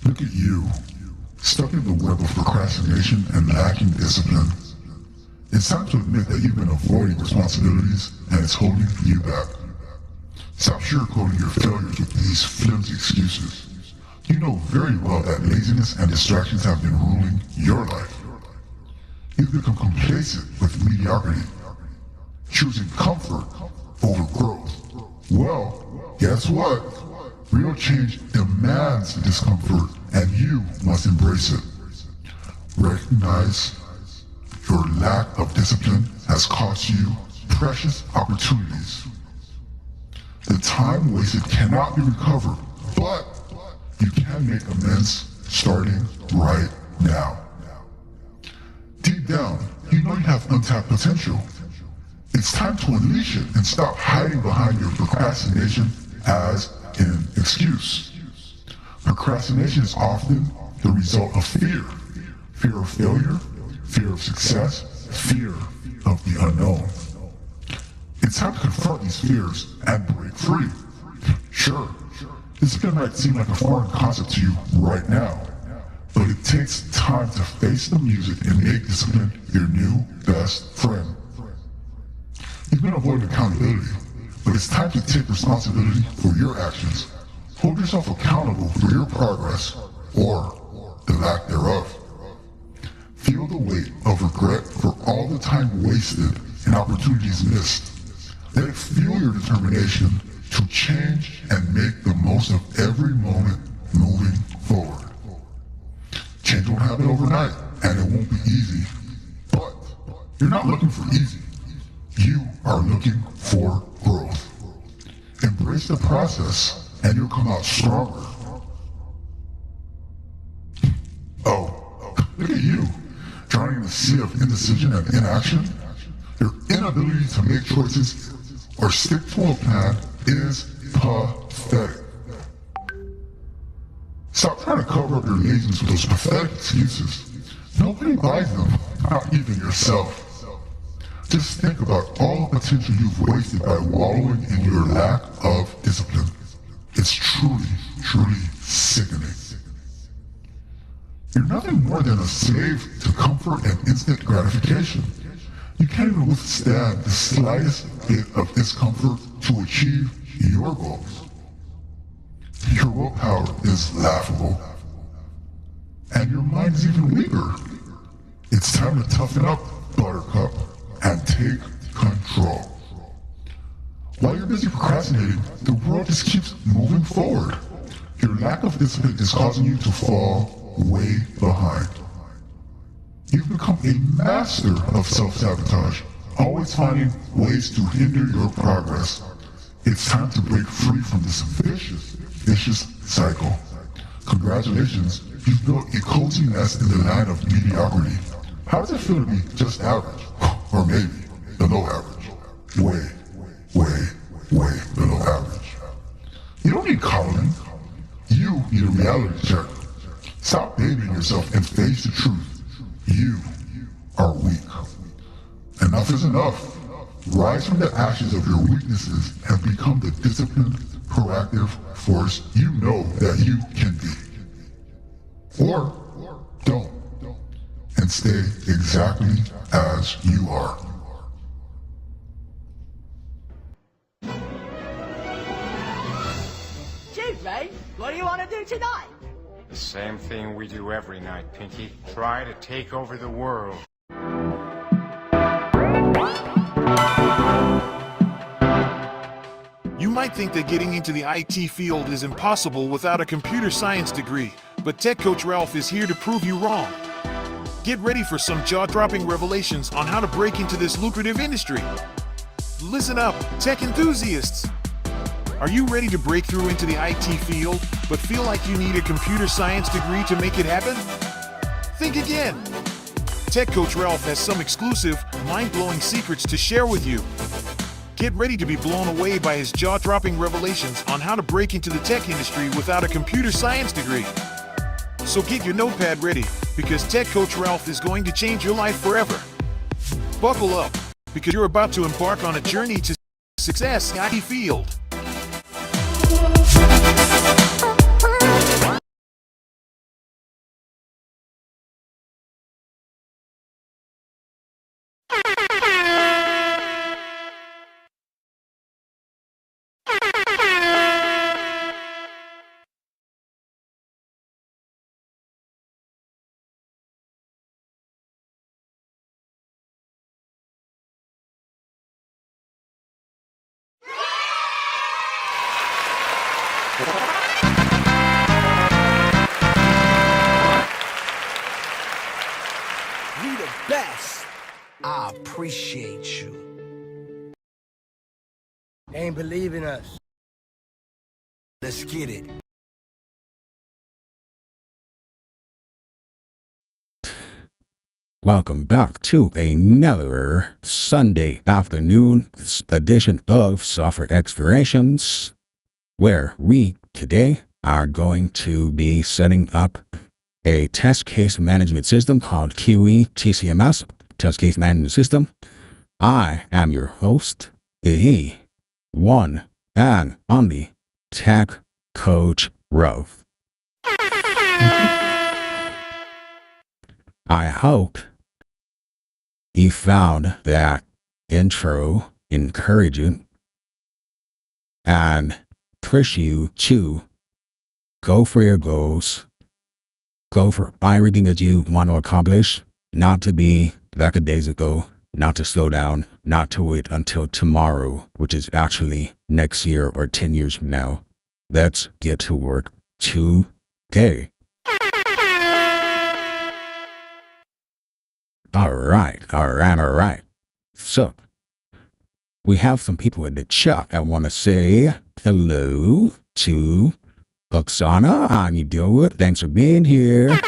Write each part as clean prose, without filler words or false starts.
Look at you, stuck in the web of procrastination and lacking discipline. It's time to admit that you've been avoiding responsibilities and it's holding you back. Stop sugarcoating your failures with these flimsy excuses. You know very well that laziness and distractions have been ruling your life. You've become complacent with mediocrity, choosing comfort over growth. Well, guess what? Real change demands discomfort, and you must embrace it. Recognize your lack of discipline has cost you precious opportunities. The time wasted cannot be recovered, but you can make amends starting right now. Deep down, you know you have untapped potential. It's time to unleash it and stop hiding behind your procrastination as an excuse. Procrastination is often the result of fear. Fear of failure, fear of success, fear of the unknown. It's time to confront these fears and break free. Sure, discipline might seem like a foreign concept to you right now, but it takes time to face the music and make discipline your new best friend. You've been avoiding accountability, but it's time to take responsibility for your actions. Hold yourself accountable for your progress, or the lack thereof. Feel the weight of regret for all the time wasted and opportunities missed. Let it fuel your determination to change and make the most of every moment moving forward. Change won't happen overnight, and it won't be easy, but you're not looking for easy. You are looking for growth. Embrace the process, and you'll come out stronger. Oh, look at you, drowning in a sea of indecision and inaction. Your inability to make choices or stick to a plan is pathetic. Stop trying to cover up your laziness with those pathetic excuses. Nobody buys them, not even yourself. Just think about all the potential you've wasted by wallowing in your lack of discipline. It's truly, truly sickening. You're nothing more than a slave to comfort and instant gratification. You can't even withstand the slightest bit of discomfort to achieve your goals. Your willpower is laughable, and your mind is even weaker. It's time to toughen up, Buttercup, and take control. While you're busy procrastinating, the world just keeps moving forward. Your lack of discipline is causing you to fall way behind. You've become a master of self-sabotage, always finding ways to hinder your progress. It's time to break free from this vicious cycle. Congratulations, you've built a cozy nest in the land of mediocrity. How does it feel to be just average? Or maybe below average. Way below average. You don't need coddling. You need a reality check. Stop babying yourself and face the truth. You are weak. Enough is enough. Rise from the ashes of your weaknesses and become the disciplined, proactive force you know that you can be. Or don't. And stay exactly as you are. Chief, mate, what do you want to do tonight? The same thing we do every night, Pinky. Try to take over the world. You might think that getting into the IT field is impossible without a computer science degree, but Tech Coach Ralph is here to prove you wrong. Get ready for some jaw-dropping revelations on how to break into this lucrative industry. Listen up, tech enthusiasts! Are you ready to break through into the IT field, but feel like you need a computer science degree to make it happen? Think again! Tech Coach Ralph has some exclusive, mind-blowing secrets to share with you. Get ready to be blown away by his jaw-dropping revelations on how to break into the tech industry without a computer science degree. So get your notepad ready, because Tech Coach Ralph is going to change your life forever. Buckle up, because you're about to embark on a journey to success in the IT field. We the best. I appreciate you. Ain't believing us. Let's get it. Welcome back to another Sunday afternoon edition of Software Explorations, where we today are going to be setting up a test case management system called Kiwi TCMS, test case management system. I am your host, the one and only Tech Coach Rove. I hope you found that intro encouraging and push you to go for your goals, go for everything that you want to accomplish, not to be like a days ago, not to slow down, not to wait until tomorrow, which is actually next year or 10 years from now. Let's get to work today. All right. So, we have some people in the chat that want to say hello to Oksana. How you doing? Thanks for being here.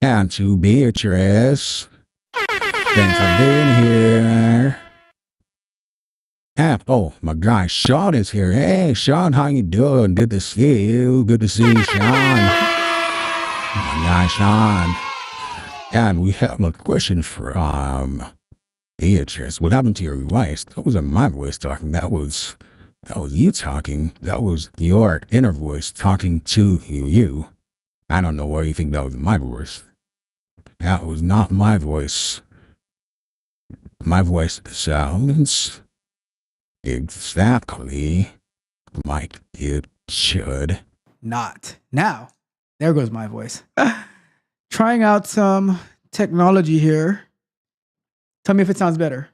And to Beatrice. Thanks for being here. And, oh, my guy Sean is here. Hey, Sean, how you doing? Good to see you. Good to see you, Sean. Nice, Sean. And we have a question from Beatrice. What happened to your voice? That wasn't my voice talking. That was you talking. That was your inner voice talking to you. I don't know why you think that was my voice. That was not my voice. My voice sounds exactly like it should. Not. Now, there goes my voice. Trying out some technology here. Tell me if it sounds better.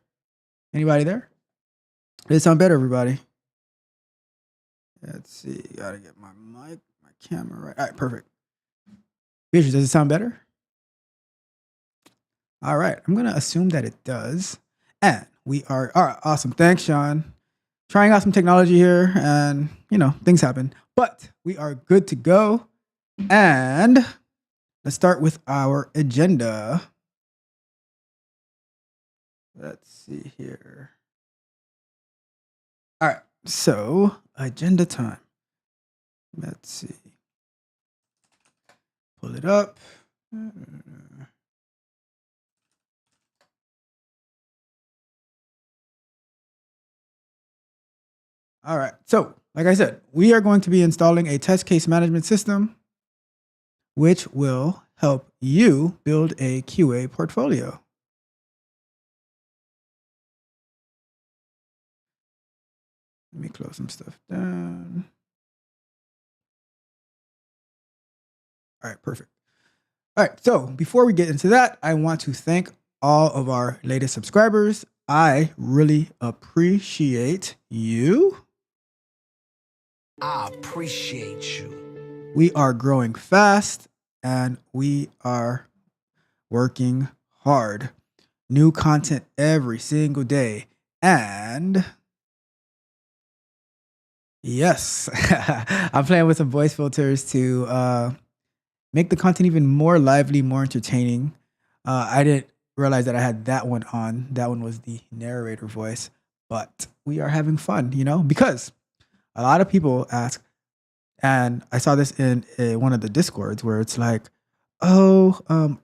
Anybody there? Does it sound better, everybody? Let's see. Gotta get my mic, my camera right. All right, perfect. Beatrice, does it sound better? All right. I'm going to assume that it does. And we are, all right, awesome. Thanks, Sean. Trying out some technology here and, things happen. But we are good to go. And let's start with our agenda. Let's see here. All right. So, agenda time. Let's see. Pull it up. All right. So, like I said, we are going to be installing a test case management system, which will help you build a QA portfolio. Let me close some stuff down. All right, perfect. All right, so before we get into that, I want to thank all of our latest subscribers. I really appreciate you. I appreciate you. We are growing fast and we are working hard. New content every single day. And yes, I'm playing with some voice filters to make the content even more lively, more entertaining. I didn't realize that I had that one on. That one was the narrator voice, but we are having fun, because a lot of people ask, and I saw this in one of the Discords where it's like, I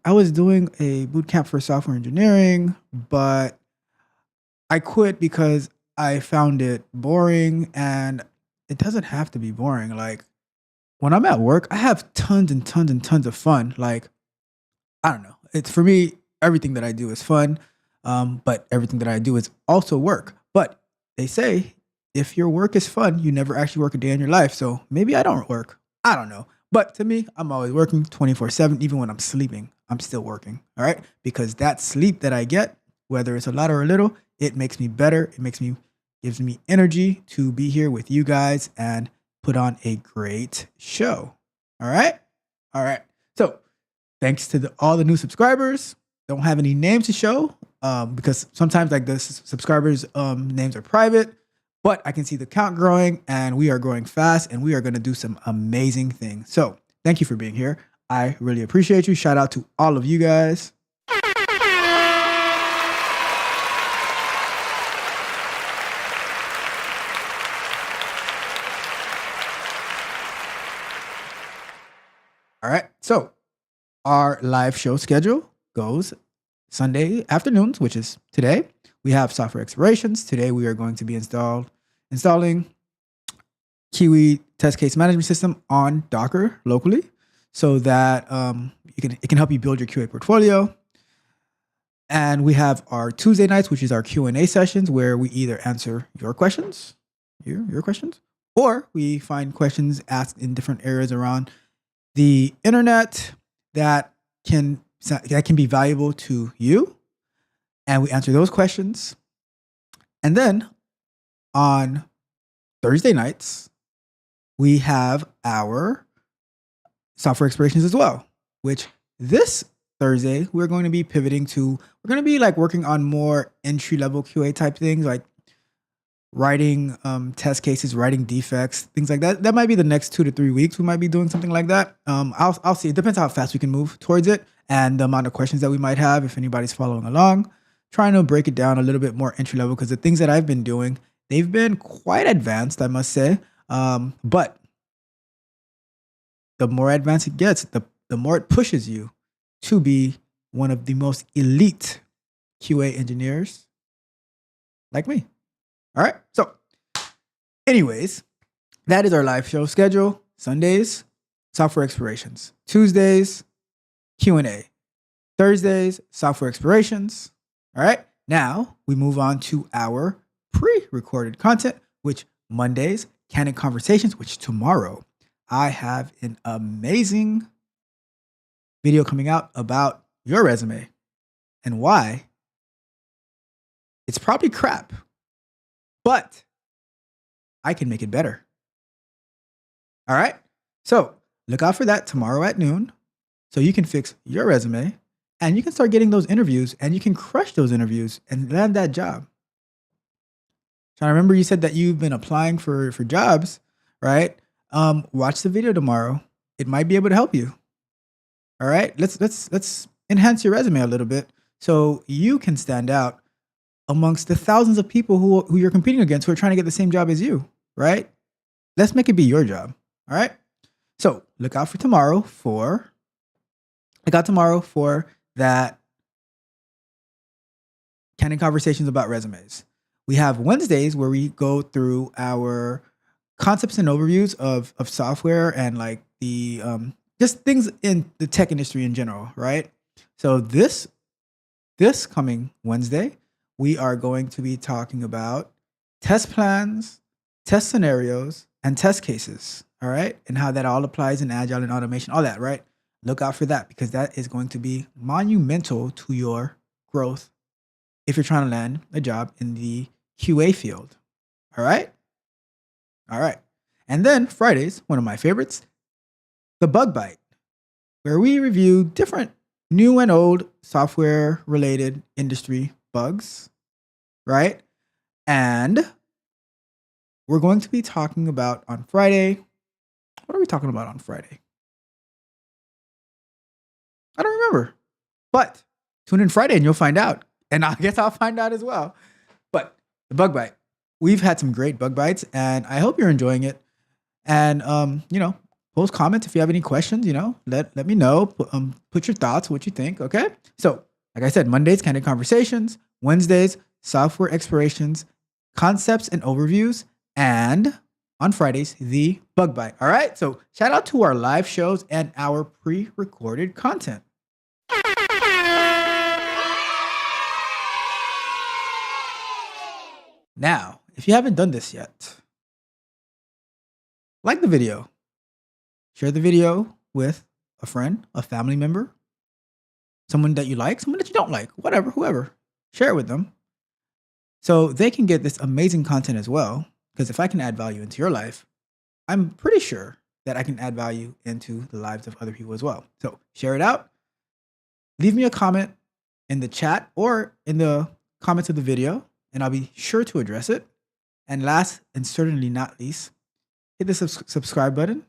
was doing a boot camp for software engineering, but I quit because I found it boring, and it doesn't have to be boring. Like, when I'm at work, I have tons and tons and tons of fun. Like, I don't know. It's for me, everything that I do is fun, but everything that I do is also work. But they say if your work is fun, you never actually work a day in your life. So maybe I don't work. I don't know. But to me, I'm always working 24/7. Even when I'm sleeping, I'm still working. All right. Because that sleep that I get, whether it's a lot or a little, it makes me better. It makes me gives me energy to be here with you guys and put on a great show. All right? All right. So thanks to all the new subscribers. Don't have any names to show because sometimes like the subscribers' names are private, but I can see the count growing and we are growing fast and we are going to do some amazing things. So thank you for being here. I really appreciate you. Shout out to all of you guys. All right. So our live show schedule goes Sunday afternoons, which is today. We have software explorations. Today we are going to be installing Kiwi test case management system on Docker locally, so that it can help you build your QA portfolio. And we have our Tuesday nights, which is our Q&A sessions, where we either answer your questions, your questions, or we find questions asked in different areas around the internet that can be valuable to you, and we answer those questions. And then on Thursday nights, we have our software explorations as well, which this Thursday we're going to be pivoting to. We're going to be like working on more entry-level QA type things, like writing test cases, writing defects, things like that. That might be the next 2 to 3 weeks. We might be doing something like that. I'll see. It depends how fast we can move towards it and the amount of questions that we might have if anybody's following along. Trying to break it down a little bit more entry level, because the things that I've been doing, they've been quite advanced, I must say. But the more advanced it gets, the more it pushes you to be one of the most elite QA engineers like me. All right. So anyways, that is our live show schedule. Sundays, software explorations. Tuesdays, Q&A. Thursdays, software explorations. All right. Now we move on to our pre-recorded content, which Mondays, Candid Conversations, which tomorrow I have an amazing video coming out about your resume and why it's probably crap, but I can make it better. All right. So look out for that tomorrow at noon so you can fix your resume and you can start getting those interviews and you can crush those interviews and land that job. So I remember you said that you've been applying for jobs, right? Watch the video tomorrow. It might be able to help you. All right. Let's enhance your resume a little bit so you can stand out amongst the thousands of people who you're competing against who are trying to get the same job as you, right? Let's make it be your job. All right. So look out tomorrow for that Candid Conversations about resumes. We have Wednesdays where we go through our concepts and overviews of software and like the just things in the tech industry in general, right? So this coming Wednesday, we are going to be talking about test plans, test scenarios, and test cases, all right? And how that all applies in Agile and automation, all that, right? Look out for that because that is going to be monumental to your growth if you're trying to land a job in the QA field, all right? All right. And then Fridays, one of my favorites, the Bug Bite, where we review different new and old software-related industry bugs, right? And we're going to be talking about on Friday. What are we talking about on Friday? I don't remember. But tune in Friday and you'll find out. And I guess I'll find out as well. But the Bug Bite. We've had some great Bug Bites, and I hope you're enjoying it. And, post comments if you have any questions, let me know. Put your thoughts, what you think, okay? So, like I said, Mondays, Candid Conversations. Wednesdays, Software Explorations, Concepts and Overviews. And on Fridays, the Bug Bite. All right? So, shout out to our live shows and our pre-recorded content. Now, if you haven't done this yet, like the video, share the video with a friend, a family member, someone that you like, someone that you don't like, whatever, whoever. Share it with them So they can get this amazing content as well. Because if I can add value into your life, I'm pretty sure that I can add value into the lives of other people as well. So share it out. Leave me a comment in the chat or in the comments of the video, and I'll be sure to address it. And last and certainly not least, hit the subscribe button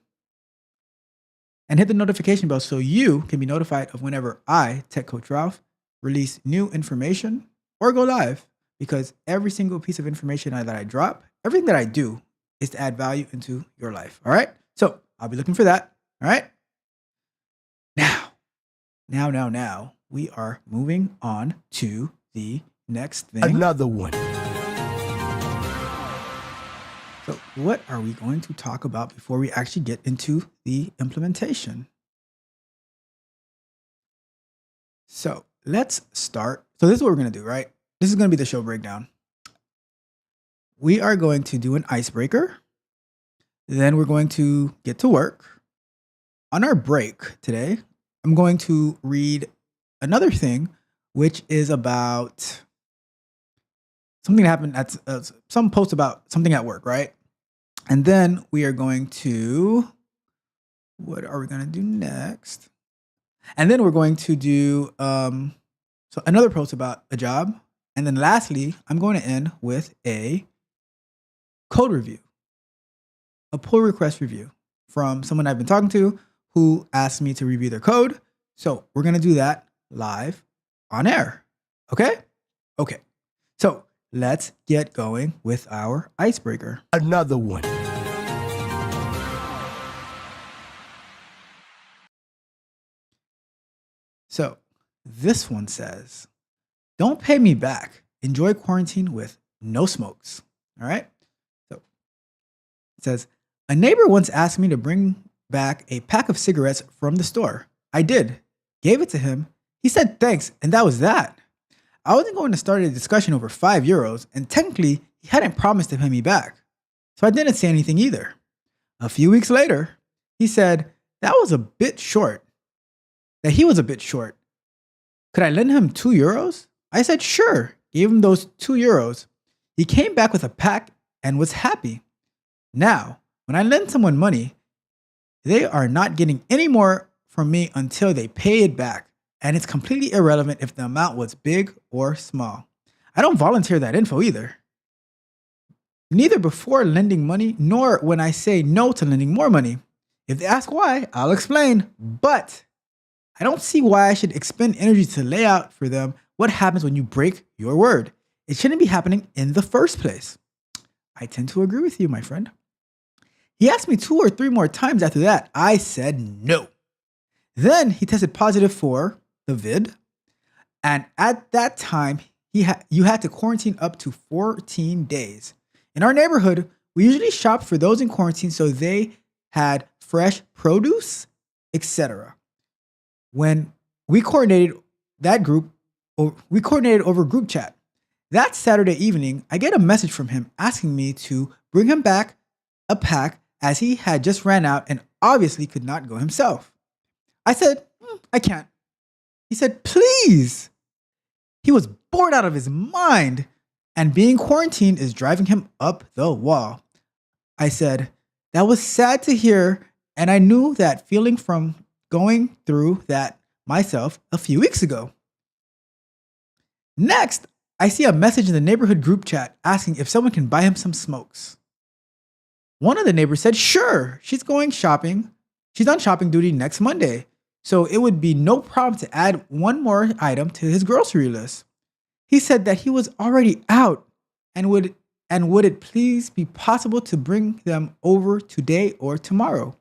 and hit the notification bell so you can be notified of whenever I, Tech Coach Ralph, release new information or go live, because every single piece of information that I drop, everything that I do is to add value into your life. All right. So I'll be looking for that. All right. Now, we are moving on to the next thing. Another one. So what are we going to talk about before we actually get into the implementation? So let's start. So this is what we're going to do, right? This is going to be the show breakdown. We are going to do an icebreaker. Then we're going to get to work. On our break today, I'm going to read another thing, which is about something that happened at some post about something at work, right? And then we are going to, what are we going to do next? And then we're going to do so another post about a job. And then lastly, I'm going to end with a code review, a pull request review from someone I've been talking to who asked me to review their code. So we're going to do that live on air. Okay? Okay. So let's get going with our icebreaker. Another one. So this one says, don't pay me back. Enjoy quarantine with no smokes. All right. So it says, a neighbor once asked me to bring back a pack of cigarettes from the store. I did. Gave it to him. He said thanks, and that was that. I wasn't going to start a discussion over €5, and technically, he hadn't promised to pay me back. So I didn't say anything either. A few weeks later, he said that was a bit short. That he was a bit short. Could I lend him €2? I said sure. Gave him those €2. He came back with a pack and was happy. Now, when I lend someone money, they are not getting any more from me until they pay it back. And it's completely irrelevant if the amount was big or small. I don't volunteer that info either. Neither before lending money, nor when I say no to lending more money. If they ask why, I'll explain. But I don't see why I should expend energy to lay out for them what happens when you break your word. It shouldn't be happening in the first place. I tend to agree with you, my friend. He asked me 2 or 3 more times after that. I said no. Then he tested positive for the vid. And at that time, you had to quarantine up to 14 days. In our neighborhood, we usually shop for those in quarantine so they had fresh produce, etc. When we coordinated over group chat. That Saturday evening, I get a message from him asking me to bring him back a pack as he had just ran out and obviously could not go himself. I said, I can't. He said, please. He was bored out of his mind and being quarantined is driving him up the wall. I said, that was sad to hear, and I knew that feeling from going through that myself a few weeks ago. Next, I see a message in the neighborhood group chat asking if someone can buy him some smokes. One of the neighbors said, sure, she's going shopping. She's on shopping duty next Monday. So it would be no problem to add one more item to his grocery list. He said that he was already out and would it please be possible to bring them over today or tomorrow?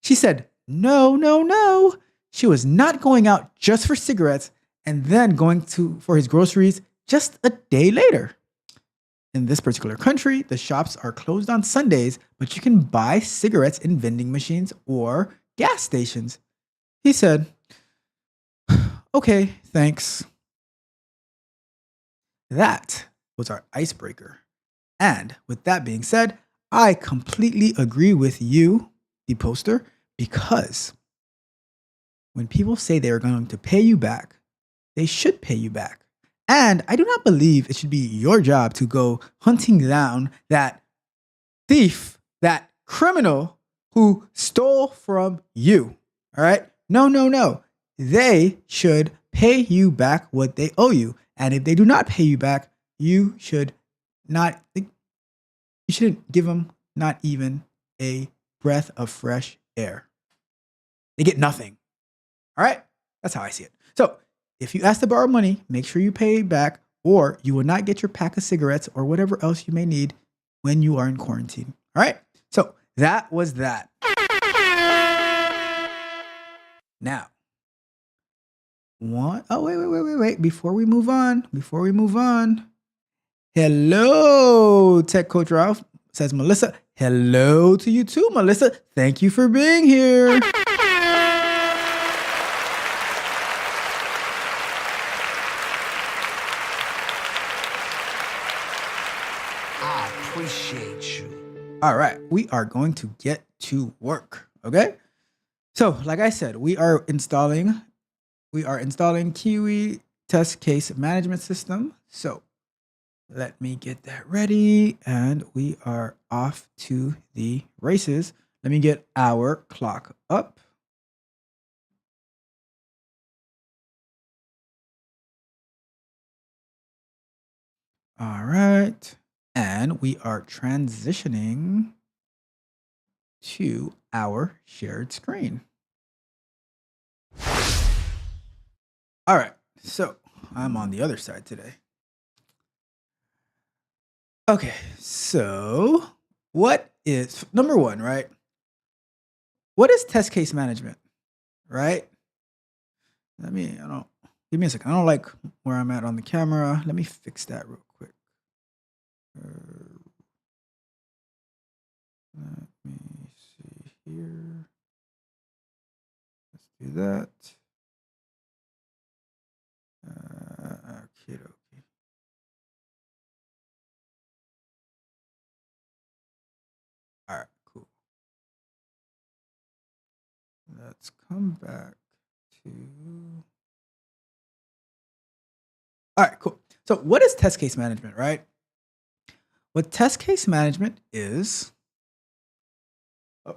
She said, no. She was not going out just for cigarettes and then going for his groceries just a day later. In this particular country, the shops are closed on Sundays, but you can buy cigarettes in vending machines or gas stations. He said, okay, thanks. That was our icebreaker. And with that being said, I completely agree with you, the poster, because when people say they are going to pay you back, they should pay you back. And I do not believe it should be your job to go hunting down that thief, that criminal who stole from you. All right? No. They should pay you back what they owe you. And if they do not pay you back, you should not, you shouldn't give them not even a breath of fresh air. They get nothing. All right? That's how I see it. So if you ask to borrow money, make sure you pay back, or you will not get your pack of cigarettes or whatever else you may need when you are in quarantine. All right? So that was that. Now, wait. Before we move on. Hello, Tech Coach Ralph, says Melissa. Hello to you too, Melissa. Thank you for being here. I appreciate you. All right, we are going to get to work, okay? So, like I said, we are installing Kiwi Test Case Management System. So, let me get that ready, and we are off to the races. Let me get our clock up. All right. And we are transitioning to our shared screen. All right. So I'm on the other side today. Okay. So what is number one, right? What is test case management, right? Give me a second. I don't like where I'm at on the camera. Let me fix that real quick. Let me see here. Let's do that. Okay. All right, cool. Let's come back to. All right, cool. So what is test case management, right? What test case management is,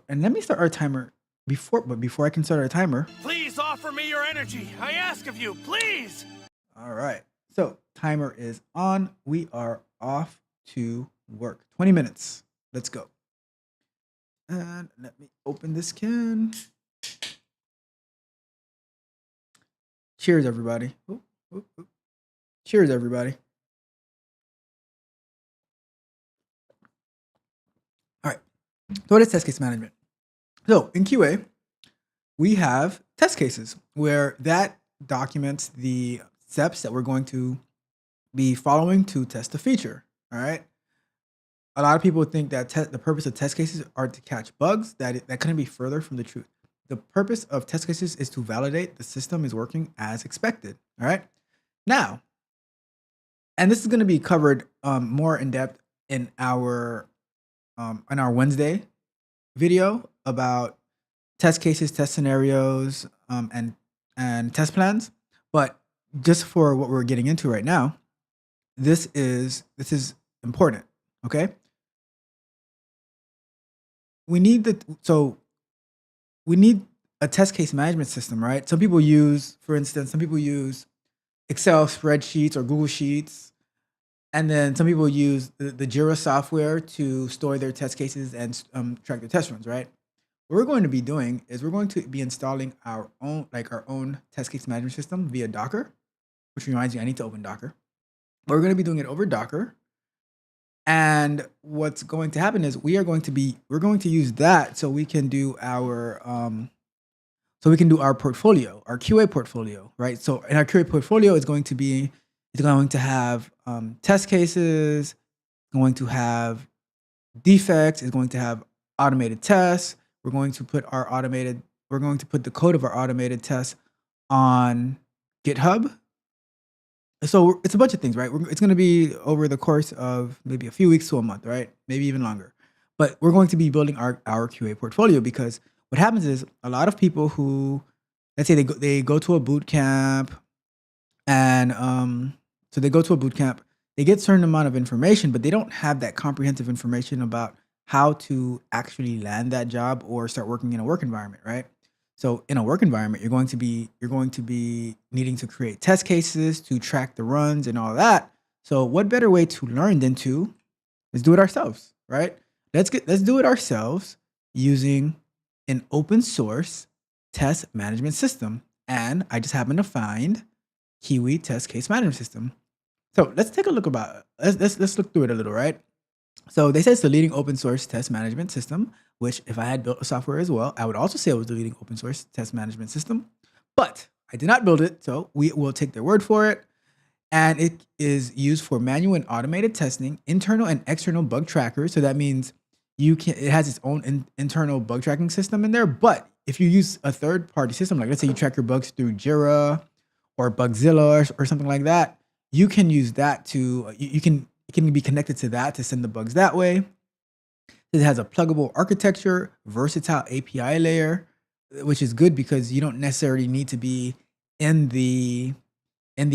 and let me start our timer before I can start our timer. Please offer me your energy. I ask of you, please. All right. So timer is on. We are off to work. 20 minutes. Let's go. And let me open this can. Cheers, everybody. Ooh. Cheers, everybody. All right. So what is test case management? So in QA, we have test cases where that documents the steps that we're going to be following to test a feature. All right. A lot of people think that the purpose of test cases are to catch bugs. That couldn't be further from the truth. The purpose of test cases is to validate the system is working as expected. All right. Now, and this is going to be covered more in depth in our Wednesday video about test cases, test scenarios, and test plans. But just for what we're getting into right now, this is important. Okay. We need a test case management system, right? Some people use Excel spreadsheets or Google Sheets. And then some people use the Jira software to store their test cases and track their test runs, right? What we're going to be doing is we're going to be installing our own test case management system via Docker, which reminds me, I need to open Docker. But we're going to be doing it over Docker. And what's going to happen is we're going to use that so we can do our portfolio, our QA portfolio, right? So in our QA portfolio, it's going to have test cases, going to have defects, it's going to have automated tests. We're going to put the code of our automated tests on GitHub. So it's a bunch of things, right? It's going to be over the course of maybe a few weeks to a month, right? Maybe even longer. But we're going to be building our QA portfolio, because what happens is a lot of people who, let's say they go to a boot camp and So they go to a boot camp, they get certain amount of information, but they don't have that comprehensive information about how to actually land that job or start working in a work environment, right? So in a work environment, you're going to be needing to create test cases to track the runs and all that. So what better way to learn than to is do it ourselves, right? Let's do it ourselves using an open source test management system. And I just happened to find Kiwi test case management system. So let's take a look about it. Let's look through it a little, right? So they say it's the leading open source test management system, which if I had built a software as well, I would also say it was the leading open source test management system. But I did not build it, so we will take their word for it. And it is used for manual and automated testing, internal and external bug trackers. So that means it has its own internal bug tracking system in there. But if you use a third-party system, like let's say you track your bugs through Jira or Bugzilla or something like that, you can use that to it can be connected to that to send the bugs that way. It has a pluggable architecture, versatile API layer, which is good because you don't necessarily need to be in the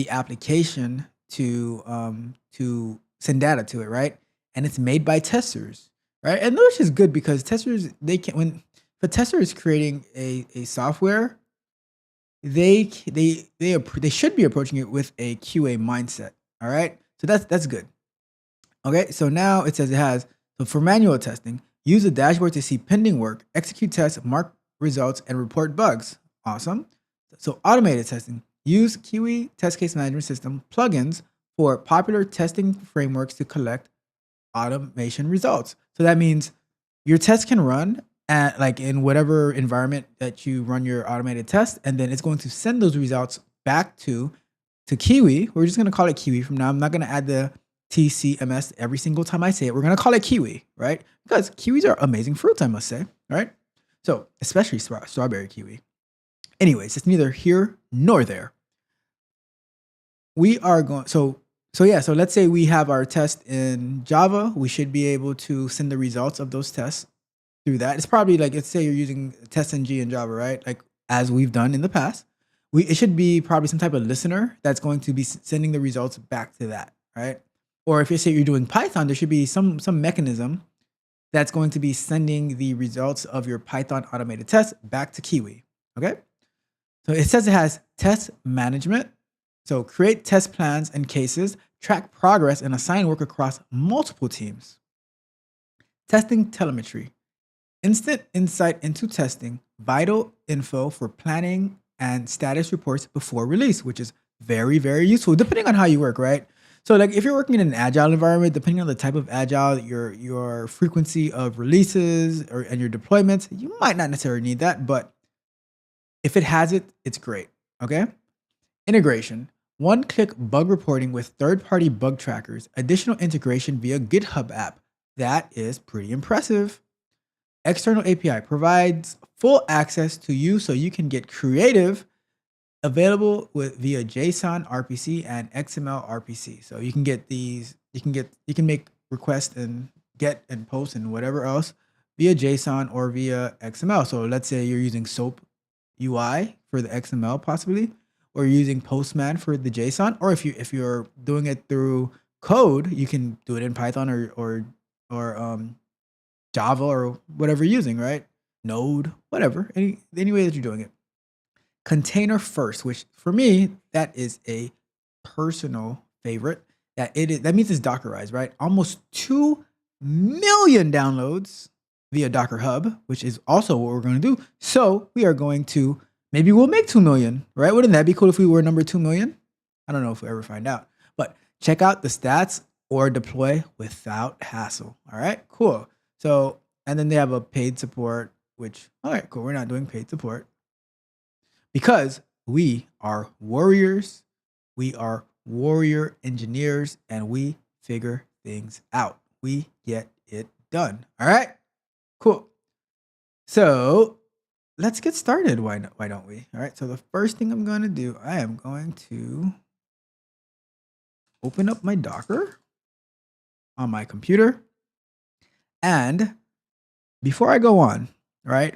application to send data to it, right? And it's made by testers, right? And which is good because testers, they can, when the tester is creating a software, they should be approaching it with a QA mindset. All right, so that's good. Okay, so now it says it has, so for manual testing, use a dashboard to see pending work, execute tests, mark results, and report bugs. Awesome. So automated testing, use Kiwi test case management system plugins for popular testing frameworks to collect automation results. So that means your test can run at like in whatever environment that you run your automated test, and then it's going to send those results back to Kiwi. We're just going to call it Kiwi from now. I'm not going to add the TCMS every single time I say it. We're going to call it Kiwi, right? Because kiwis are amazing fruits, I must say, right? So especially strawberry kiwi. Anyways, it's neither here nor there. We are going, so let's say we have our test in Java. We should be able to send the results of those tests through that. It's probably like, let's say you're using testng in Java, right? Like as we've done in the past, it should be probably some type of listener that's going to be sending the results back to that, right? Or if you say you're doing Python, there should be some mechanism that's going to be sending the results of your Python automated test back to Kiwi, okay? So it says it has test management. So create test plans and cases, track progress, and assign work across multiple teams. Testing telemetry, instant insight into testing, vital info for planning and status reports before release, which is very, very useful depending on how you work, right? So like if you're working in an agile environment, depending on the type of agile, your frequency of releases and your deployments, you might not necessarily need that, but if it has it, it's great, okay? Integration, one-click bug reporting with third-party bug trackers, additional integration via GitHub app. That is pretty impressive. External API provides full access to you so you can get creative, available via JSON RPC and XML RPC. So you can get these, you can make requests and get and post and whatever else via JSON or via XML. So let's say you're using SOAP UI for the XML possibly, or you're using Postman for the JSON, or if you're doing it through code, you can do it in Python or Java or whatever you're using, right? Node, whatever, any way that you're doing it. Container first, which for me, that is a personal favorite. That means it's Dockerized, right? Almost 2 million downloads via Docker Hub, which is also what we're going to do. So we are going to, maybe we'll make 2 million, right? Wouldn't that be cool if we were number 2 million? I don't know if we'll ever find out, but check out the stats or deploy without hassle. All right, cool. So, and then they have a paid support, which, all right, cool. We're not doing paid support because we are warriors. We are warrior engineers and we figure things out. We get it done. All right, cool. So let's get started. Why don't we? All right. So the first thing I'm going to do, I am going to open up my Docker on my computer. And before I go on, right,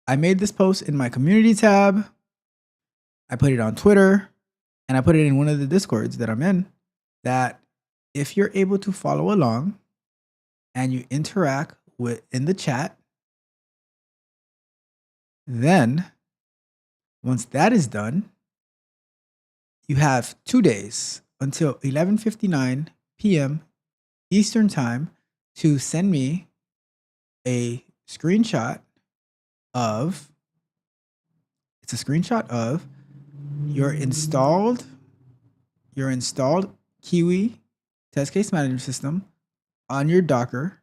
I made this post in my community tab. I put it on Twitter and I put it in one of the Discords that I'm in, that if you're able to follow along and you interact with in the chat, then once that is done, you have 2 days until 11:59 p.m. Eastern time to send me a screenshot of your installed Kiwi test case management system on your Docker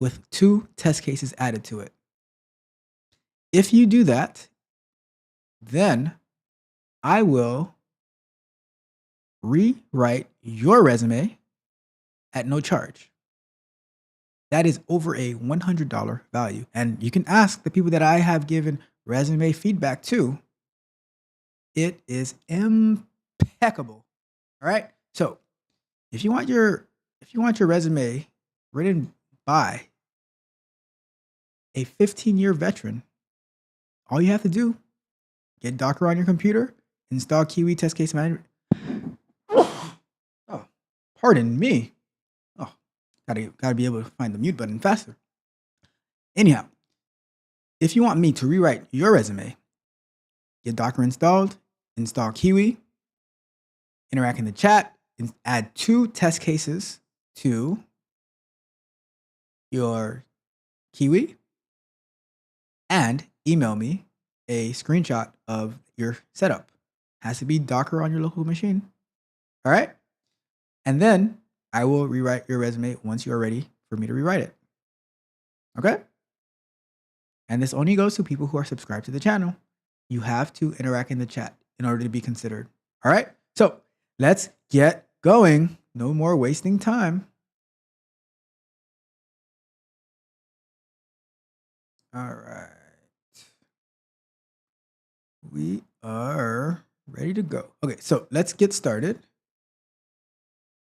with 2 test cases added to it. If you do that, then I will rewrite your resume at no charge. That is over a $100 value. And you can ask the people that I have given resume feedback to. It is impeccable. All right. So if you want your resume written by a 15-year veteran, all you have to do, get Docker on your computer, install Kiwi test case management. Oh, pardon me. Oh, gotta be able to find the mute button faster. Anyhow, if you want me to rewrite your resume, get Docker installed, install Kiwi, interact in the chat, and add 2 test cases to your Kiwi, and email me a screenshot of your setup. Has to be Docker on your local machine. All right? And then I will rewrite your resume once you are ready for me to rewrite it. Okay? And this only goes to people who are subscribed to the channel. You have to interact in the chat in order to be considered. All right? So let's get going. No more wasting time. All right. We are ready to go. Okay, so let's get started.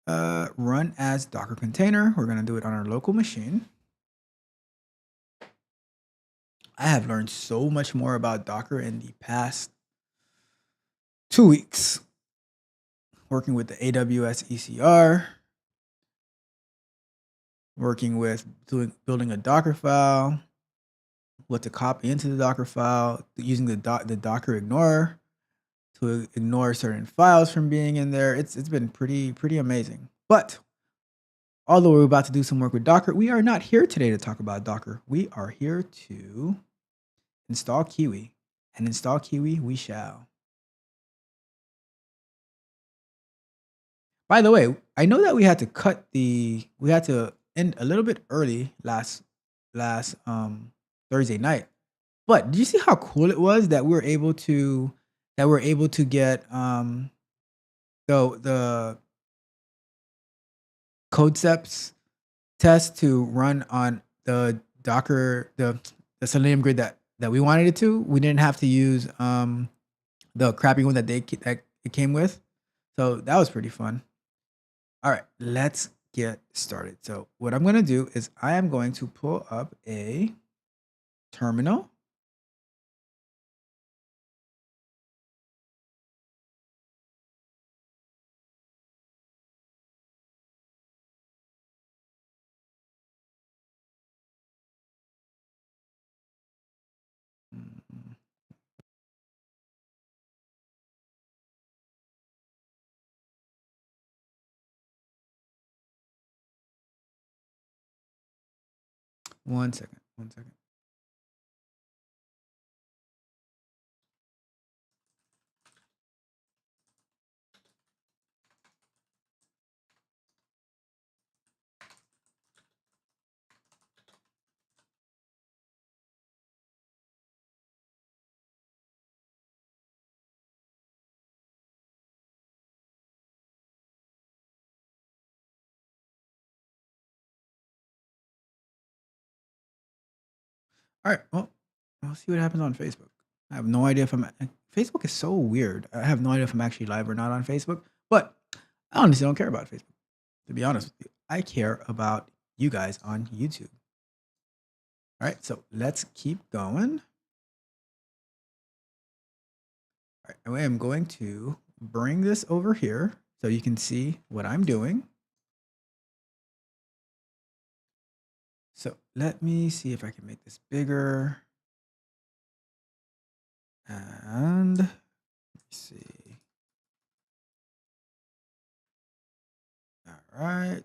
Run as Docker container. We're going to do it on our local machine. I have learned so much more about Docker in the past 2 weeks, working with the AWS ECR, working with building a Docker file, what to copy into the Docker file, using the Docker ignore to ignore certain files from being in there. It's been pretty amazing. But although we're about to do some work with Docker, we are not here today to talk about Docker. We are here to install Kiwi, and install Kiwi we shall. By the way, I know that we had to end a little bit early last Thursday night. But did you see how cool it was that we're able to get the concepts test to run on the Docker, the Selenium grid that we wanted it to? We didn't have to use the crappy one that it came with. So that was pretty fun. All right, let's get started. So what I'm going to do is I am going to pull up a terminal. One second. All right. Well, I'll see what happens on Facebook. I have no idea if Facebook is so weird. I have no idea if I'm actually live or not on Facebook, but I honestly don't care about Facebook. To be honest with you, I care about you guys on YouTube. All right. So let's keep going. All right, I am going to bring this over here so you can see what I'm doing. So let me see if I can make this bigger. And let me see. All right.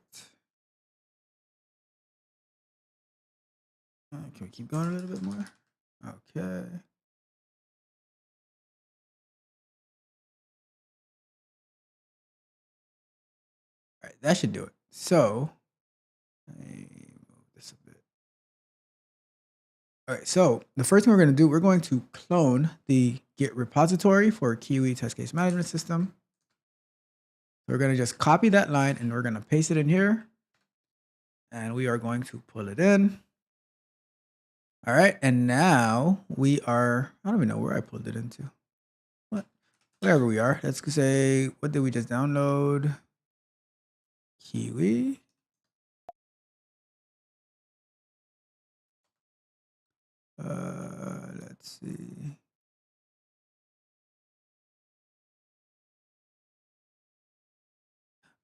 Can we keep going a little bit more? Okay. All right, that should do it. So let me move this a bit. All right, so the first thing we're going to do, we're going to clone the Git repository for Kiwi test case management system. We're going to just copy that line and we're going to paste it in here. And we are going to pull it in. All right, and now we are, I don't even know where I pulled it into. What? Wherever we are. Let's say, what did we just download? Kiwi. Let's see.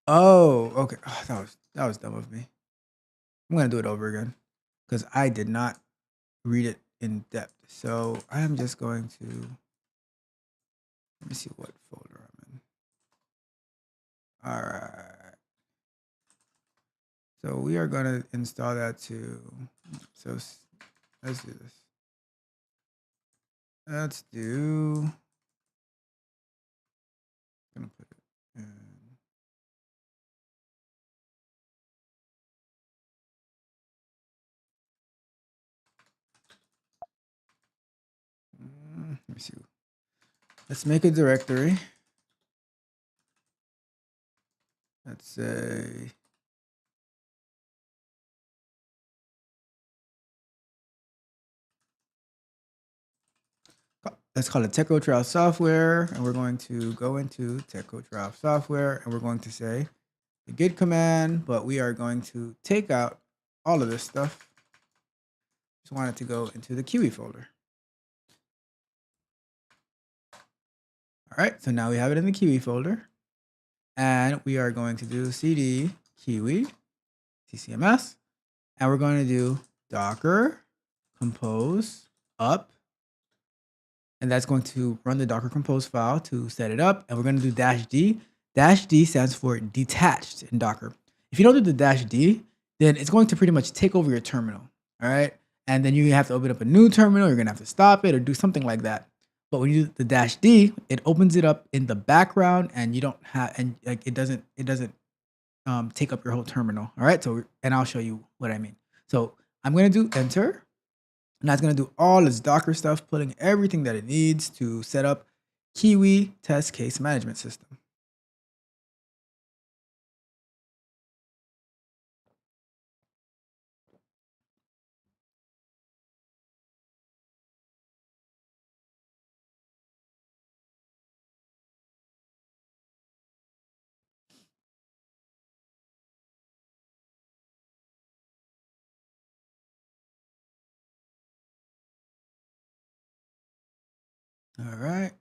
Oh, okay. Oh, that was dumb of me. I'm gonna do it over again because I did not read it in depth. So I am just going to let me see what folder I'm in. All right. So we are gonna install that too. So let's do this. Let's do. I'm gonna put it in. Let me see. Let's make a directory. Let's say let's call it TechCoach Ralph Software, and we're going to go into TechCoach Ralph Software, and we're going to say the git command, but we are going to take out all of this stuff. Just want it to go into the Kiwi folder. All right, so now we have it in the Kiwi folder, and we are going to do cd Kiwi TCMS, and we're going to do docker compose up. And that's going to run the Docker Compose file to set it up. And we're going to do -d. -d stands for detached in Docker. If you don't do the -d, then it's going to pretty much take over your terminal. All right. And then you have to open up a new terminal. You're going to have to stop it or do something like that. But when you do the -d, it opens it up in the background and you don't have, and like it doesn't take up your whole terminal. All right. So, and I'll show you what I mean. So I'm going to do enter. And that's going to do all its Docker stuff, putting everything that it needs to set up Kiwi test case management system. All right.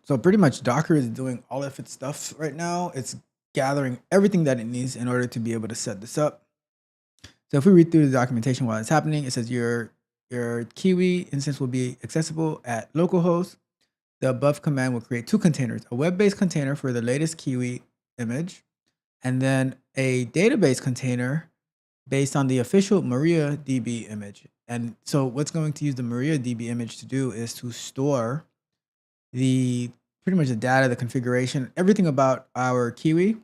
So pretty much Docker is doing all of its stuff right now. It's gathering everything that it needs in order to be able to set this up. So if we read through the documentation while it's happening, it says your Kiwi instance will be accessible at localhost. The above command will create two containers, a web-based container for the latest Kiwi image, and then a database container based on the official MariaDB image. And so what's going to use the MariaDB image to do is to store the pretty much the data, the configuration, everything about our Kiwi.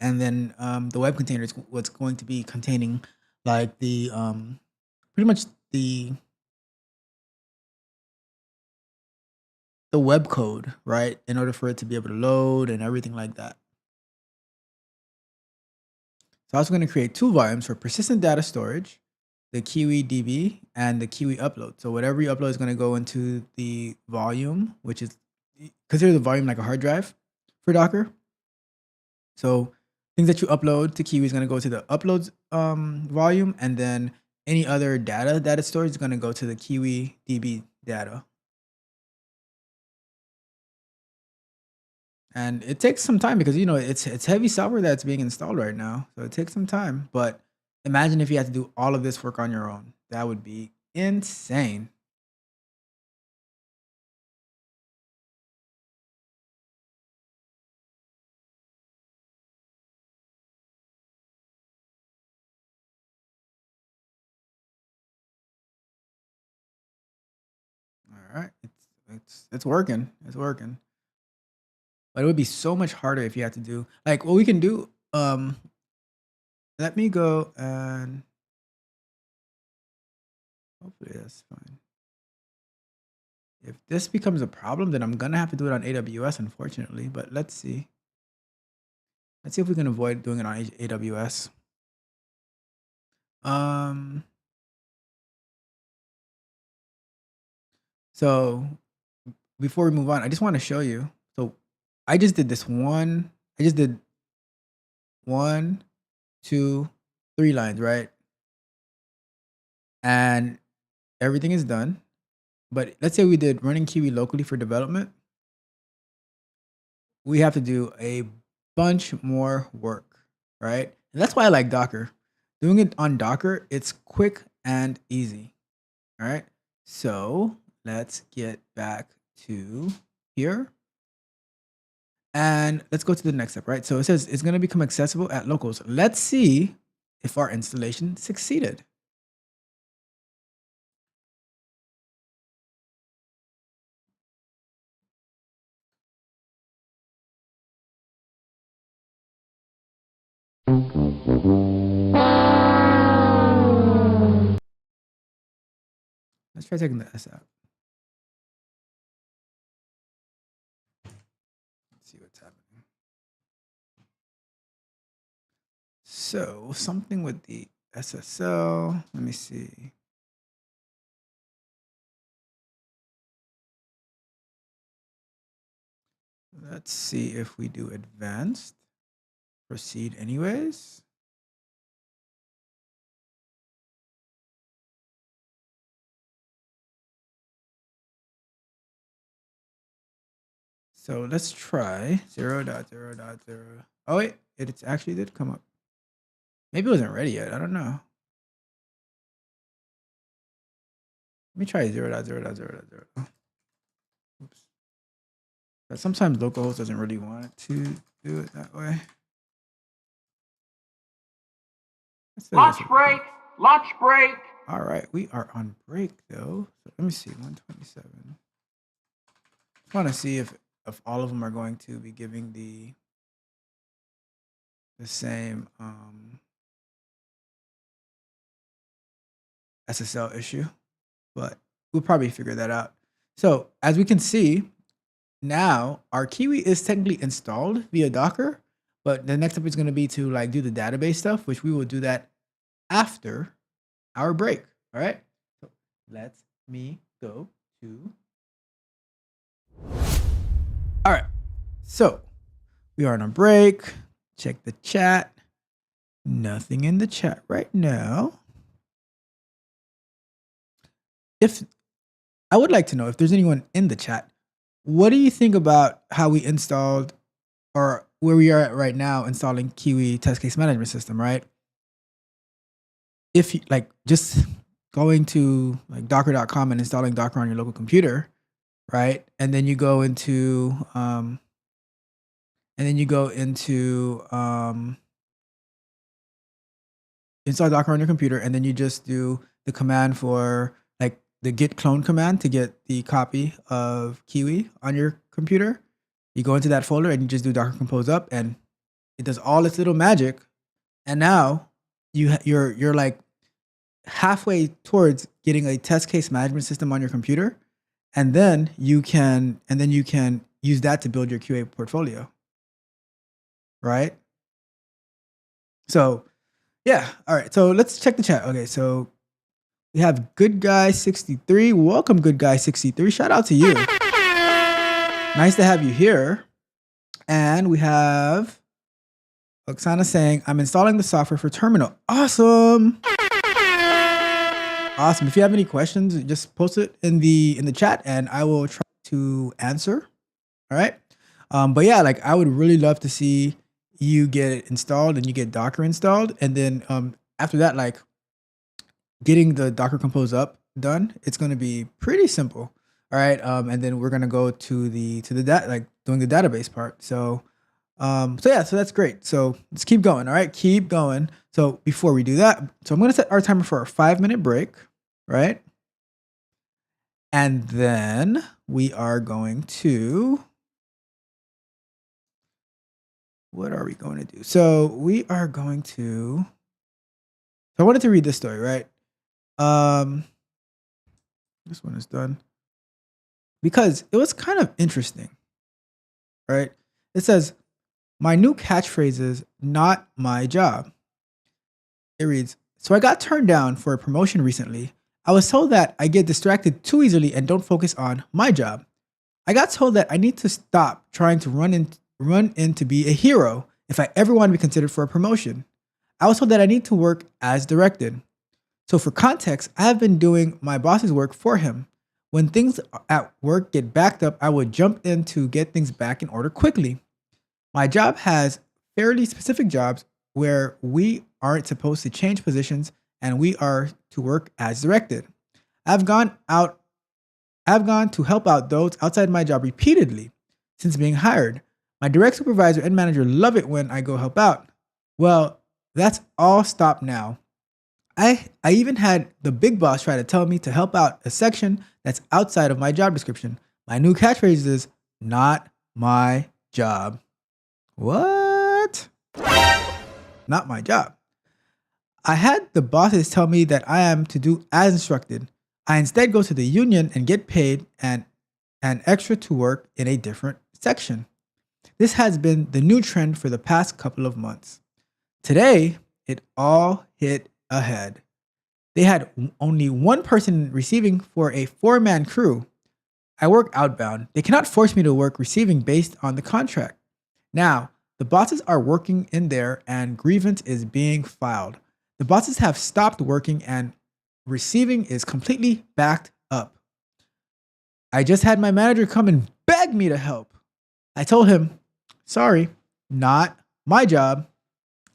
And then the web container is what's going to be containing like the pretty much the web code, right? In order for it to be able to load and everything like that. So I was going to create two volumes for persistent data storage, the Kiwi DB and the Kiwi upload. So whatever you upload is going to go into the volume, which is consider the volume like a hard drive for Docker. So things that you upload to Kiwi is going to go to the uploads volume, and then any other data that it stores is going to go to the Kiwi DB data. And it takes some time because it's heavy software that's being installed right now. So it takes some time. But imagine if you had to do all of this work on your own. That would be insane. All right. It's working. It's working. But it would be so much harder if you had to do like what we can do. Let me go and hopefully that's fine. If this becomes a problem, then I'm gonna have to do it on AWS, unfortunately. But let's see. Let's see if we can avoid doing it on AWS. So before we move on, I just want to show you. So I just did this one. I just did 1, 2, 3 lines, right? And everything is done. But let's say we did running Kiwi locally for development. We have to do a bunch more work, right? And that's why I like Docker. Doing it on Docker, it's quick and easy. All right. So let's get back to here. And let's go to the next step, right? So it says it's going to become accessible at locals. Let's see if our installation succeeded. Let's try taking the S out. Let's see what's happening. So something with the SSL. Let me see. Let's see if we do advanced. Proceed anyways. So let's try 0.0.0. Oh wait, it actually did come up. Maybe it wasn't ready yet. I don't know. Let me try 0.0.0.0. Oops. But sometimes localhost doesn't really want it to do it that way. Lunch break! Lunch break! All right, we are on break though. So let me see, 127. I want to see if all of them are going to be giving the same SSL issue, but we'll probably figure that out. So as we can see, now our Kiwi is technically installed via Docker, but the next step is going to be to like do the database stuff, which we will do that after our break. All right. So let me go to. All right. So we are on a break. Check the chat. Nothing in the chat right now. If I would like to know if there's anyone in the chat, what do you think about how we installed or where we are at right now installing Kiwi test case management system, right? If you like just going to like docker.com and installing Docker on your local computer, right? And then you go into install Docker on your computer, and then you just do the command for like the git clone command to get the copy of Kiwi on your computer. You go into that folder and you just do Docker compose up, and it does all its little magic. And now you're like halfway towards getting a test case management system on your computer, and then you can use that to build your QA portfolio, right? So yeah, all right. So let's check the chat. Okay, so we have Good Guy 63. Welcome, Good Guy 63. Shout out to you. Nice to have you here. And we have Oksana saying, I'm installing the software for terminal. Awesome. Awesome. If you have any questions, just post it in the chat and I will try to answer. All right. But yeah, like I would really love to see you get it installed and you get Docker installed, and then after that, like getting the Docker Compose up done, it's going to be pretty simple. All right, and then we're gonna go to the like doing the database part. So yeah, so that's great. So let's keep going. All right, keep going. So before we do that, so I'm gonna set our timer for a 5-minute break, right? And then we are going to, what are we going to do? So we are going to, so I wanted to read this story, right? This one is done because it was kind of interesting, right? It says, my new catchphrase is not my job. It reads, so I got turned down for a promotion recently. I was told that I get distracted too easily and don't focus on my job. I got told that I need to stop trying to run in to be a hero if I ever want to be considered for a promotion. I was told that I need to work as directed. So for context, I have been doing my boss's work for him. When things at work get backed up, I would jump in to get things back in order quickly. My job has fairly specific jobs where we aren't supposed to change positions and we are to work as directed. I've gone to help out those outside my job repeatedly since being hired. My direct supervisor and manager love it when I go help out. Well, that's all stopped now. I even had the big boss try to tell me to help out a section that's outside of my job description. My new catchphrase is not my job. What? Not my job. I had the bosses tell me that I am to do as instructed. I instead go to the union and get paid and an extra to work in a different section. This has been the new trend for the past couple of months. Today, it all hit ahead. They had only one person receiving for a 4-man crew. I work outbound. They cannot force me to work receiving based on the contract. Now, the bosses are working in there and grievance is being filed. The bosses have stopped working and receiving is completely backed up. I just had my manager come and beg me to help. I told him, sorry, not my job.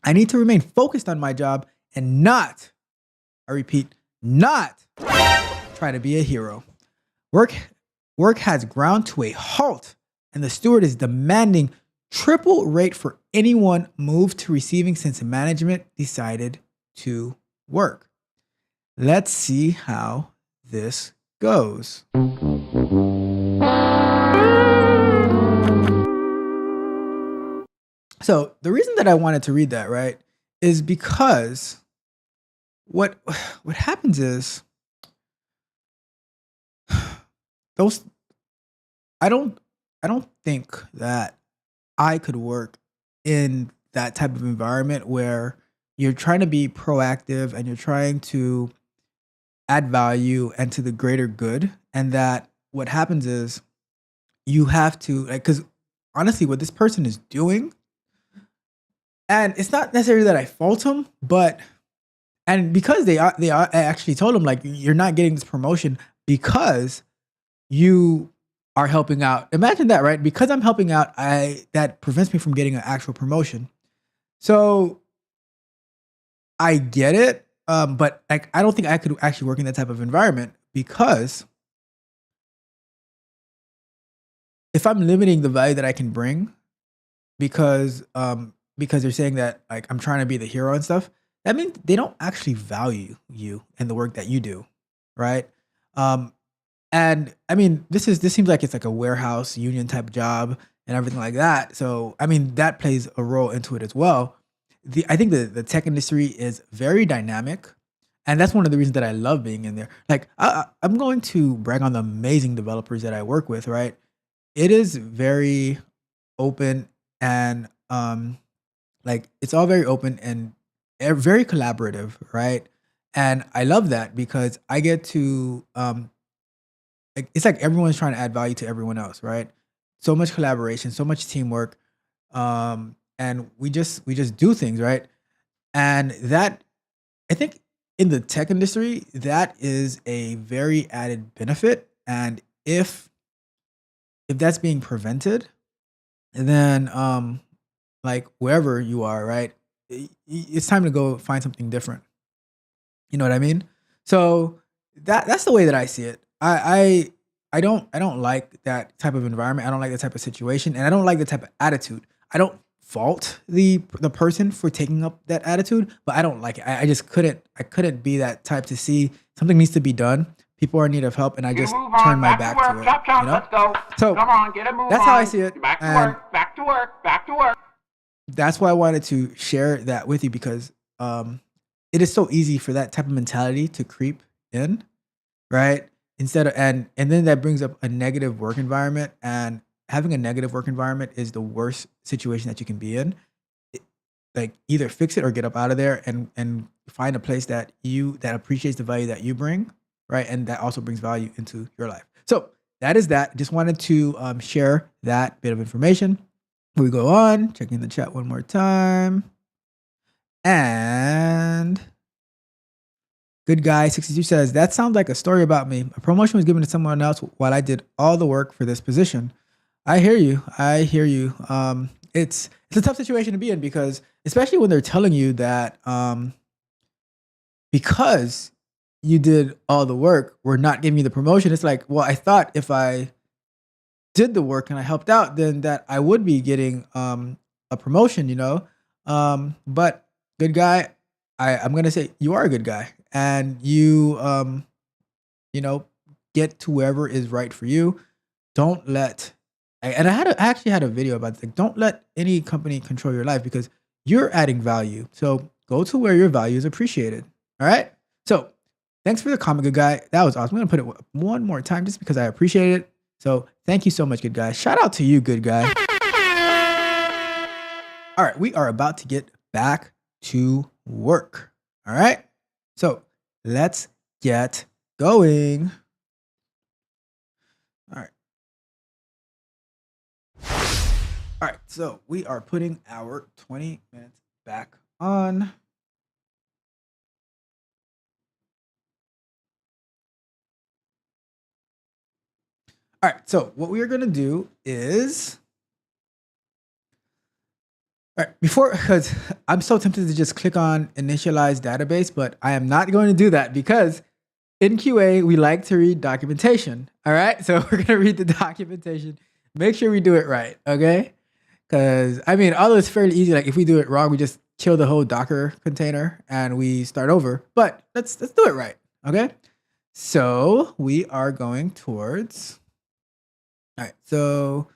I need to remain focused on my job and not, I repeat, not try to be a hero. Work has ground to a halt and the steward is demanding triple rate for anyone moved to receiving since management decided to work. Let's see how this goes. So the reason that I wanted to read that, right, is because what happens is those I don't think that I could work in that type of environment where you're trying to be proactive and you're trying to add value and to the greater good. And that what happens is you have to, like, because honestly, what this person is doing, and it's not necessarily that I fault him, but, and because they actually told him, like, you're not getting this promotion because you are helping out. Imagine that, right? Because I'm helping out, that prevents me from getting an actual promotion. So I get it, but like I don't think I could actually work in that type of environment because if I'm limiting the value that I can bring because they're saying that like I'm trying to be the hero and stuff, that means they don't actually value you and the work that you do, right? And I mean, this seems like it's like a warehouse union type job and everything like that. So I mean, that plays a role into it as well. I think the tech industry is very dynamic, and that's one of the reasons that I love being in there. Like I'm going to brag on the amazing developers that I work with. Right, it is very open and like it's all very open and very collaborative, right? And I love that because I get to it's like everyone's trying to add value to everyone else, right? So much collaboration, so much teamwork, and we just do things, right? And that I think in the tech industry, that is a very added benefit. And if that's being prevented, and then like wherever you are, right? It's time to go find something different. You know what I mean? So that's the way that I see it. I don't like that type of environment. I don't like that type of situation, and I don't like the type of attitude. I don't fault the person for taking up that attitude, but I don't like it. I just couldn't be that type to see something needs to be done. People are in need of help, and I just turn my back to it. Chop, chop, You know? let's go. So Come on, get a move that's on. how I see it. Back to And work, back to work, back to work. that's why I wanted to share that with you because it is so easy for that type of mentality to creep in, right? Instead of and then that brings up a negative work environment, and having a negative work environment is the worst situation that you can be in. It- like either fix it or get up out of there and find a place that appreciates the value that you bring, right? And that also brings value into your life. So that is that. Just wanted to share that bit of information. We go on, checking the chat one more time. And Good Guy 62 says, that sounds like a story about me. A promotion was given to someone else while I did all the work for this position. I hear you. I hear you. It's a tough situation to be in because especially when they're telling you that because you did all the work, we're not giving you the promotion. It's like, well, I thought if I did the work and I helped out, then that I would be getting a promotion, you know. But Good Guy, I'm gonna say you are a good guy, and you know, get to wherever is right for you. Don't let I actually had a video about this. Like, don't let any company control your life because you're adding value. So go to where your value is appreciated. All right. So thanks for the comment, Good Guy. That was awesome. I'm gonna put it one more time just because I appreciate it. So thank you so much, Good Guy. Shout out to you, Good Guy. All right, we are about to get back to work. All right. So let's get going. All right. All right. So we are putting our 20 minutes back on. All right. So what we are going to do is. All right, because I'm so tempted to just click on initialize database, but I am not going to do that because in QA, we like to read documentation. All right. So we're going to read the documentation. Make sure we do it right. Okay. Because I mean, although it's fairly easy, like if we do it wrong, we just kill the whole Docker container and we start over. But let's do it right. Okay. So we are going towards. All right. So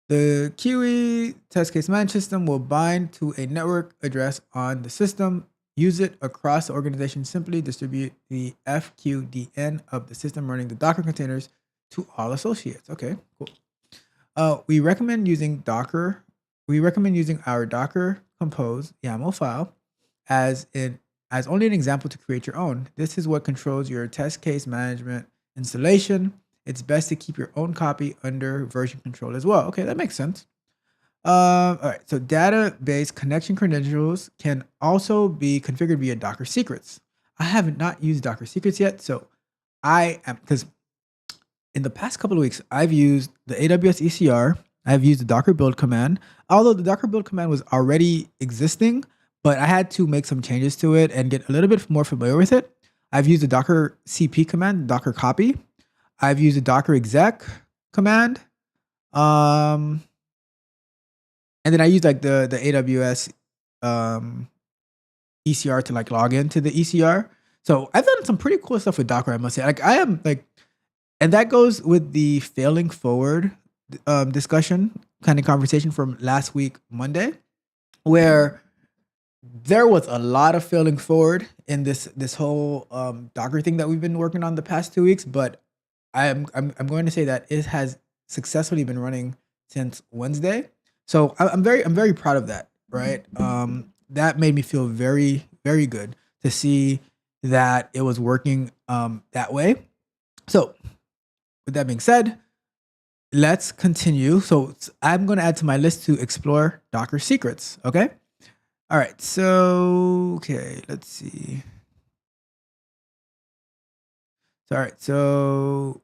the Kiwi test case management system will bind to a network address on the system. Use it across the organization. Simply distribute the FQDN of the system running the Docker containers to all associates. Okay, cool. We recommend using Docker. We recommend using our Docker Compose YAML file as only an example to create your own. This is what controls your test case management installation. It's best to keep your own copy under version control as well. Okay, that makes sense. All right, so database connection credentials can also be configured via Docker secrets. I have not used Docker secrets yet, so because in the past couple of weeks, I've used the AWS ECR. I've used the Docker build command, although the Docker build command was already existing, but I had to make some changes to it and get a little bit more familiar with it. I've used the Docker CP command, Docker copy. I've used the Docker exec command. And then I use like the AWS ECR to like log into the ECR. So I've done some pretty cool stuff with Docker, I must say. Like I am like, and that goes with the failing forward discussion kind of conversation from last week, Monday, where there was a lot of failing forward in this whole Docker thing that we've been working on the past 2 weeks. But I'm going to say that it has successfully been running since Wednesday. So I'm very proud of that, right? That made me feel very, very good to see that it was working that way. So with that being said, let's continue. So I'm going to add to my list to explore Docker secrets. Okay. All right. So, okay, let's see. All right. So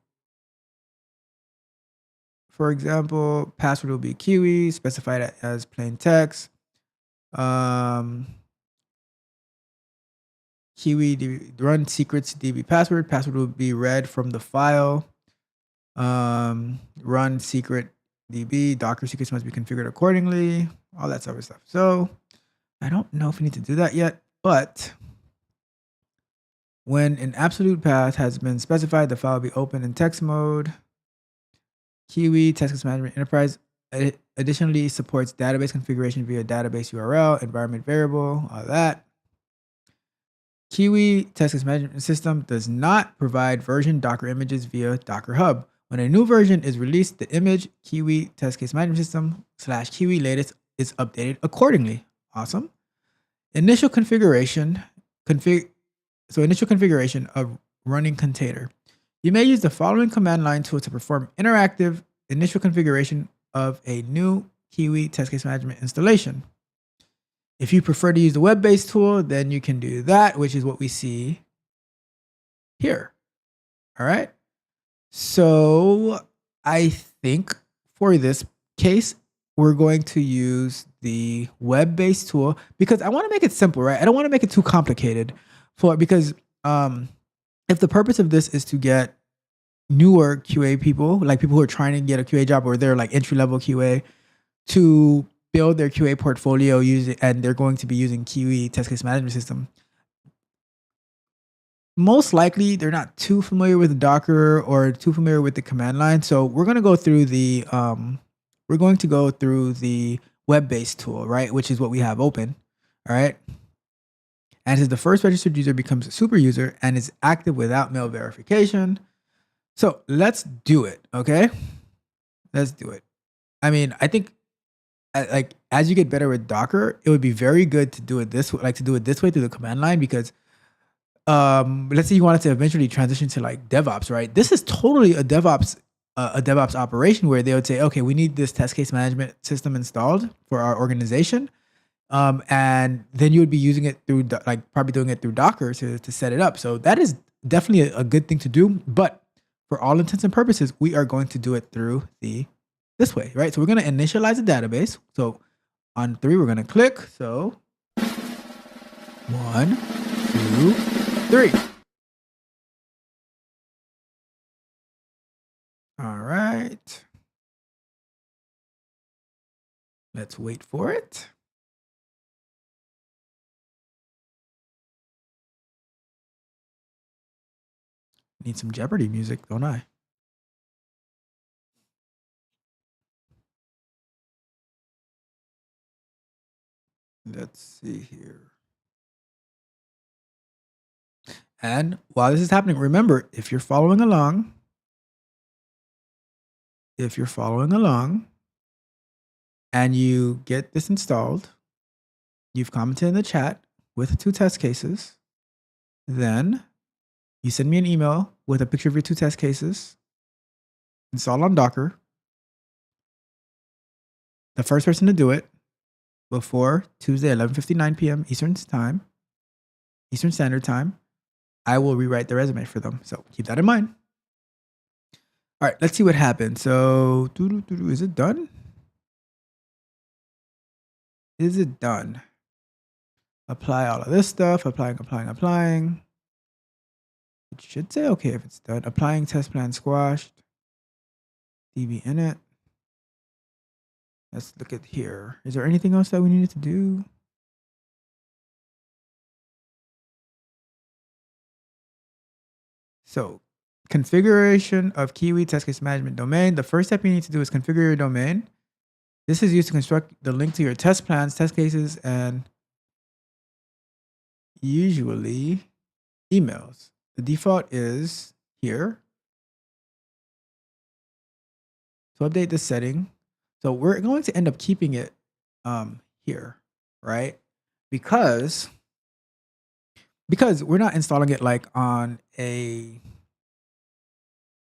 For example, password will be Kiwi, specified as plain text. Kiwi run secrets DB password. Password will be read from the file. Run secret DB. Docker secrets must be configured accordingly. All that sort of stuff. So I don't know if we need to do that yet, but when an absolute path has been specified, the file will be open in text mode. Kiwi Test Case Management Enterprise additionally supports database configuration via database URL, environment variable, all that. Kiwi Test Case Management System does not provide version Docker images via Docker Hub. When a new version is released, the image Kiwi Test Case Management System / Kiwi latest is updated accordingly. Awesome. Initial configuration of running container. You may use the following command line tool to perform interactive initial configuration of a new Kiwi Test Case Management installation. If you prefer to use the web-based tool, then you can do that, which is what we see here. All right. So I think for this case, we're going to use the web-based tool because I want to make it simple, right? I don't want to make it too complicated because if the purpose of this is to get newer QA people, like people who are trying to get a QA job or they're like entry-level QA, to build their QA portfolio and they're going to be using Kiwi Test Case Management System, most likely they're not too familiar with Docker or too familiar with the command line. So we're going to go through the web-based tool, right? Which is what we have open. All right. And as the first registered user becomes a super user and is active without mail verification. So let's do it. Okay. Let's do it. I mean, I think like as you get better with Docker, it would be very good to do it this way, through the command line, because let's say you wanted to eventually transition to like DevOps, right? This is totally a DevOps operation where they would say, okay, we need this test case management system installed for our organization. And then you would be using it through probably doing it through Docker to set it up. So that is definitely a good thing to do. But for all intents and purposes, we are going to do it through this way, right? So we're going to initialize a database. So on 3, we're going to click. So 1, 2, 3. All right. Let's wait for it. Need some Jeopardy music, don't I? Let's see here. And while this is happening, remember, if you're following along, and you get this installed, you've commented in the chat with 2 test cases, then you send me an email with a picture of your 2 test cases installed on Docker. The first person to do it before Tuesday, 11:59 p.m. Eastern Standard Time, I will rewrite the resume for them. So keep that in mind. All right, let's see what happens. So, is it done? Is it done? Apply all of this stuff. Applying. It should say okay if it's done. Applying test plan squashed. DB init. Let's look at here. Is there anything else that we needed to do? So, configuration of Kiwi Test Case Management domain. The first step you need to do is configure your domain. This is used to construct the link to your test plans, test cases, and usually emails. The default is here. So update this setting. So we're going to end up keeping it here, right? Because we're not installing it like on an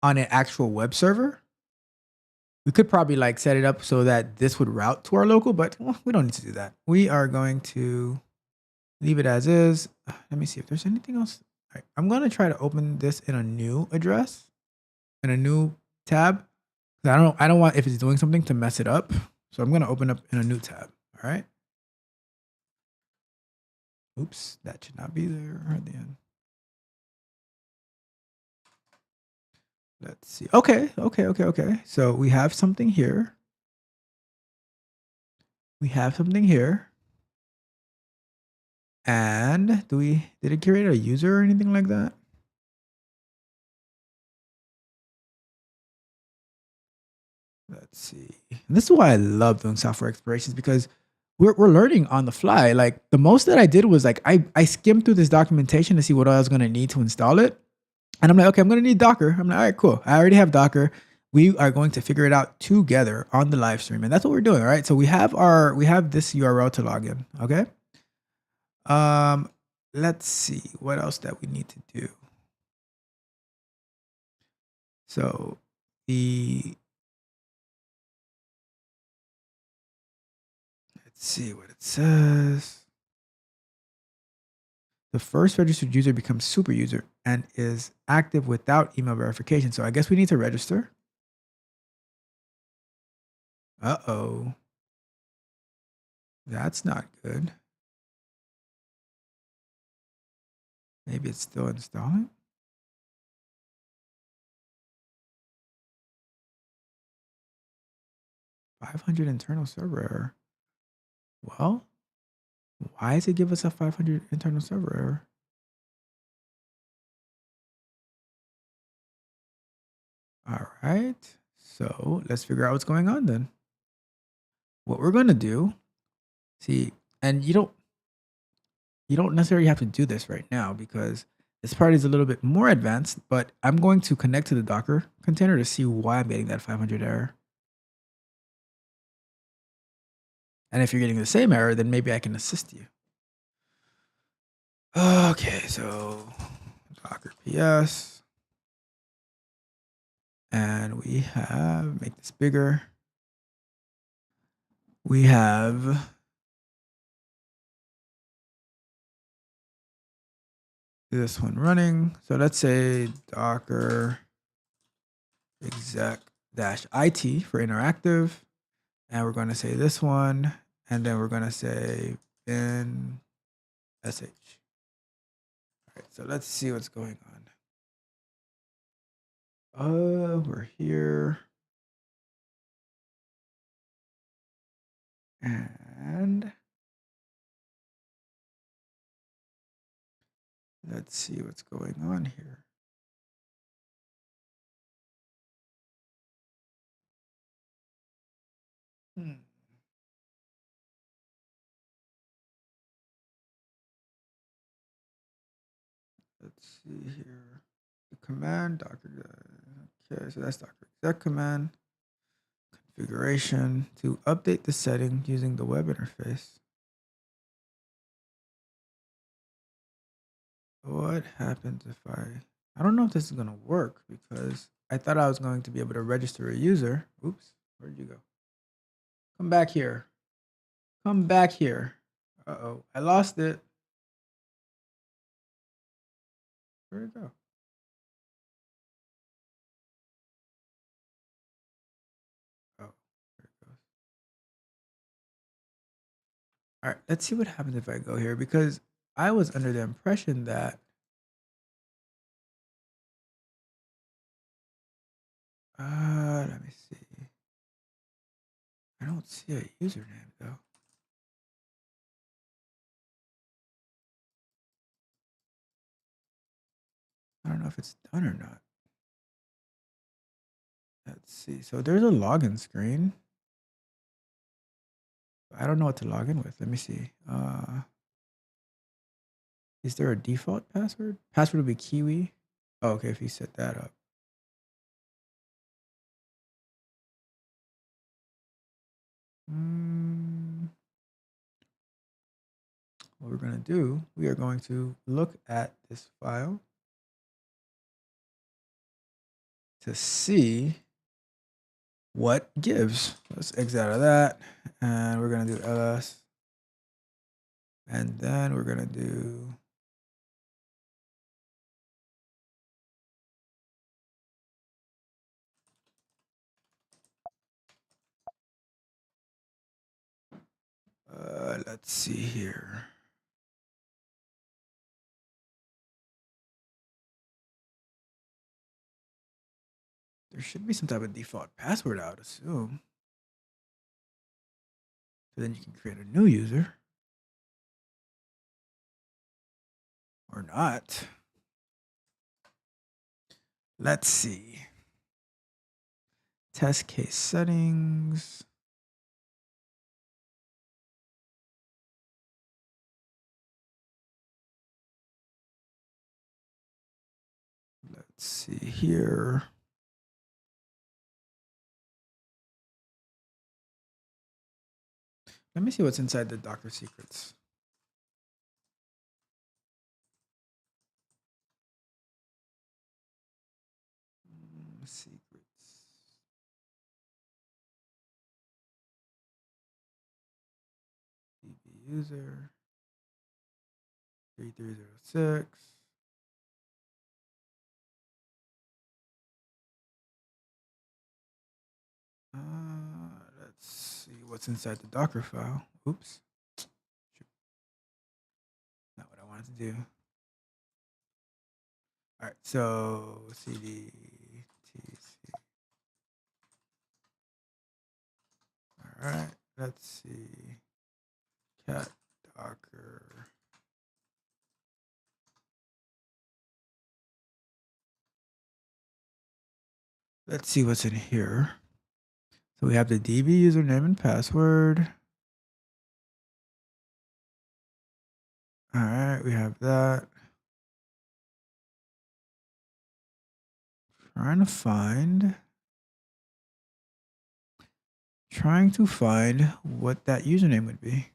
actual web server. We could probably like set it up so that this would route to our local, but we don't need to do that. We are going to leave it as is. Let me see if there's anything else. All right, I'm going to try to open this in a new address, in a new tab. I don't want if it's doing something to mess it up. So I'm gonna open up in a new tab. All right. Oops, that should not be there at the end. Let's see. Okay. So we have something here. We have something here. And did it create a user or anything like that? Let's see. This is why I love doing software explorations, because we're learning on the fly. Like the most that I did was like I skimmed through this documentation to see what I was gonna need to install it. And I'm like, okay, I'm gonna need Docker. I'm like, all right, cool. I already have Docker. We are going to figure it out together on the live stream. And that's what we're doing. All right. So we have this URL to log in. Okay. Let's see what else that we need to do. So let's see what it says. The first registered user becomes super user and is active without email verification. So I guess we need to register. Uh-oh. That's not good. Maybe it's still installing. $500 internal server error. Well, why does it give us a 500 internal server error? All right. So let's figure out what's going on then. What we're going to do, see, and you don't necessarily have to do this right now because this part is a little bit more advanced, but I'm going to connect to the Docker container to see why I'm getting that 500 error. And if you're getting the same error, then maybe I can assist you. Okay, so Docker PS. And we have, make this bigger. We have this one running. So let's say Docker exec-it for interactive. And we're going to say this one. And then we're going to say bin sh. All right, so let's see what's going on. We're here. And let's see what's going on here. Let's see here. The command Docker. Okay, so that's Docker exec command. Configuration to update the setting using the web interface. What happens if I don't know if this is gonna work because I thought I was going to be able to register a user. Oops, where'd you go? Come back here. Come back here. Uh-oh, I lost it. Where'd it go? Oh, there it goes. All right, let's see what happens if I go here because I was under the impression that let me see. I don't see a username though. I don't know if it's done or not. Let's see. So there's a login screen. I don't know what to log in with. Let me see. Is there a default password? Password will be Kiwi. Oh, okay, if you set that up. What we're going to do, we are going to look at this file to see what gives. Let's exit out of that. And we're going to do ls. And then we're going to do Let's see here. There should be some type of default password, I would assume. So then you can create a new user. Or not. Let's see. Test case settings. Let's see here. Let me see what's inside the Docker secrets. Secrets. DB user 3306. Let's see what's inside the Docker file. Oops. Not what I wanted to do. All right, so cd tc. All right, let's see. Cat Docker. Let's see what's in here. So we have the DB username and password. All right, we have that. Trying to find what that username would be.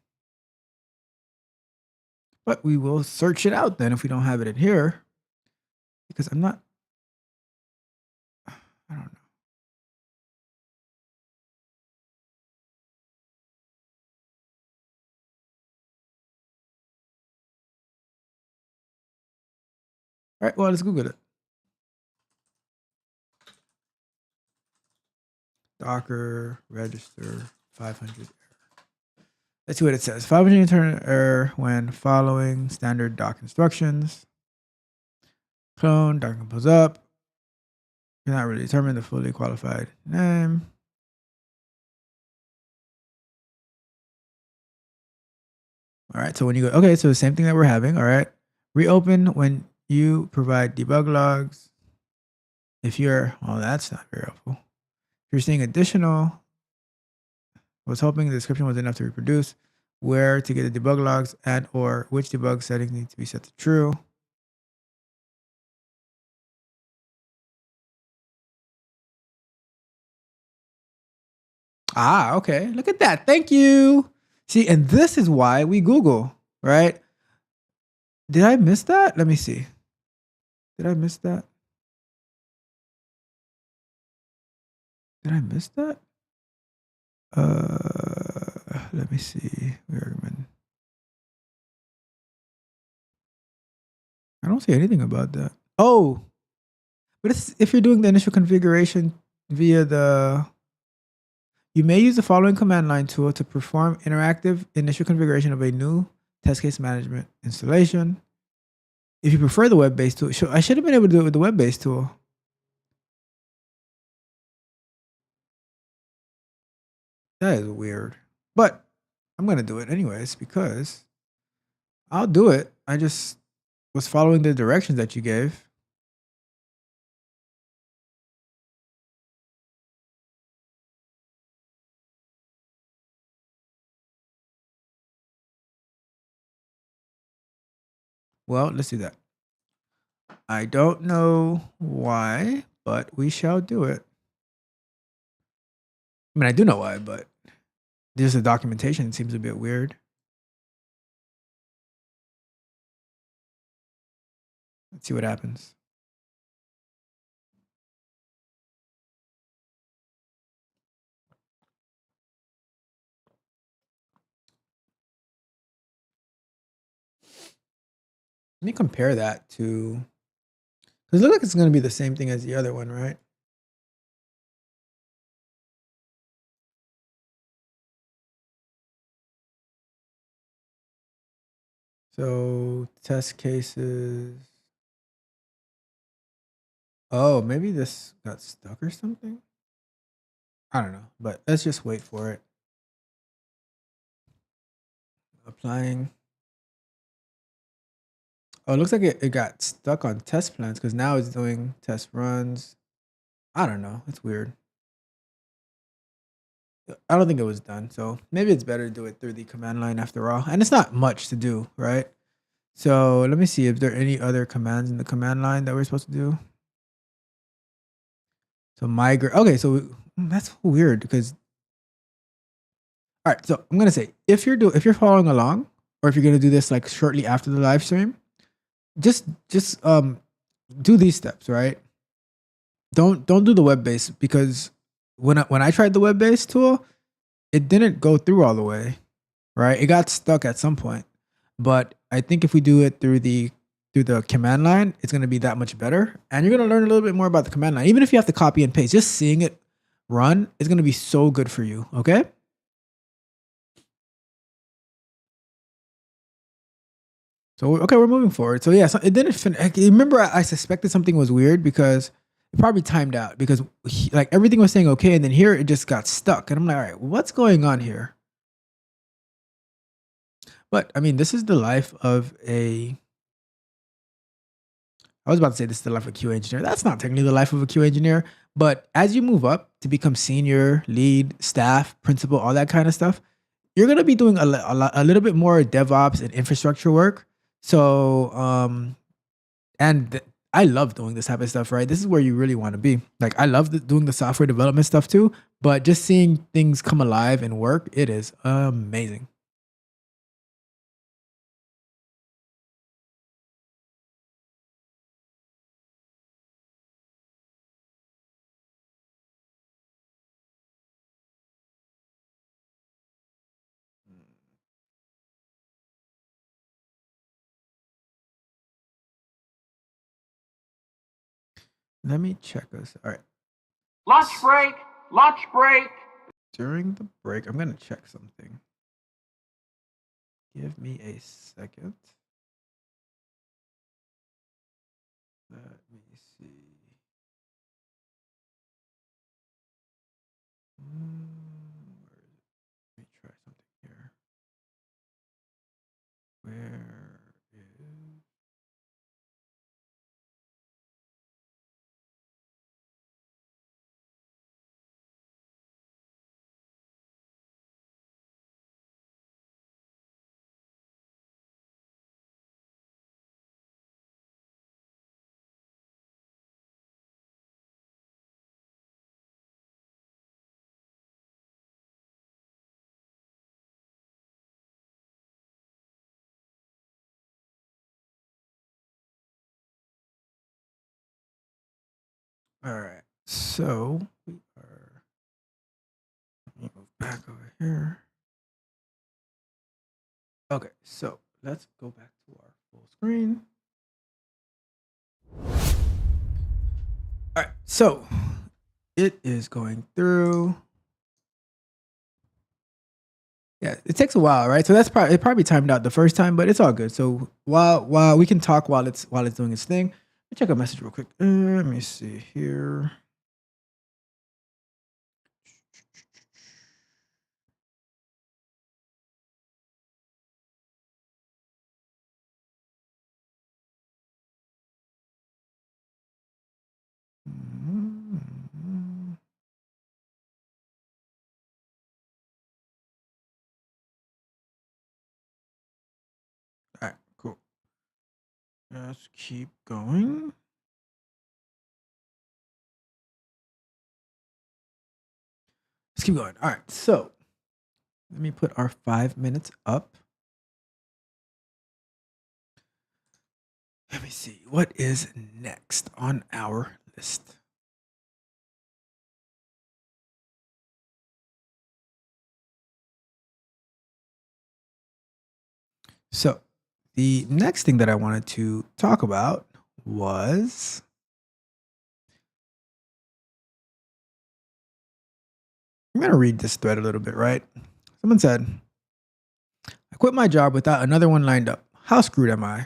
But we will search it out then if we don't have it in here. Because I'm not, I don't know. All right, well, let's Google it. Docker register 500 error. Let's see what it says. 500 return error when following standard doc instructions. Clone, Docker compose up. Cannot really determine the fully qualified name. All right, so when you go, okay, so the same thing that we're having, all right. Reopen when you provide debug logs. If you're, well, that's not very helpful. If you're seeing additional, I was hoping the description was enough to reproduce where to get the debug logs and or which debug settings need to be set to true. Ah, okay. Look at that. Thank you. See, and this is why we Google, right? Did I miss that? Let me see. Did I miss that? Did I miss that? Let me see. I don't see anything about that. Oh, but it's, if you're doing the initial configuration via the, you may use the following command line tool to perform interactive initial configuration of a new test case management installation. If you prefer the web-based tool, I should have been able to do it with the web-based tool. That is weird, but I'm going to do it anyways because I'll do it. I just was following the directions that you gave. Well, let's do that. I don't know why, but we shall do it. I mean, I do know why, but just the documentation seems a bit weird. Let's see what happens. Let me compare that to, because it looks like it's going to be the same thing as the other one, right? So test cases. Oh, maybe this got stuck or something. I don't know, but let's just wait for it. Applying. Oh, it looks like it got stuck on test plans because now it's doing test runs. I don't know. It's weird. I don't think it was done. So maybe it's better to do it through the command line after all. And it's not much to do, right? So let me see if there are any other commands in the command line that we're supposed to do. So migrate. Okay, so that's weird because. All right, so I'm gonna say if you're following along, or if you're gonna do this like shortly after the live stream, just do these steps, right? Don't do the web based because when I tried the web based tool, it didn't go through all the way, right? It got stuck at some point. But I think if we do it through the command line, it's gonna be that much better. And you're gonna learn a little bit more about the command line. Even if you have to copy and paste, just seeing it run is gonna be so good for you. Okay. So okay, we're moving forward. So yeah, so it didn't remember I suspected something was weird because it probably timed out because like everything was saying okay, and then here it just got stuck, and I'm like, all right, what's going on here? But I mean, this is the life of a. I was about to say this is the life of a QA engineer. That's not technically the life of a QA engineer, but as you move up to become senior, lead, staff, principal, all that kind of stuff, you're gonna be doing a little bit more DevOps and infrastructure work. So, I love doing this type of stuff, right? This is where you really want to be. Like, I love doing the software development stuff too, but just seeing things come alive and work, it is amazing. Let me check this. All right. Lunch break! Lunch break! During the break, I'm going to check something. Give me a second. Let me see. Let me try something here. Where is. All right. So we are. Let me move back over here. Okay. So let's go back to our full screen. All right. So it is going through. Yeah, it takes a while, right? So that's probably it probably timed out the first time, but it's all good. So while we can talk while it's doing its thing. Let me check a message real quick. Let me see here. All right, cool. Let's keep going. Let's keep going. All right, so let me put our 5 minutes up. Let me see what is next on our list. So the next thing that I wanted to talk about was I'm going to read this thread a little bit, right? Someone said, I quit my job without another one lined up. how screwed am I?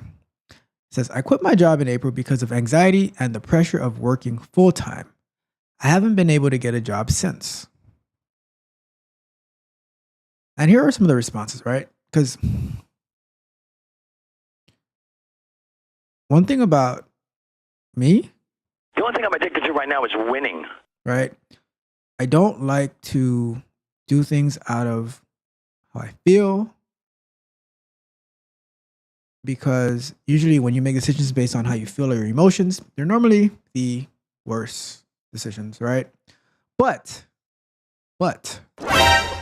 It says, I quit my job in April because of anxiety and the pressure of working full time. I haven't been able to get a job since. And here are some of the responses, right? Because one thing about me, The only thing I'm addicted to right now is winning. right? I don't like to do things out of how I feel, because usually when you make decisions based on how you feel or your emotions, they're normally the worst decisions, right? But I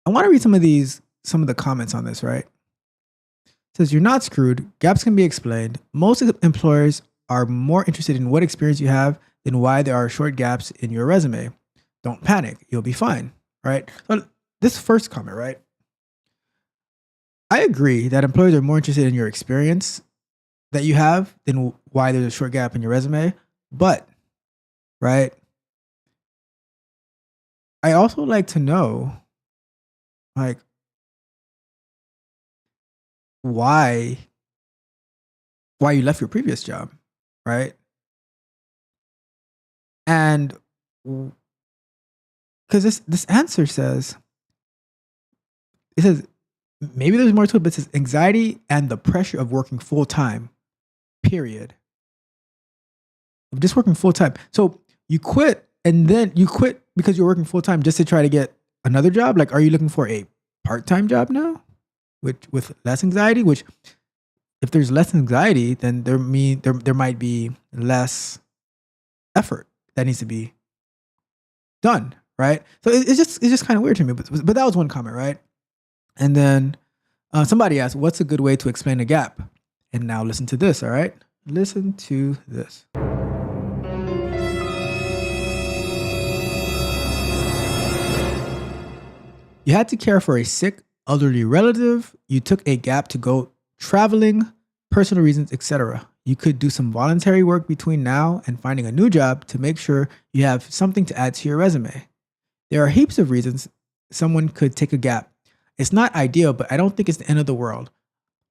want to read some of the comments on this, right? It says, you're not screwed. Gaps can be explained. Most employers are more interested in what experience you have than why there are short gaps in your resume. Don't panic. You'll be fine, right? So this first comment, right? I agree that employers are more interested in your experience that you have than why there's a short gap in your resume. But, right, I also like to know, like, why you left your previous job, right? And because this answer says, it says, maybe there's more to it, but it says anxiety and the pressure of working full time, period. Of just working full time. So you quit, and then you quit because you're working full time just to try to get another job? Like, are you looking for a part-time job now with less anxiety? Which, if there's less anxiety, then there might be less effort that needs to be done, right? So it's just kind of weird to me. But that was one comment, right? And then somebody asked, what's a good way to explain a gap? And now listen to this, all right? Listen to this. You had to care for a sick, elderly relative. You took a gap to go traveling, personal reasons, etc. You could do some voluntary work between now and finding a new job to make sure you have something to add to your resume. There are heaps of reasons someone could take a gap. It's not ideal, but I don't think it's the end of the world.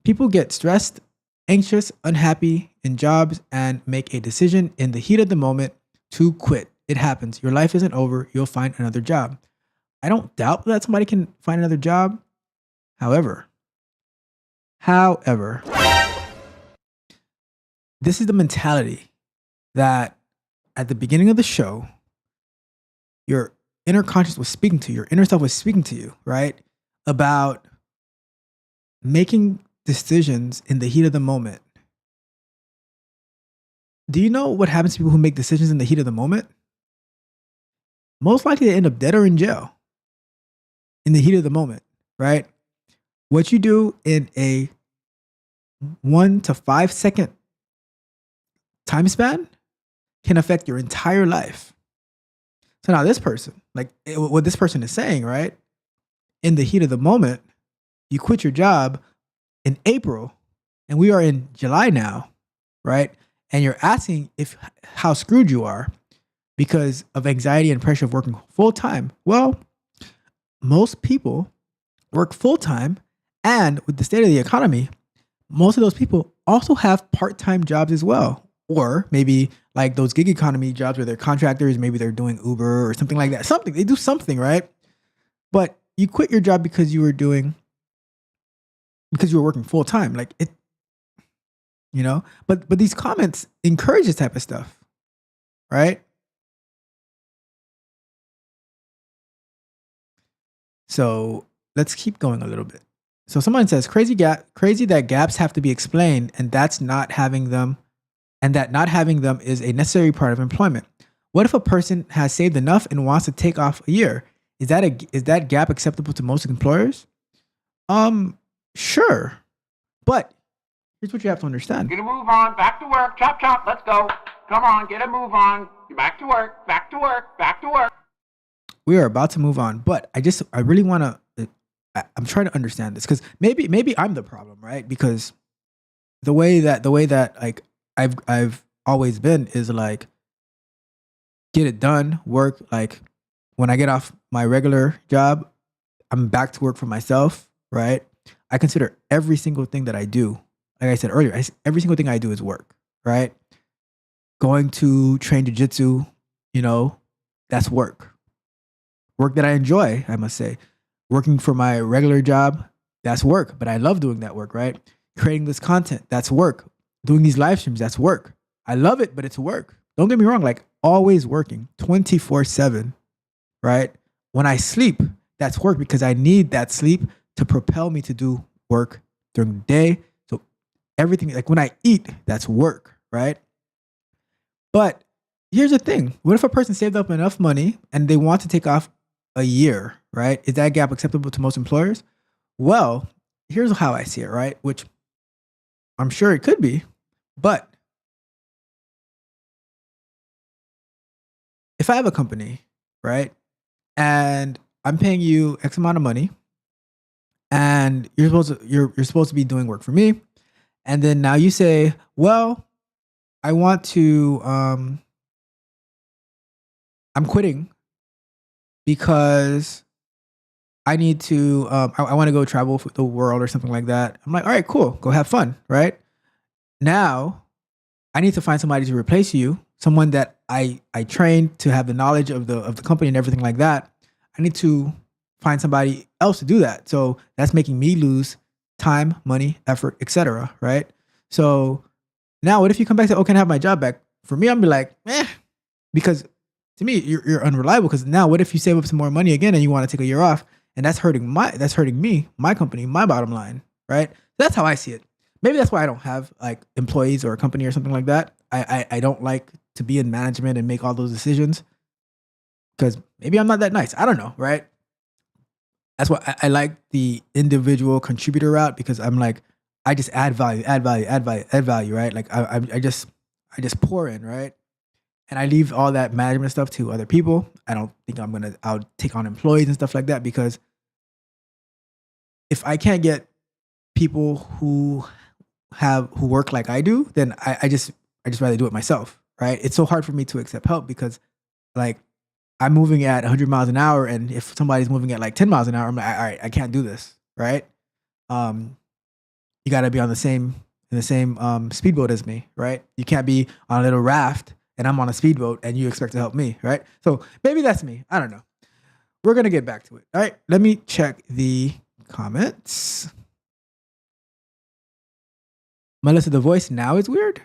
People get stressed, anxious, unhappy in jobs, and make a decision in the heat of the moment to quit. It happens. Your life isn't over. You'll find another job. I don't doubt that somebody can find another job. However, this is the mentality that at the beginning of the show, your inner conscious was speaking to you, your inner self was speaking to you, right? About making decisions in the heat of the moment. Do you know what happens to people who make decisions in the heat of the moment? Most likely they end up dead or in jail in the heat of the moment, right? What you do in a 1 to 5 second time span can affect your entire life. So now this person, what this person is saying, right? In the heat of the moment, you quit your job in April, and we are in July now, right? And you're asking how screwed you are because of anxiety and pressure of working full time. Well, most people work full time, and with the state of the economy, most of those people also have part-time jobs as well. Or maybe like those gig economy jobs where they're contractors, maybe they're doing Uber or something like that. They do something, right? But you quit your job because you were working full time. Like it, but these comments encourage this type of stuff, right? So let's keep going a little bit. So someone says, crazy that gaps have to be explained, and that not having them is a necessary part of employment. What if a person has saved enough and wants to take off a year? Is that gap acceptable to most employers? Sure. But here's what you have to understand. Get a move on. Back to work. Chop, chop. Let's go. Come on. Get a move on. Back to work. Back to work. Back to work. We are about to move on, but I really want to, I'm trying to understand this because maybe I'm the problem, right? Because the way that like I've always been is like, get it done, work. Like when I get off my regular job, I'm back to work for myself, right? I consider every single thing that I do, like I said earlier, every single thing I do is work, right? Going to train jujitsu, you know, that's work. Work that I enjoy, I must say. Working for my regular job, that's work, but I love doing that work, right? Creating this content, that's work. Doing these live streams, that's work. I love it, but it's work. Don't get me wrong, like always working 24/7, right? When I sleep, that's work because I need that sleep to propel me to do work during the day. So everything, like when I eat, that's work, right? But here's the thing. What if a person saved up enough money and they want to take off a year, right? Is that gap acceptable to most employers? Well, here's how I see it, right? Which I'm sure it could be, but if I have a company, right, and I'm paying you X amount of money, and you're supposed to be doing work for me, and then now you say, well, I want to I'm quitting because I need to I want to go travel the world or something like that. I'm like, all right, cool, go have fun, right? Now I need to find somebody to replace you, someone that I trained to have the knowledge of the company and everything like that. I need to find somebody else to do that. So that's making me lose time, money, effort, etc. Right? So now what if you come back and say, oh, can I have my job back? For me, I'm be like, because to me, you're unreliable. Because now what if you save up some more money again and you want to take a year off? And that's hurting me, my company, my bottom line, right? That's how I see it. Maybe that's why I don't have like employees or a company or something like that. I don't like to be in management and make all those decisions because maybe I'm not that nice. I don't know, right? That's why I like the individual contributor route because I'm like, I just add value, right? Like I just pour in, right? And I leave all that management stuff to other people. I don't think I'll take on employees and stuff like that because if I can't get people who work like I do, then I just rather do it myself, right? It's so hard for me to accept help because like I'm moving at 100 miles an hour, and if somebody's moving at like 10 miles an hour, I'm like, all right, I can't do this, right? You got to be on the same speedboat as me, right? You can't be on a little raft and I'm on a speedboat and you expect to help me, right? So maybe that's me. I don't know. We're gonna get back to it. All right, let me check the comments. Melissa, the voice now is weird.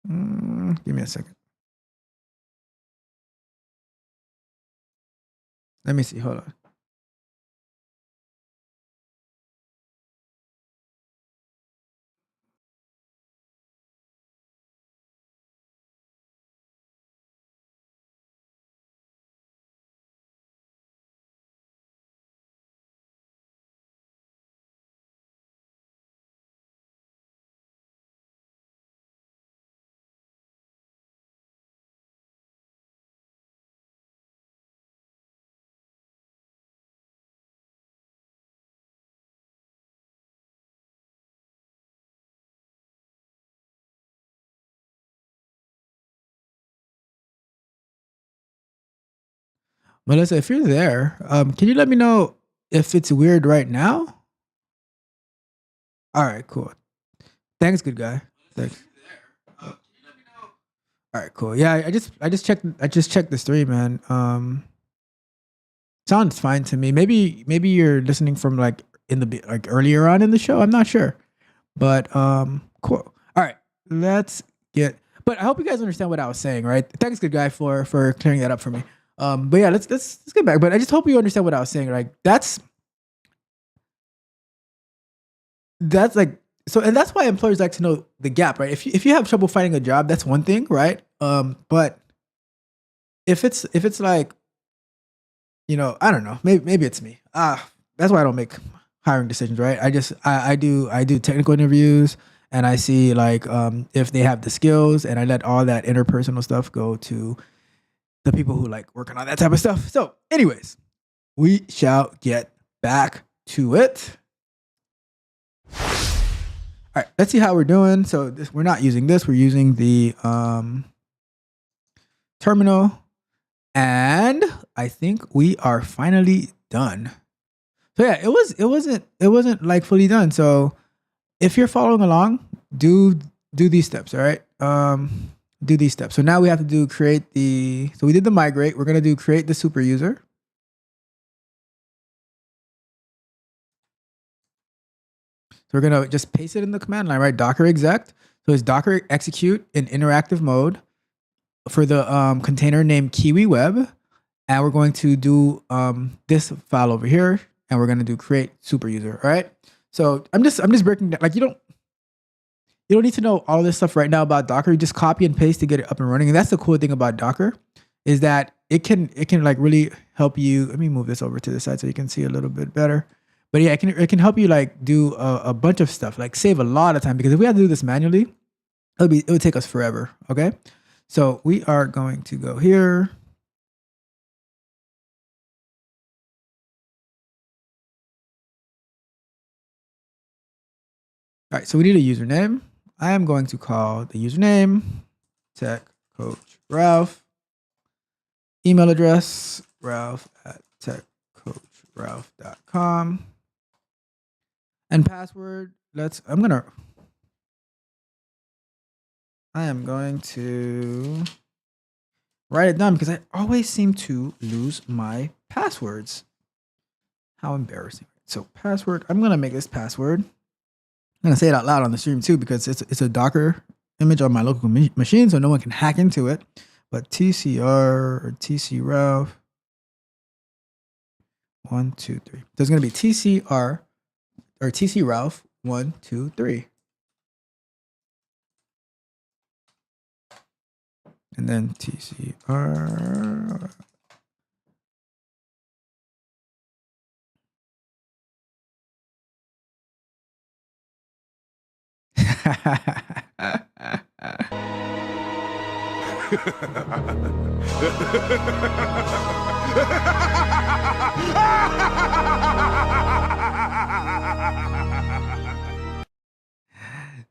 Give me a second. Let me see. Hold on. Melissa, if you're there, can you let me know if it's weird right now? All right, cool. Thanks, good guy. Thanks. All right, cool. Yeah, I just checked the stream, man. Sounds fine to me. Maybe you're listening from like like earlier on in the show. I'm not sure, but cool. All right, let's get. But I hope you guys understand what I was saying, right? Thanks, good guy, for clearing that up for me. But yeah, let's get back. But I just hope you understand what I was saying. Right? That's like so, and that's why employers like to know the gap, right? If you have trouble finding a job, that's one thing, right? But if it's like, you know, I don't know, maybe it's me. That's why I don't make hiring decisions, right? I do technical interviews and I see like if they have the skills, and I let all that interpersonal stuff go to the people who like working on that type of stuff. So, anyways, we shall get back to it. All right, let's see how we're doing. So we're not using this. We're using the terminal. And I think we are finally done. So yeah, it wasn't like fully done. So if you're following along, do these steps, all right? Do these steps. So now we have to do so we did the migrate. We're gonna do create the super user. So we're gonna just paste it in the command line, right? Docker exec. So it's Docker execute in interactive mode for the container named Kiwi Web, and we're going to do this file over here, and we're gonna do create super user. All right. So I'm just breaking down. Like you don't need to know all this stuff right now about Docker. You just copy and paste to get it up and running. And that's the cool thing about Docker is that it can like really help you. Let me move this over to the side so you can see a little bit better. But yeah, it can help you like do a bunch of stuff, like save a lot of time, because if we had to do this manually, it would take us forever. Okay. So we are going to go here. All right. So we need a username. I am going to call the username Tech Coach Ralph. Email address ralph@techcoachralph.com. And password, I am going to write it down because I always seem to lose my passwords. How embarrassing. So password, I'm going to make this password. I'm going to say it out loud on the stream too because it's a Docker image on my local machine so no one can hack into it. But TCR or TC Ralph 1, 2, 3. There's going to be TCR or TC Ralph 1, 2, 3. And then TCR.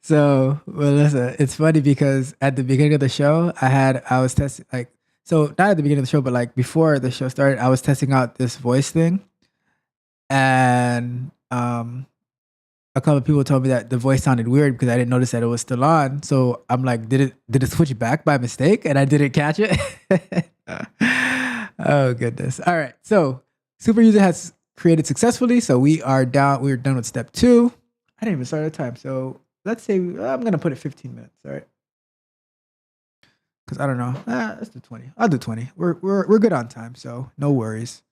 So, Melissa, it's funny because at the beginning of the show, I was testing so not at the beginning of the show, but like before the show started, I was testing out this voice thing, and a couple of people told me that the voice sounded weird because I didn't notice that it was still on. So I'm like, did it switch back by mistake? And I didn't catch it. Oh goodness. All right. So super user has created successfully. So we're done with step 2. I didn't even start the time. So let's say I'm gonna put it 15 minutes. All right. Because I don't know. Let's do 20. I'll do 20. We're good on time, so no worries.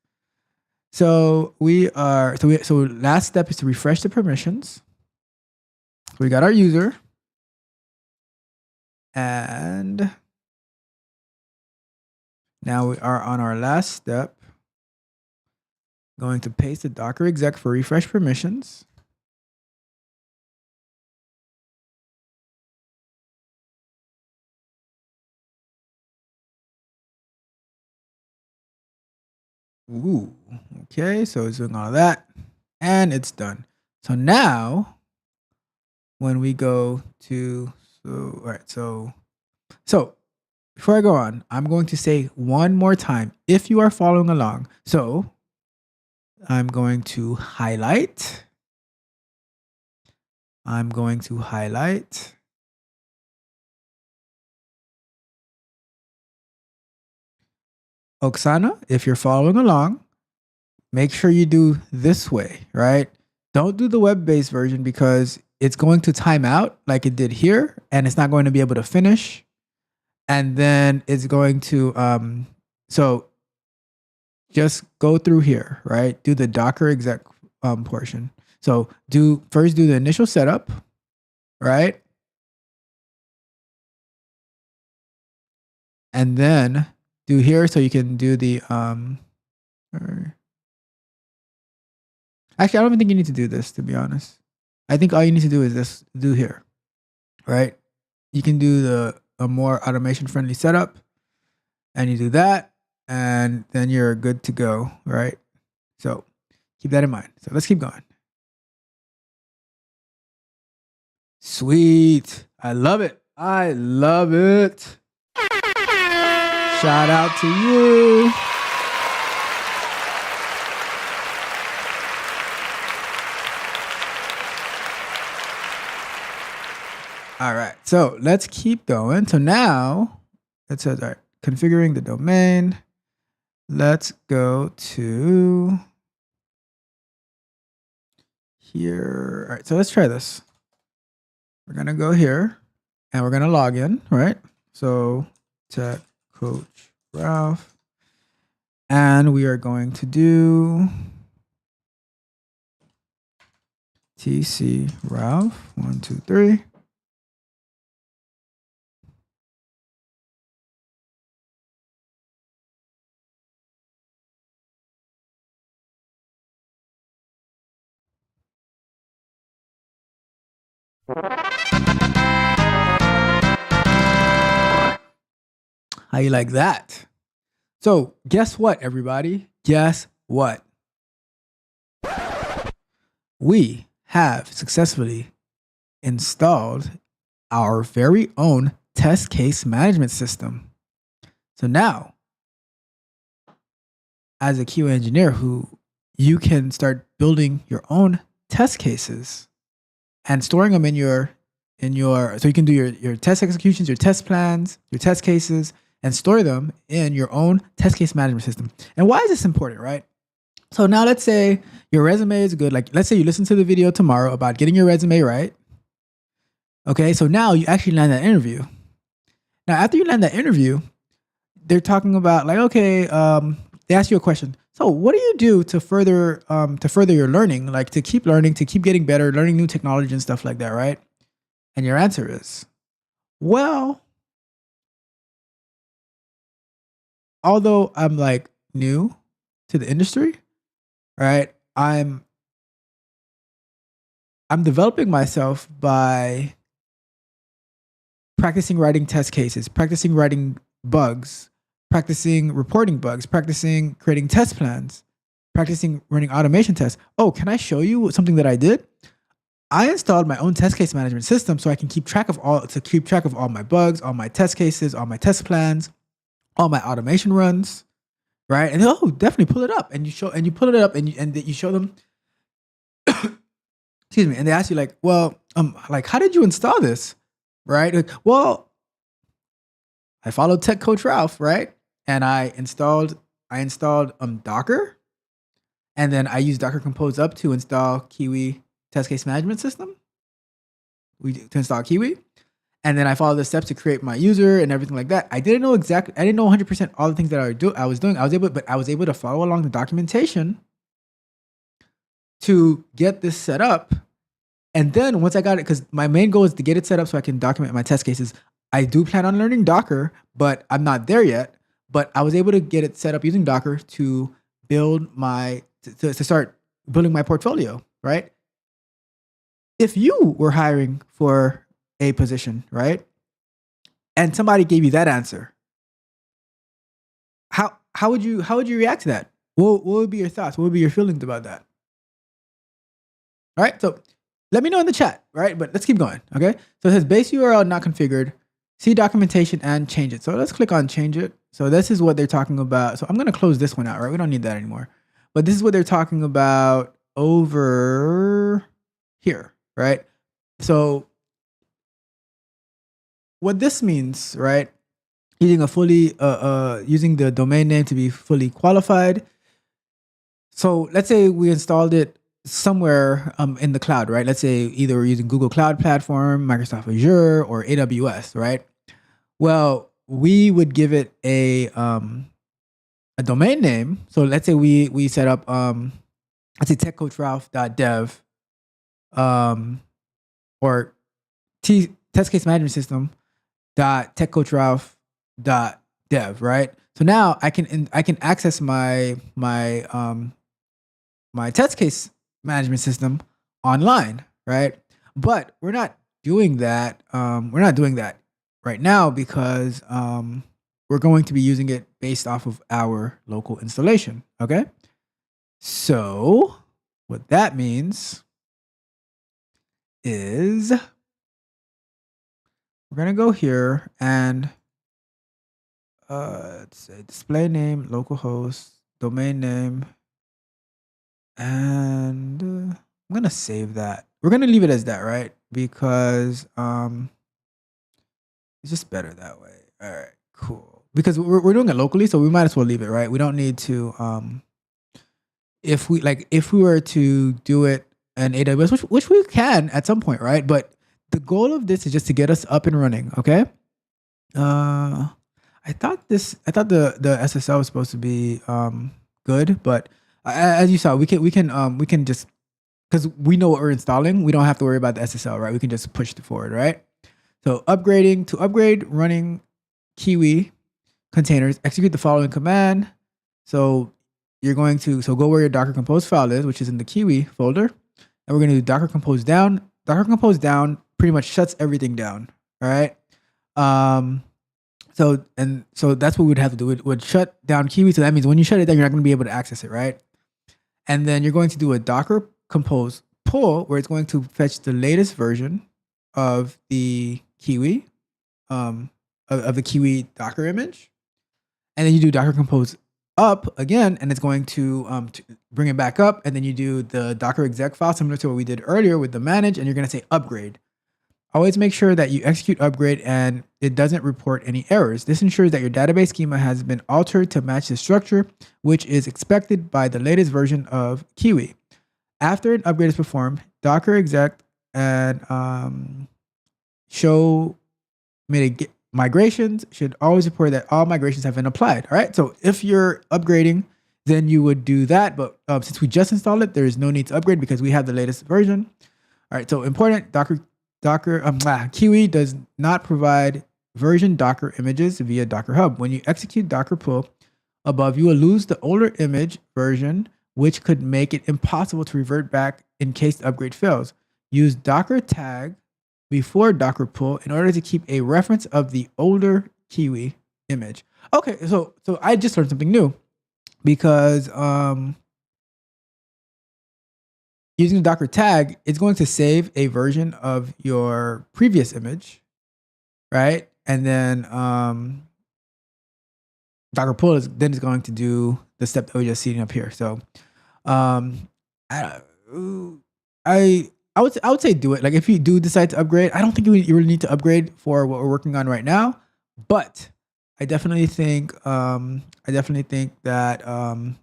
So so last step is to refresh the permissions. So we got our user. And now we are on our last step. Going to paste the Docker exec for refresh permissions. Ooh, okay, so it's doing all of that, and it's done. So now, when we go to, all right, so before I go on, I'm going to say one more time, if you are following along. So I'm going to highlight. Oksana, if you're following along, make sure you do this way, right? Don't do the web-based version because it's going to time out like it did here, and it's not going to be able to finish. And then it's going to, so just go through here, right? Do the Docker exec portion. So first do the initial setup, right? And then do here so you can do the actually, I don't even think you need to do this, to be honest. I think all you need to do is this do here, right? You can do a more automation friendly setup, and you do that, and then you're good to go, right? So keep that in mind. So let's keep going. Sweet. I love it. Shout out to you. All right, so let's keep going. So now it says, all right, configuring the domain. Let's go to here. All right, so let's try this. We're gonna go here and we're gonna log in, right? So tech coach Ralph, and we are going to do TC Ralph 1, 2, 3. How you like that? So guess what, everybody? Guess what? We have successfully installed our very own test case management system. So now, as a QA engineer, you can start building your own test cases and storing them in your so you can do your test executions, your test plans, your test cases, and store them in your own test case management system. And why is this important, right? So now let's say your resume is good. Like, let's say you listen to the video tomorrow about getting your resume right. Okay, so now you actually land that interview. Now, after you land that interview, they're talking about like, okay, they ask you a question. So what do you do to further your learning, like to keep learning, to keep getting better, learning new technology and stuff like that, right? And your answer is, well, although I'm like new to the industry, right? I'm developing myself by practicing writing test cases, practicing writing bugs, practicing reporting bugs, practicing creating test plans, practicing running automation tests. Oh, can I show you something that I did? I installed my own test case management system so I can keep track of all my bugs, all my test cases, all my test plans, all my automation runs, right? And oh, definitely pull it up. And you pull it up and you show them. Excuse me. And they ask you like, well, like, how did you install this, right? Like, well, I followed Tech Coach Ralph, right? And I installed Docker, and then I used Docker Compose Up to install Kiwi Test Case Management System. To install Kiwi. And then I followed the steps to create my user and everything like that. I didn't know 100% all the things that I was doing. I was able to follow along the documentation to get this set up. And then once I got it, because my main goal is to get it set up so I can document my test cases. I do plan on learning Docker, but I'm not there yet. But I was able to get it set up using Docker to build to start building my portfolio, right? If you were hiring for a position, right? And somebody gave you that answer, how would you react to that? What would be your thoughts? What would be your feelings about that? All right, so let me know in the chat, right? But let's keep going, okay? So it says base URL not configured, see documentation and change it. So let's click on change it. So this is what they're talking about. So I'm gonna close this one out, right? We don't need that anymore. But this is what they're talking about over here, right? So what this means, right? Using using the domain name to be fully qualified. So let's say we installed it somewhere in the cloud, right? Let's say either we're using Google Cloud Platform, Microsoft Azure, or AWS, right? Well, we would give it a domain name. So let's say we set up let's say techcoachralph.dev or test case management system .techcoachralph.dev, right? So now I can access my test case management system online, right? But we're not doing that. We're not doing that right now because we're going to be using it based off of our local installation. Okay. So what that means is we're gonna go here and let's say display name, localhost, domain name, and I'm gonna save that. We're gonna leave it as that, right? Because it's just better that way. All right, cool. Because we're doing it locally, so we might as well leave it, right? We don't need to if we were to do it in AWS, which we can at some point, right? But the goal of this is just to get us up and running, okay? I thought the SSL was supposed to be good, but as you saw, we can just, because we know what we're installing, we don't have to worry about the SSL, right? We can just push it forward, right? So to upgrade running Kiwi containers, execute the following command. So you're going to go where your Docker Compose file is, which is in the Kiwi folder, and we're going to do Docker Compose down. Docker Compose down pretty much shuts everything down. All right. So that's what we'd have to do. It would shut down Kiwi. So that means when you shut it down, you're not going to be able to access it, right? And then you're going to do a Docker Compose pull, where it's going to fetch the latest version of the Kiwi, of the Kiwi Docker image. And then you do Docker Compose up again, and it's going to bring it back up. And then you do the Docker exec file, similar to what we did earlier with the manage, and you're going to say upgrade. Always make sure that you execute upgrade and it doesn't report any errors. This ensures that your database schema has been altered to match the structure, which is expected by the latest version of Kiwi. After an upgrade is performed, Docker exec and show migrations should always report that all migrations have been applied. All right. So if you're upgrading, then you would do that. But since we just installed it, there is no need to upgrade because we have the latest version. All right. So important, Kiwi does not provide version Docker images via Docker Hub. When you execute Docker pull above, you will lose the older image version, which could make it impossible to revert back in case the upgrade fails. Use Docker tag before Docker pull in order to keep a reference of the older Kiwi image. Okay, so I just learned something new, because using the Docker tag, it's going to save a version of your previous image, right? And then Docker pull is going to do the step that we just seen up here. So I would say do it. Like, if you do decide to upgrade, I don't think you really need to upgrade for what we're working on right now, but I definitely think that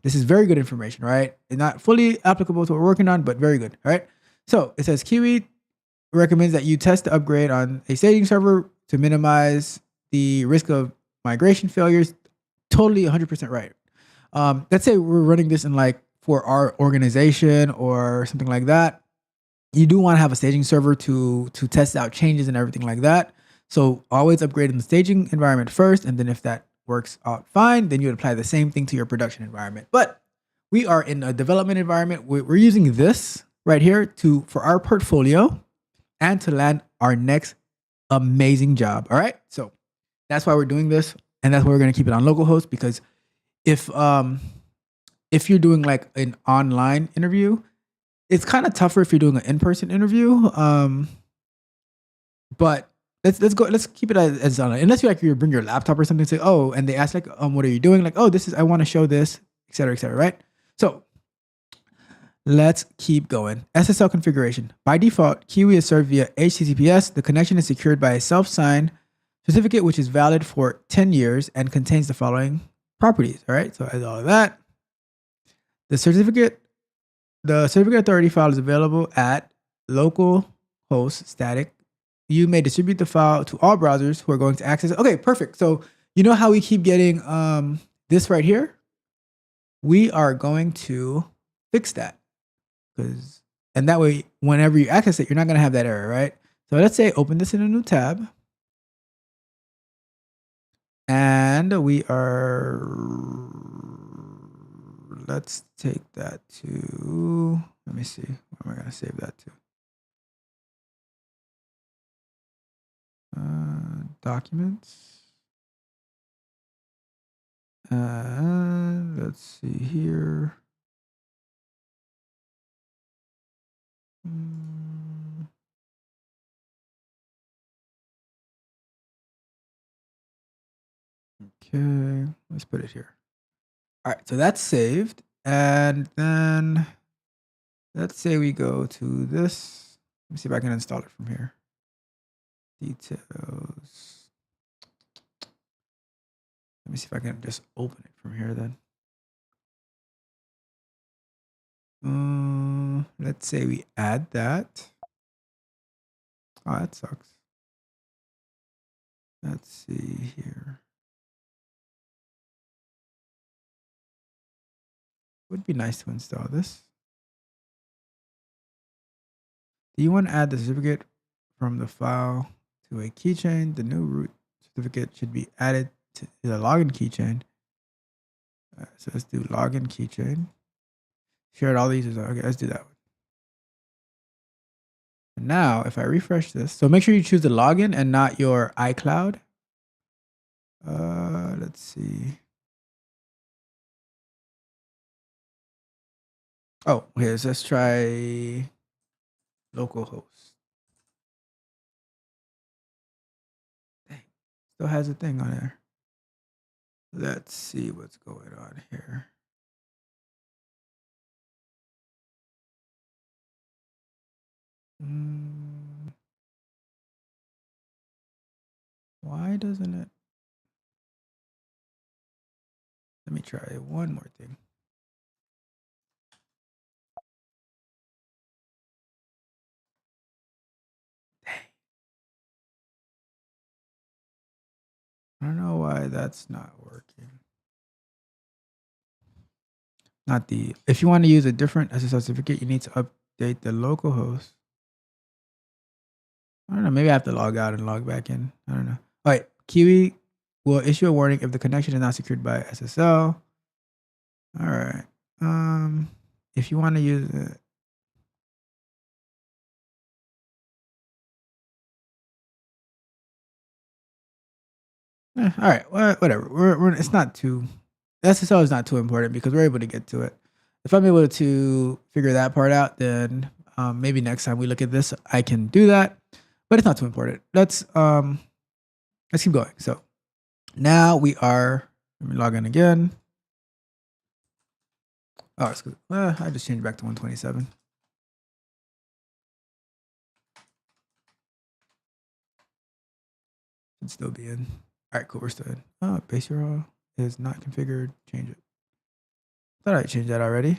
this is very good information, right? It's not fully applicable to what we're working on, but very good. All right. So it says Kiwi recommends that you test the upgrade on a staging server to minimize the risk of migration failures. Totally 100% right. Let's say we're running this in, like, for our organization or something like that. You do want to have a staging server to test out changes and everything like that. So always upgrade in the staging environment first, and then if that works out fine, then you would apply the same thing to your production environment. But we are in a development environment. We're using this right here for our portfolio and to land our next amazing job. All right. So that's why we're doing this, and that's why we're going to keep it on localhost, because if you're doing like an online interview, it's kind of tougher if you're doing an in-person interview. But let's keep it as online. Unless you bring your laptop or something, and say, oh, and they ask, like, what are you doing? Like, oh, I want to show this, etc., right? So let's keep going. SSL configuration. By default, Kiwi is served via HTTPS. The connection is secured by a self-signed certificate, which is valid for 10 years and contains the following properties. All right. So as all of that, the certificate authority file is available at localhost static. You may distribute the file to all browsers who are going to access it. Okay, perfect. So you know how we keep getting this right here? We are going to fix that, and that way, whenever you access it, you're not going to have that error, right? So let's say open this in a new tab, and let's take that to, let me see, where am I going to save that to? Documents. Let's see here. Okay, let's put it here. All right, so that's saved. And then let's say we go to this. Let me see if I can install it from here. Details. Let me see if I can just open it from here then. Let's say we add that. Oh, that sucks. Let's see here. Would be nice to install this. Do you want to add the certificate from the file to a keychain? The new root certificate should be added to the login keychain. So let's do login keychain. Shared all these. Okay, let's do that one. And now, if I refresh this, so make sure you choose the login and not your iCloud. Let's see. Oh, okay. So let's try localhost. Dang, still has a thing on there. Let's see what's going on here. Why doesn't it? Let me try one more thing. Dang. I don't know why that's not working. Not the. If you want to use a different SSL certificate, you need to update the localhost. I don't know. Maybe I have to log out and log back in. I don't know. All right. Kiwi will issue a warning if the connection is not secured by SSL. All right. If you want to use it. All right. Whatever. It's not too. SSL is not too important because we're able to get to it. If I'm able to figure that part out, then maybe next time we look at this, I can do that. But it's not too important. Let's keep going. So now we are. Let me log in again. Oh, it's good. I just changed back to 127. Should still be in. All right, cool. We're still in. Oh, base URL is not configured. Change it. Thought I changed that already.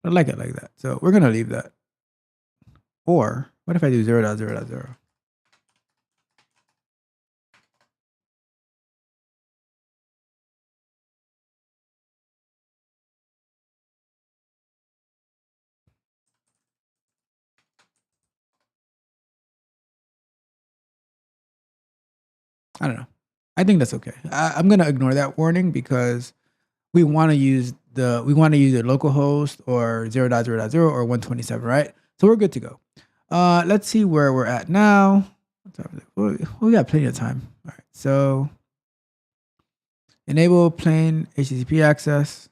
I like it like that. So we're gonna leave that. Or what if I do 0.0.0? I don't know. I think that's okay. I'm gonna ignore that warning because we want to use the local host or 0.0.0 or 127, right? So we're good to go. Let's see where we're at now. What time is it? We got plenty of time. All right. So enable plain HTTP access.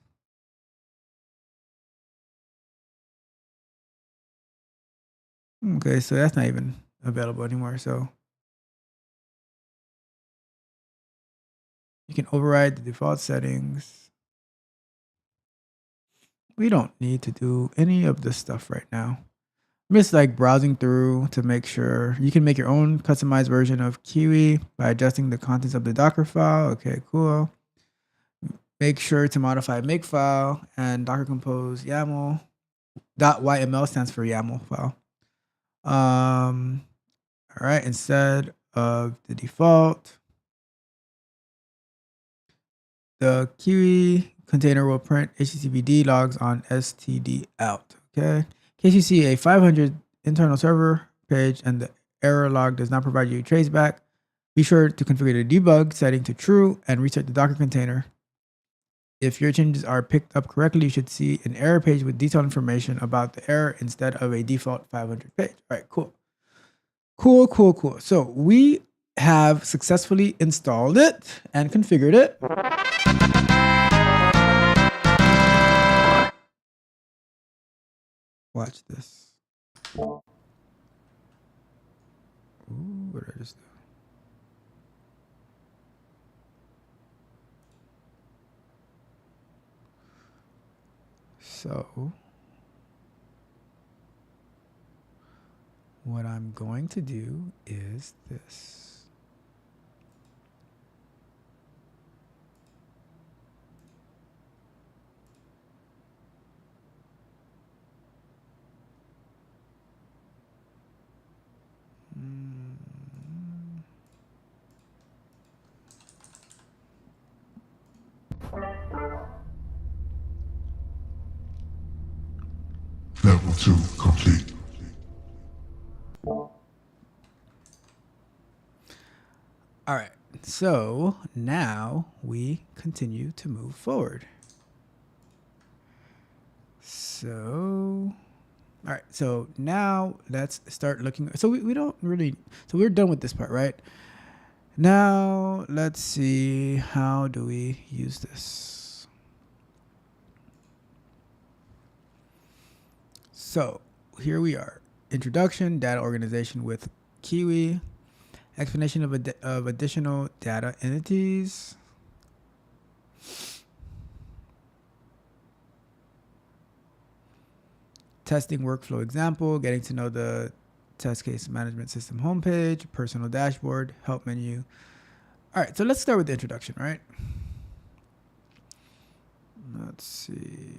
Okay, so that's not even available anymore. So you can override the default settings. We don't need to do any of this stuff right now. I'm just like browsing through to make sure you can make your own customized version of Kiwi by adjusting the contents of the Docker file. Okay, cool. Make sure to modify makefile and Docker compose YAML. .yml stands for YAML file. All right, instead of the default, the Kiwi container will print HTTPD logs on std out. Okay. In case you see a 500 internal server page and the error log does not provide you a traceback, be sure to configure the debug setting to true and reset the Docker container. If your changes are picked up correctly, you should see an error page with detailed information about the error instead of a default 500 page. All right, cool. Cool. So we have successfully installed it and configured it. Watch this. Ooh. What did I just do? So what I'm going to do is this. Level 2 complete. All right, so now we continue to move forward. So, all right, so now let's start looking. So we don't really, so we're done with this part, right? Now let's see, how do we use this? So here we are. Introduction, data organization with Kiwi. Explanation of additional data entities. Testing workflow example, getting to know the test case management system homepage, personal dashboard, help menu. All right, so let's start with the introduction, right? Let's see.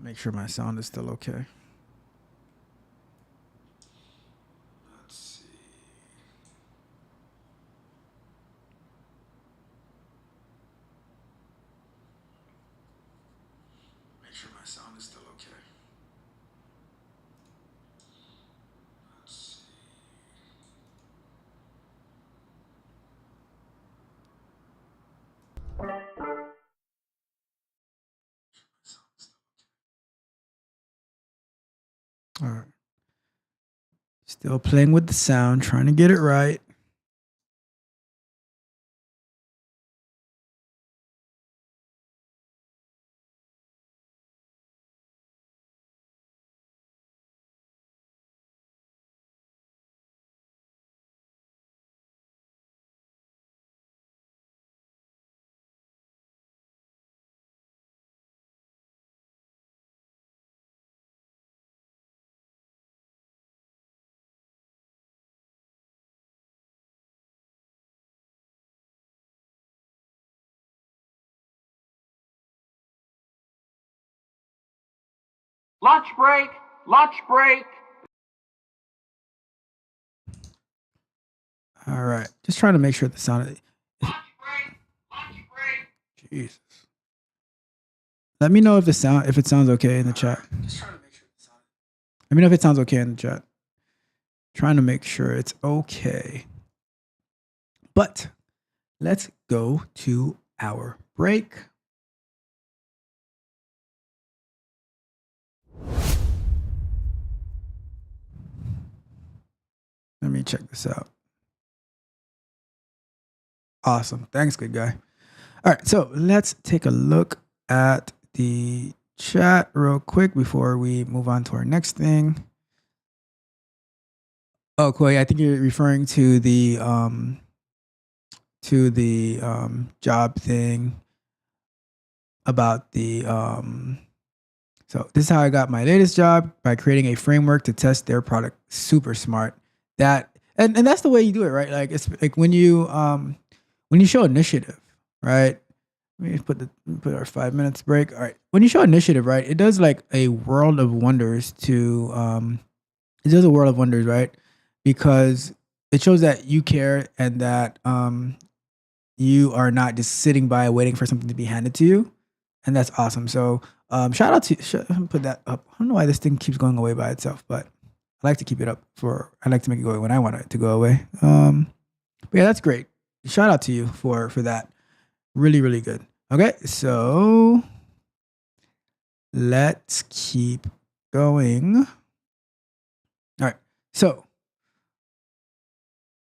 Make sure my sound is still okay. Let's see. Make sure my sound is still okay. Let's see. All right. Still playing with the sound, trying to get it right. Lunch break! Lunch break! All right. Just trying to make sure the sound. Lunch break! Lunch break! Jesus. Let me know if it sounds okay in the chat. Just trying to make sure the sound. Let me know if it sounds okay in the chat. Trying to make sure it's okay. But let's go to our break. Let me check this out. Awesome. Thanks, good guy. All right, so let's take a look at the chat real quick before we move on to our next thing. Oh, Koi, I think you're referring to the job thing about the so this is how I got my latest job, by creating a framework to test their product. Super smart. That and that's the way you do it, right? Like it's like when you show initiative, right? Let me put our 5 minutes break. All right. When you show initiative, right, it does like a world of wonders to it does a world of wonders, right? Because it shows that you care and that you are not just sitting by waiting for something to be handed to you. And that's awesome. So shout out to put that up. I don't know why this thing keeps going away by itself, but I like to keep it up I like to make it go away when I want it to go away. But yeah, that's great. Shout out to you for that. Really, really good. Okay, so let's keep going. All right, so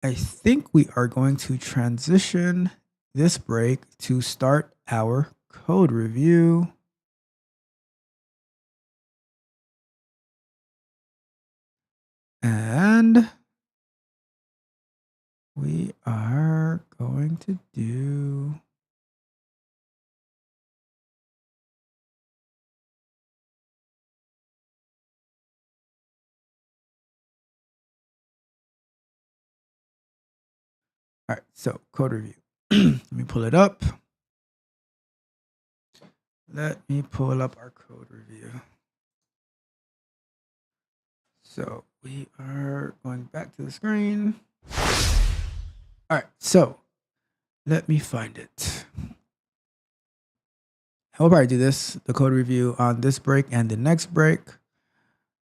I think we are going to transition this break to start our code review. And we are going to do all right, so code review. Let me pull it up. Let me pull up our code review. So we are going back to the screen. All right, so let me find it. I'll probably do this, the code review on this break and the next break.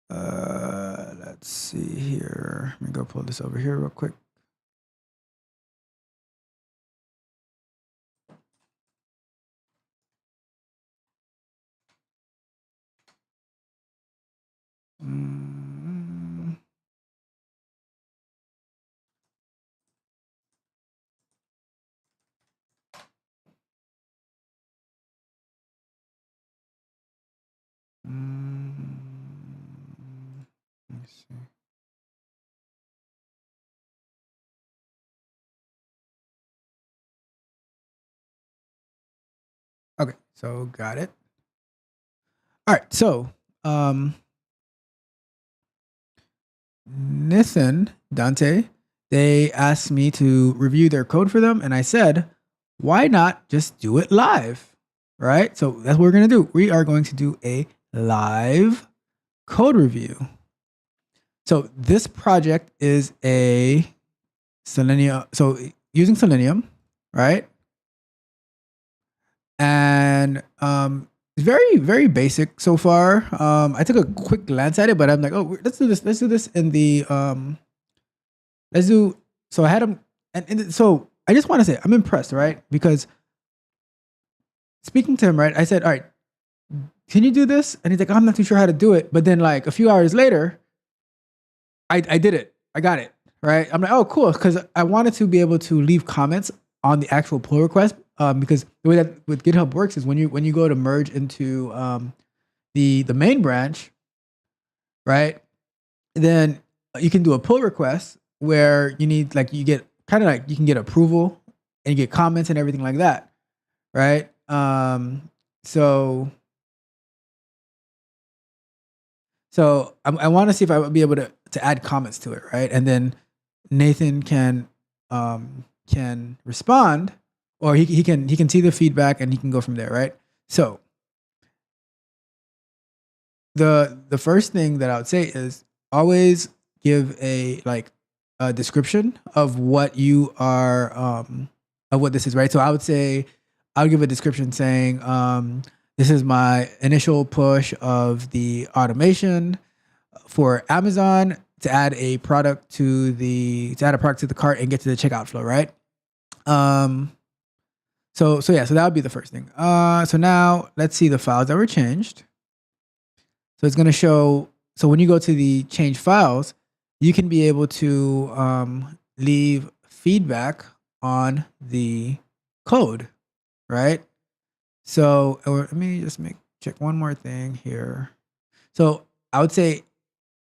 Let's see here. Let me go pull this over here real quick. Mm. Let me see. Okay, so got it. All right, so Nathan, Dante, they asked me to review their code for them, and I said, why not just do it live? Right? So that's what we're gonna do. We are going to do a live code review. So this project is a Selenium. So using Selenium, right? And it's very, very basic so far. I took a quick glance at it, but I'm like, oh, let's do this. Let's do this in the let's do. So I had him, and so I just want to say I'm impressed, right? Because speaking to him, right, I said, all right, can you do this? And he's like, I'm not too sure how to do it. But then like a few hours later, I did it. I got it. Right. I'm like, oh, cool. Because I wanted to be able to leave comments on the actual pull request. Because the way that with GitHub works is when you go to merge into the main branch, right? Then you can do a pull request where you need like you get kind of like you can get approval and you get comments and everything like that, right? So I want to see if I would be able to add comments to it, right? And then Nathan can respond, or he can see the feedback and he can go from there, right? So the first thing that I would say is always give a description of what you are of what this is, right? So I would say I'll give a description saying this is my initial push of the automation for Amazon to add a product to the cart and get to the checkout flow, right? So that would be the first thing. So now let's see the files that were changed. So it's going to show. So when you go to the change files, you can be able to leave feedback on the code, right? So let me just check one more thing here. So I would say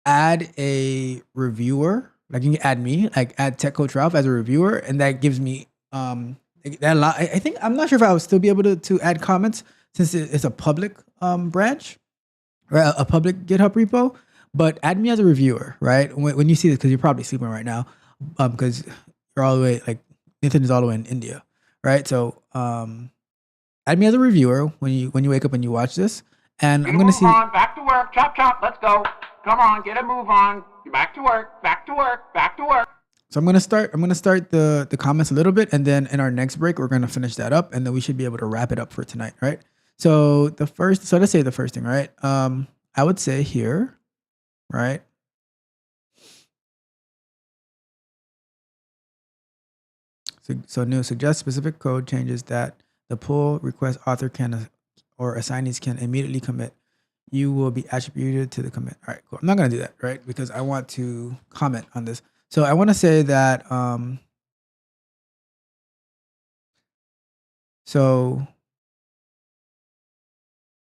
add a reviewer. Like you can add me, like add Tech Coach Ralph as a reviewer, and that gives me that I think I'm not sure if I would still be able to add comments since it's a public branch, or a public GitHub repo. But add me as a reviewer, right? When you see this, because you're probably sleeping right now, because you're all the way like Nathan is all the way in India, right? So add me as a reviewer when you wake up and you watch this, and I'm gonna see. Back to work, chop chop. Let's go. Come on, get a move on. Back to work. Back to work. Back to work. So I'm gonna start the comments a little bit, and then in our next break we're gonna finish that up, and then we should be able to wrap it up for tonight, right? So let's say the first thing, right? I would say here, right? So new suggest specific code changes that the pull request author can or assignees can immediately commit. You will be attributed to the commit. All right, cool. I'm not gonna do that, right? Because I want to comment on this. So I want to say that so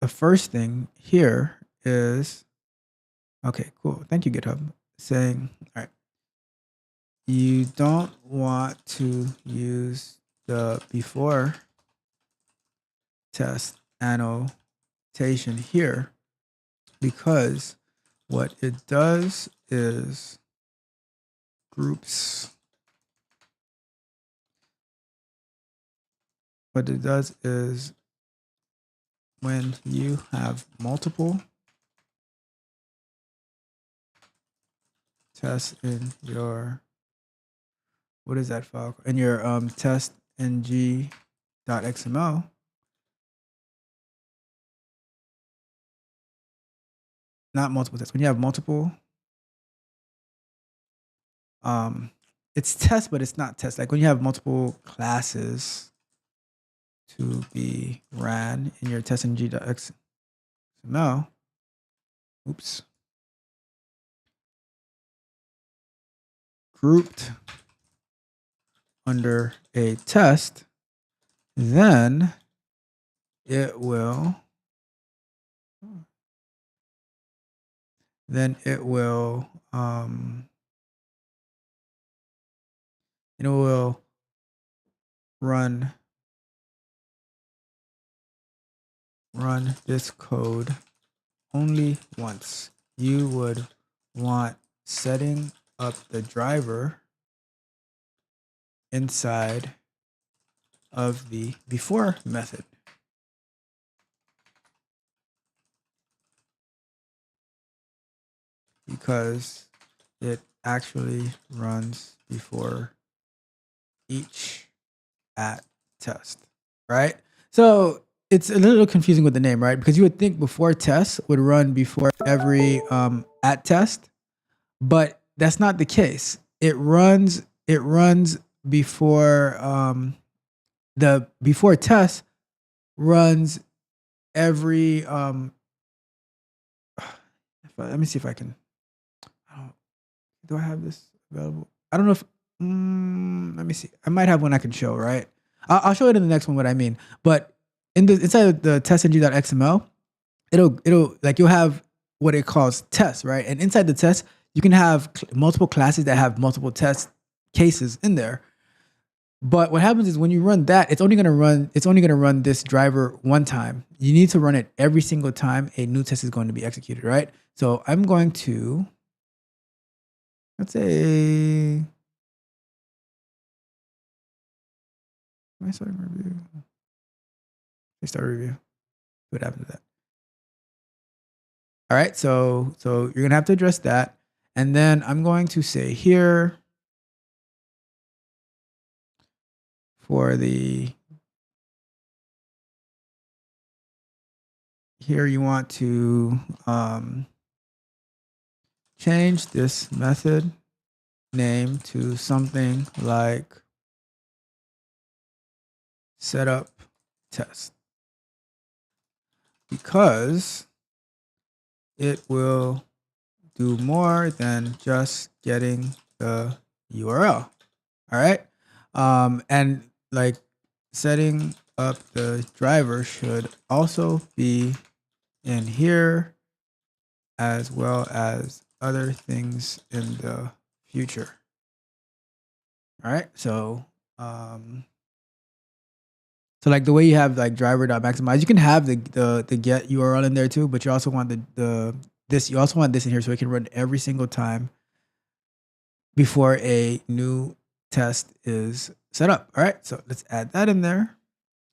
the first thing here is okay, cool. Thank you, GitHub. saying, all right, you don't want to use the before test annotation here because what it does is groups. What it does is when you have multiple tests in your, what is that file? In your test ng.xml, not multiple tests. When you have multiple, it's test, but it's not test. Like when you have multiple classes to be ran in your test ng.xml, oops, grouped under a test, then it will run this code only once. You would want setting up the driver inside of the before method. Because it actually runs before each at test, right? So it's a little confusing with the name, right? Because you would think before test would run before every at test, but that's not the case. It runs before the before test runs every let me see if I can. Do I have this available? I don't know if. Let me see. I might have one I can show. Right. I'll show it in the next one what I mean. But inside of the testng.xml, it'll like you'll have what it calls tests, right? And inside the test, you can have multiple classes that have multiple test cases in there. But what happens is when you run that, it's only gonna run this driver one time. You need to run it every single time a new test is going to be executed, right? So I'm going to, let's say, am I starting review? I start review. What happened to that? All right, so you're gonna have to address that, and then I'm going to say here for the here you want to change this method name to something like setup test because it will do more than just getting the URL. All right. And like setting up the driver should also be in here as well as other things in the future. All right. So like the way you have like driver.maximize, you can have the get URL in there too, but you also want you also want this in here so it can run every single time before a new test is set up. All right, so let's add that in there.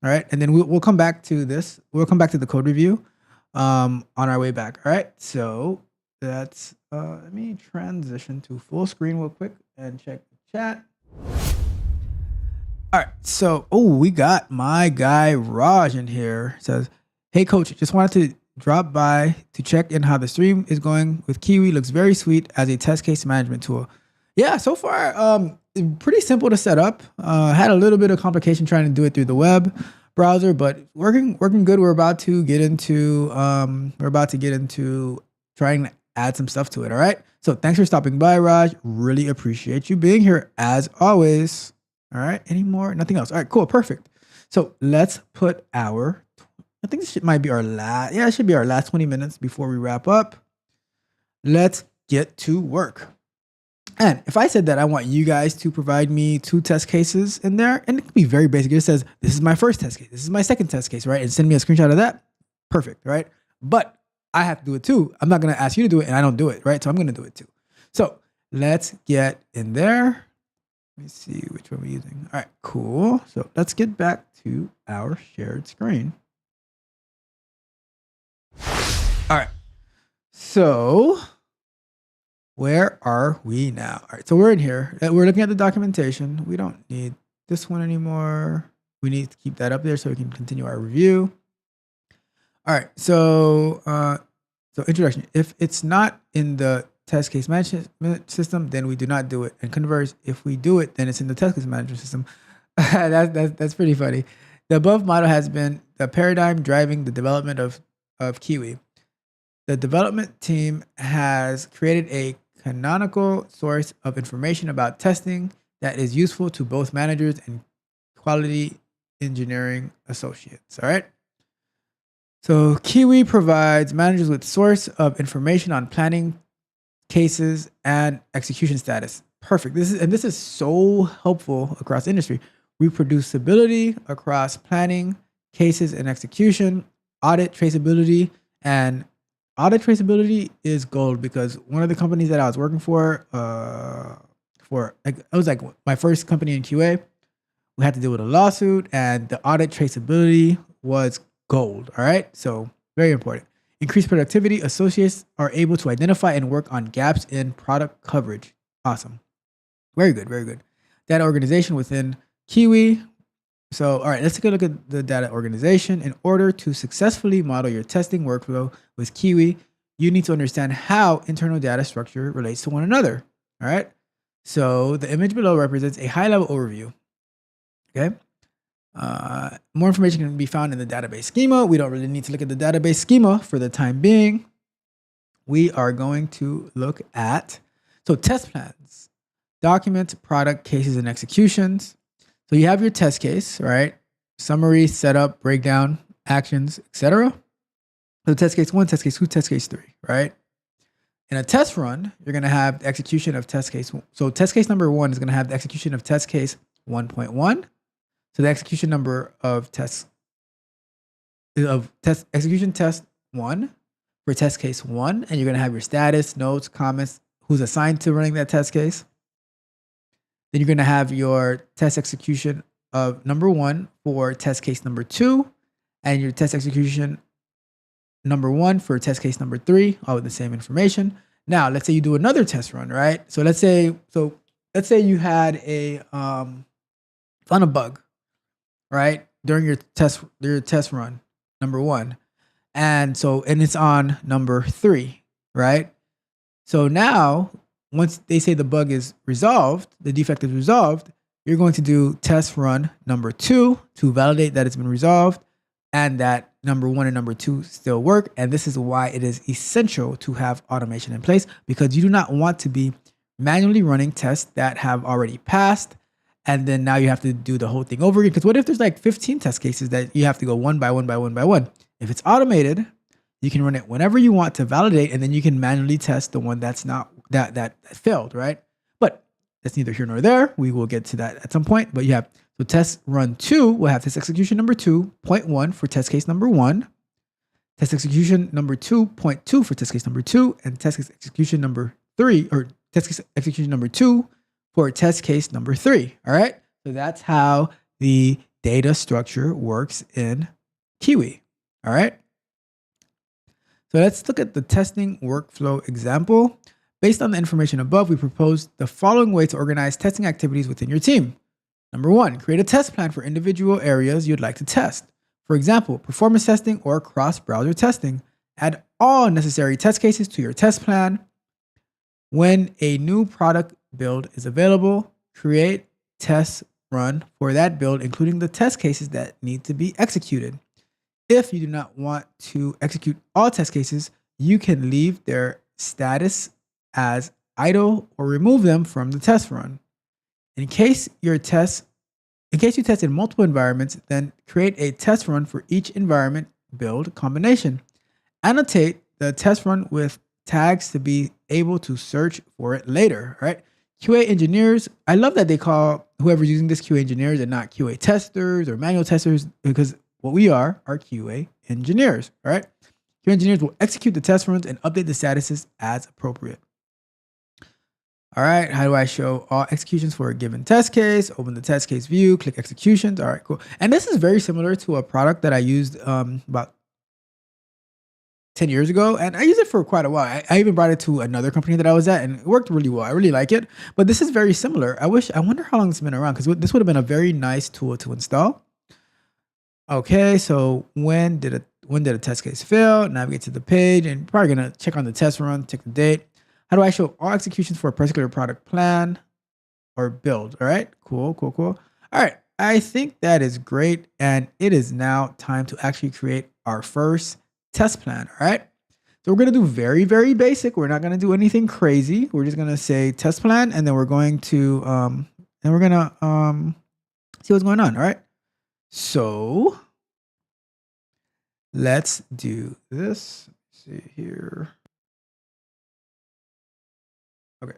All right, and then we'll come back to this. We'll come back to the code review on our way back. All right, so that's let me transition to full screen real quick and check the chat. All right, so we got my guy Raj in here. It says, "Hey coach, just wanted to drop by to check in how the stream is going with Kiwi. Looks very sweet as a test case management tool." Yeah, so far pretty simple to set up. Had a little bit of complication trying to do it through the web browser, but working good. We're about to get into trying to add some stuff to it. All right. So thanks for stopping by, Raj. Really appreciate you being here as always. All right. Any more? Nothing else. All right, cool. Perfect. So let's put I think this might be our last. Yeah, it should be our last 20 minutes before we wrap up. Let's get to work. And if I said that I want you guys to provide me 2 test cases in there, and it can be very basic. It just says, this is my first test case. This is my second test case, right? And send me a screenshot of that. Perfect, right? But I have to do it too. I'm not going to ask you to do it and I don't do it, right? So I'm going to do it too. So let's get in there. Let me see which one we're using. All right, cool. So let's get back to our shared screen. All right. So where are we now? All right, so we're in here. We're looking at the documentation. We don't need this one anymore. We need to keep that up there so we can continue our review. All right, so introduction. If it's not in the test case management system, then we do not do it. And converse, if we do it, then it's in the test case management system. That's pretty funny. The above model has been the paradigm driving the development of Kiwi. The development team has created a canonical source of information about testing that is useful to both managers and quality engineering associates. All right. So Kiwi provides managers with source of information on planning, cases, and execution status. Perfect. This is so helpful across industry. Reproducibility across planning, cases, and execution, audit traceability, and audit traceability is gold because one of the companies that I was working for it was like my first company in QA. We had to deal with a lawsuit, and the audit traceability was gold. All right, so very important. Increased productivity. Associates are able to identify and work on gaps in product coverage. Awesome. Very good. Very good. Data organization within Kiwi. So, all right, let's take a look at the data organization. In order to successfully model your testing workflow with Kiwi, you need to understand how internal data structure relates to one another. All right. So the image below represents a high-level overview. Okay. More information can be found in the database schema. We don't really need to look at the database schema for the time being. We are going to look at, test plans, document, product, cases, and executions. So you have your test case, right? Summary, setup, breakdown, actions, etc. So test case 1, test case 2, test case 3, right? In a test run, you're going to have the execution of test case. So test case number 1 is going to have the execution of test case 1.1. So the execution number of execution test 1 for test case 1, and you're going to have your status, notes, comments, who's assigned to running that test case. Then you're going to have your test execution of number 1 for test case number 2, and your test execution number 1 for test case number 3, all with the same information. Now, let's say you do another test run, right? So let's say you had found a bug, right, during your test run number 1, and it's on number 3, right? So now, once they say the bug is resolved, the defect is resolved, you're going to do test run number 2 to validate that it's been resolved and that number 1 and number 2 still work. And this is why it is essential to have automation in place, because you do not want to be manually running tests that have already passed. And then now you have to do the whole thing over again. Because what if there's like 15 test cases that you have to go one by one by one by one? If it's automated, you can run it whenever you want to validate, and then you can manually test the one that's not that failed, right? But that's neither here nor there. We will get to that at some point. But you have test run 2 will have test execution number 2.1 for test case number 1, test execution number 2.2 for test case number 2, and test execution number 3 or test case execution number 2 for test case number 3. All right. So that's how the data structure works in Kiwi. All right. So let's look at the testing workflow example. Based on the information above, we propose the following way to organize testing activities within your team. Number 1, create a test plan for individual areas you'd like to test. For example, performance testing or cross-browser testing. Add all necessary test cases to your test plan. When a new product build is available, create test run for that build, including the test cases that need to be executed. If you do not want to execute all test cases, you can leave their status as idle or remove them from the test run. In case you test in multiple environments, then create a test run for each environment build combination. Annotate the test run with tags to be able to search for it later, right? QA engineers, I love that they call whoever's using this QA engineers and not QA testers or manual testers, because what we are QA engineers, all right? QA engineers will execute the test runs and update the statuses as appropriate. All right, how do I show all executions for a given test case? Open the test case view, click executions. All right, cool. And this is very similar to a product that I used about 10 years ago, and I used it for quite a while. I even brought it to another company that I was at, and it worked really well. I really like it, but this is very similar. I wonder how long it's been around, because this would have been a very nice tool to install. Okay, so when did a test case fail? Navigate to the page, and probably gonna check on the test run, check the date. How do I show all executions for a particular product plan or build? All right, cool. All right, I think that is great, and it is now time to actually create our first test plan. All right, so we're gonna do very, very basic. We're not gonna do anything crazy. We're just gonna say test plan, and then we're going to see what's going on. All right, so let's do this. Let's see here. Okay,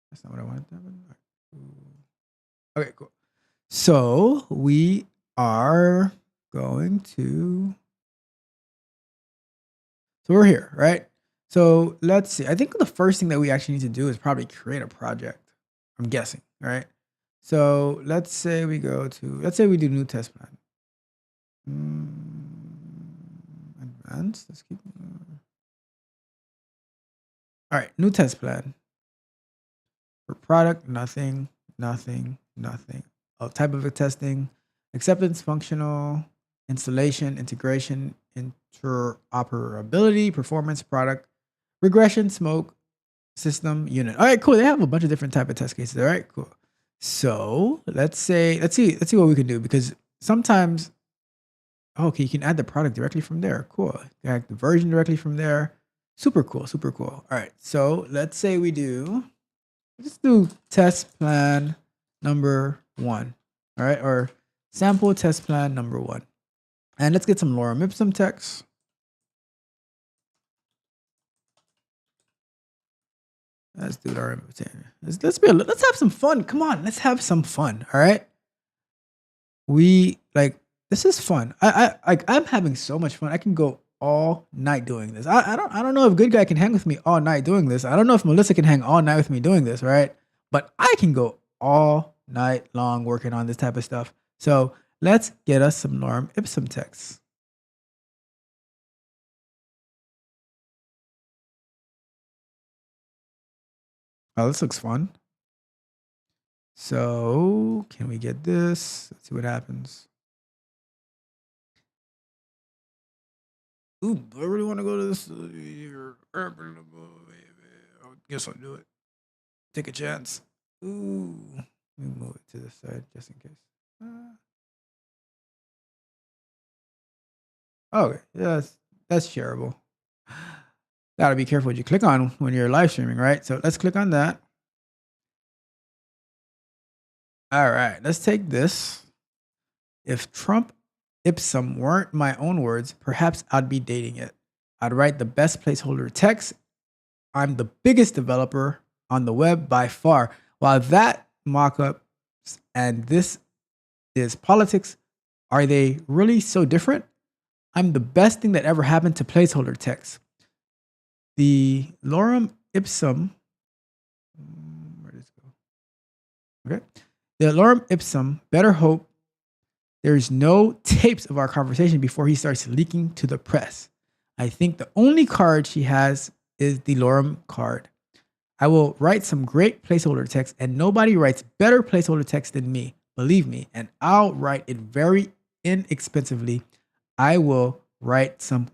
that's not what I wanted to happen. Okay, cool. So we are going to, so we're here, right? So let's see. I think the first thing that we actually need to do is probably create a project. I'm guessing, right? So let's say we do new test plan. Advanced, let's keep. All right, new test plan. For product, nothing. Type of testing, acceptance, functional, installation, integration, interoperability, performance, product, regression, smoke, system, unit. All right, cool. They have a bunch of different type of test cases. All right, cool. So let's see what we can do, because sometimes, okay, you can add the product directly from there. Cool. Add the version directly from there. Super cool. All right, so let's say let's do test plan number 1. All right, or sample test plan number 1. And let's get some lorem ipsum text. Let's do lorem ipsum. Let's have some fun. Come on, let's have some fun. All right. This is fun. I'm having so much fun. I can go all night doing this. I don't know if Good Guy can hang with me all night doing this. I don't know if Melissa can hang all night with me doing this, right? But I can go all night long working on this type of stuff. So let's get us some lorem ipsum text. Oh, this looks fun. So can we get this? Let's see what happens. Ooh, I really want to go to this. I guess I'll do it. Take a chance. Ooh, let me move it to the side just in case. Okay, yes, that's shareable. Gotta be careful what you click on when you're live streaming, right? So let's click on that. All right, let's take this. If Trump ipsum weren't my own words, perhaps I'd be dating it. I'd write the best placeholder text. I'm the biggest developer on the web by far. While that mock-up and this is politics, are they really so different? I'm the best thing that ever happened to placeholder text. The lorem ipsum, where does it go? Okay. The lorem ipsum, better hope there's no tapes of our conversation before he starts leaking to the press. I think the only card she has is the lorem card. I will write some great placeholder text, and nobody writes better placeholder text than me. Believe me, and I'll write it very inexpensively. I will write some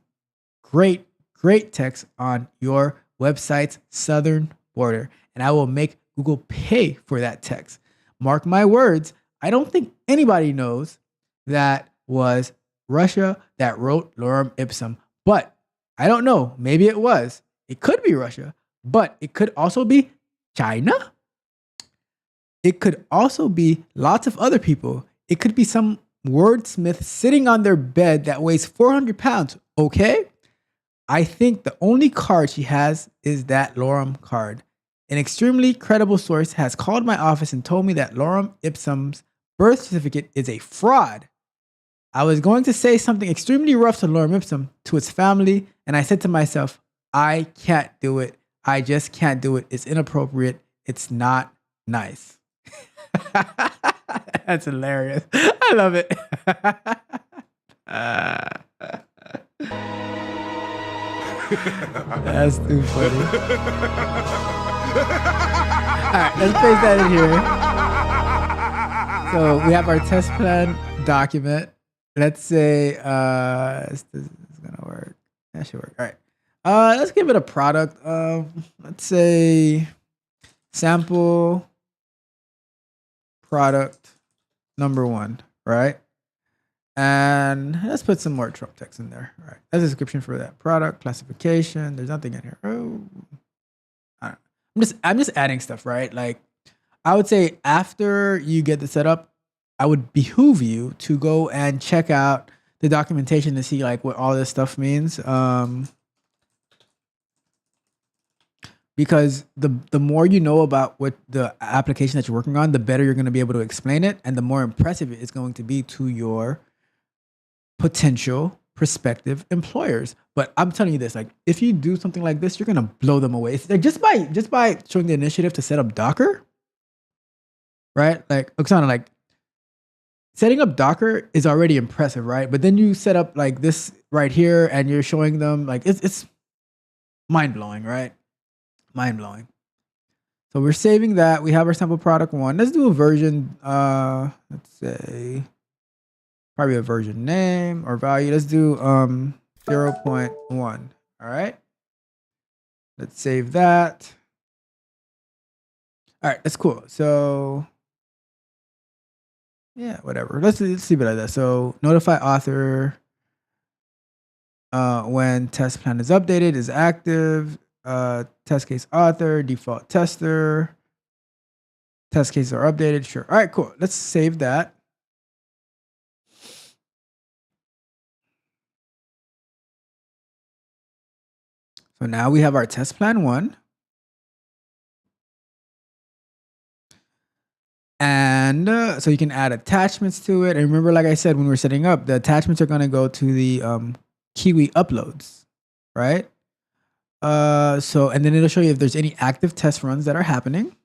great text on your website's southern border, and I will make Google pay for that text. Mark my words, I don't think anybody knows that was Russia that wrote lorem ipsum, but I don't know. Maybe it was. It could be Russia, but it could also be China. It could also be lots of other people. It could be some wordsmith sitting on their bed that weighs 400 pounds, okay? I think the only card she has is that Lorem card. An extremely credible source has called my office and told me that Lorem Ipsum's birth certificate is a fraud. I was going to say something extremely rough to Lorem Ipsum, to its family, and I said to myself, I can't do it. I just can't do it. It's inappropriate. It's not nice. That's hilarious. I love it. That's too funny. All right, let's paste that in here. So we have our test plan document. Let's say this is gonna work. That should work. All right. Let's give it a product. Let's say sample product number 1, right? And let's put some more Trump text in there. All right. That's a description for that product classification. There's nothing in here. Oh, I don't know. I'm just adding stuff, right? Like, I would say after you get the setup, I would behoove you to go and check out the documentation to see like what all this stuff means. Because the more you know about what the application that you're working on, the better you're going to be able to explain it, and the more impressive it is going to be to your potential prospective employers. But I'm telling you this, like, if you do something like this, you're going to blow them away. It's like just by showing the initiative to set up Docker, right? Like, Oksana, like, setting up Docker is already impressive, right? But then you set up like this right here and you're showing them, like, it's mind-blowing, right? Mind-blowing. So we're saving that. We have our sample product 1. Let's do a version, let's say, probably a version name or value. Let's do 0.1. All right. Let's save that. All right, that's cool. So yeah, whatever. Let's leave it like that. So notify author when test plan is updated, is active. Test case author, default tester. Test cases are updated. Sure. All right, cool. Let's save that. So now we have our test plan 1. And so you can add attachments to it. And remember, like I said, when we're setting up, the attachments are going to go to the Kiwi uploads, right? And then it'll show you if there's any active test runs that are happening.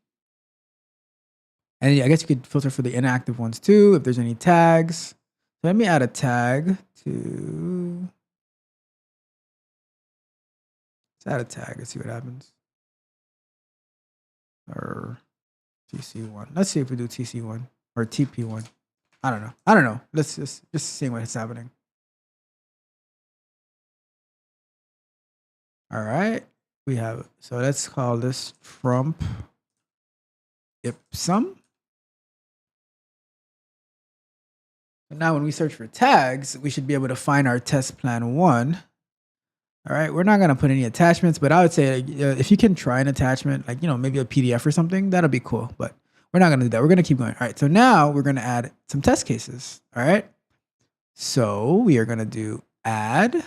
And I guess you could filter for the inactive ones too, if there's any tags. So let me add a tag to, let's add a tag and see what happens. Or TC1. Let's see if we do TC1 or TP1. I don't know. Let's just see what's happening. All right. We have, so let's call this Trump Ipsum. Now when we search for tags, we should be able to find our test plan 1. All right, we're not going to put any attachments, but I would say if you can try an attachment, like, maybe a PDF or something, that'll be cool. But we're not going to do that. We're going to keep going. All right, so now we're going to add some test cases. All right, so we are going to do add.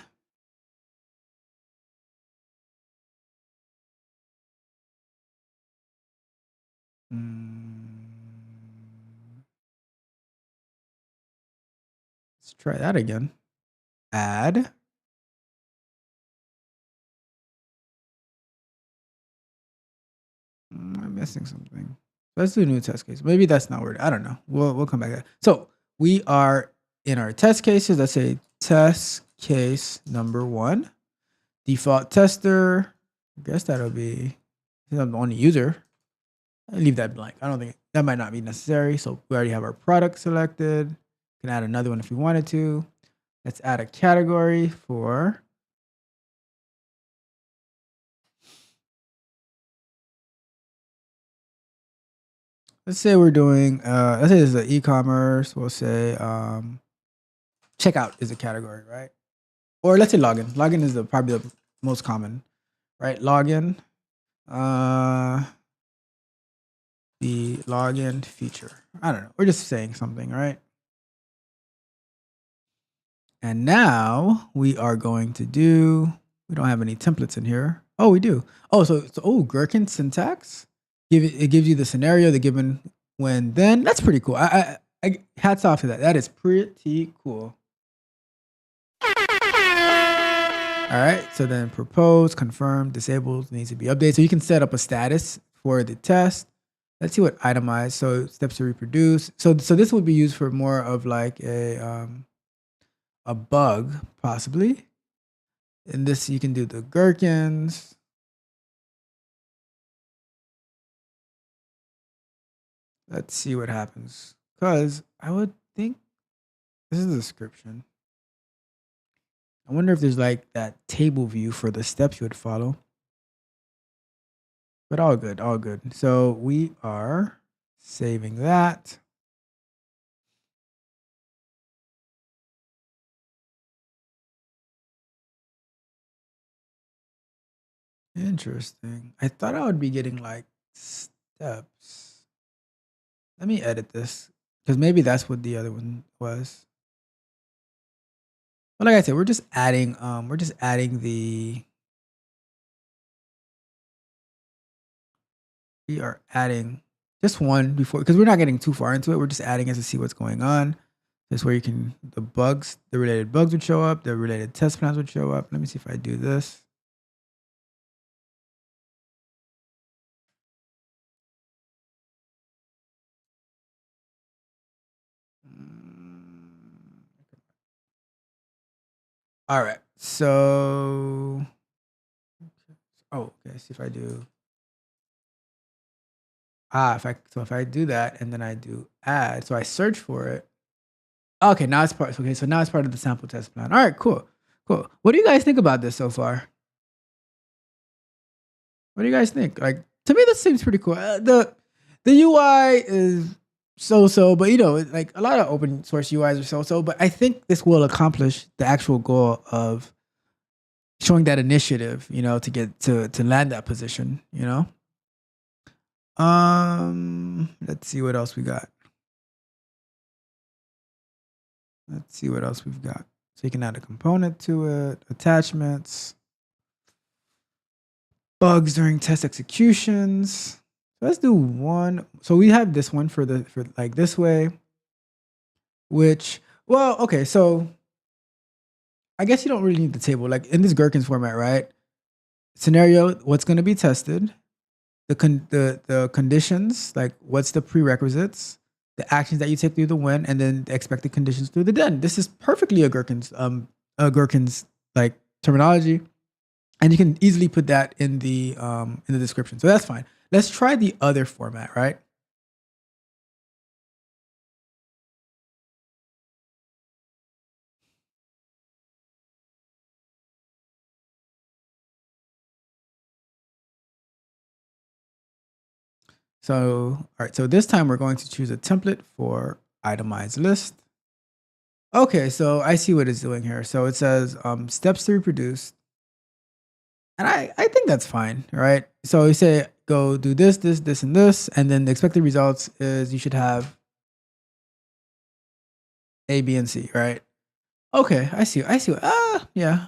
Let's try that again. Add. I'm missing something. Let's do a new test case. Maybe that's not word. I don't know. We'll come back to that. So we are in our test cases. Let's say test case number 1. Default tester. I guess that'll be, I'm the only user. I leave that blank. I don't think that might not be necessary. So we already have our product selected. Can add another one if we wanted to. Let's add a category for let's say we're doing, let's say this is e-commerce. We'll say checkout is a category, right? Or let's say login. Login is probably the most common, right? Login, the login feature. I don't know. We're just saying something, right? And now we are going to do We don't have any templates in here. Oh, we do. Oh, so Gherkin syntax. It gives you the scenario, the given when then. That's pretty cool. I hats off to that. That is pretty cool. All right. So then propose, confirm, disabled, needs to be updated. So you can set up a status for the test. Let's see what itemized. So steps to reproduce. So this would be used for more of like a bug possibly. And this you can do the gherkins. Let's see what happens. Because I would think this is the description. I wonder if there's like that table view for the steps you would follow. But all good, all good. So we are saving that. Interesting. I thought I would be getting like steps. Let me edit this because maybe that's what the other one was. But like I said, we're just adding the we are adding just one before because we're not getting too far into it. We're just adding it to see what's going on. This is where you can the related bugs would show up, the related test plans would show up. Let me see if I do this. All right. So, okay. See if I do. If I do that and then I do add, so I search for it. Okay, now it's part. Okay, so now it's part of the sample test plan. All right, cool. What do you guys think about this so far? What do you guys think? Like to me, this seems pretty cool. The UI is so, but like a lot of open source UIs are so. But I think this will accomplish the actual goal of showing that initiative, to get to land that position, Let's see what else we got. Let's see what else we've got. So you can add a component to it, attachments, bugs during test executions. Let's do one. So we have this one for like this way, which, well, okay. So I guess you don't really need the table, like in this gherkins format, right? Scenario, what's going to be tested, the conditions, like what's the prerequisites, the actions that you take through the when, and then the expected conditions through the then. This is perfectly a gherkins like terminology, and you can easily put that in the description. So that's fine. Let's try the other format, right? So, all right, so this time we're going to choose a template for itemized list. Okay, so I see what it's doing here. So it says steps to reproduce. And I think that's fine, right? So you say go do this, and this, and then the expected results is you should have A, B, and C, right? Okay, I see. Yeah.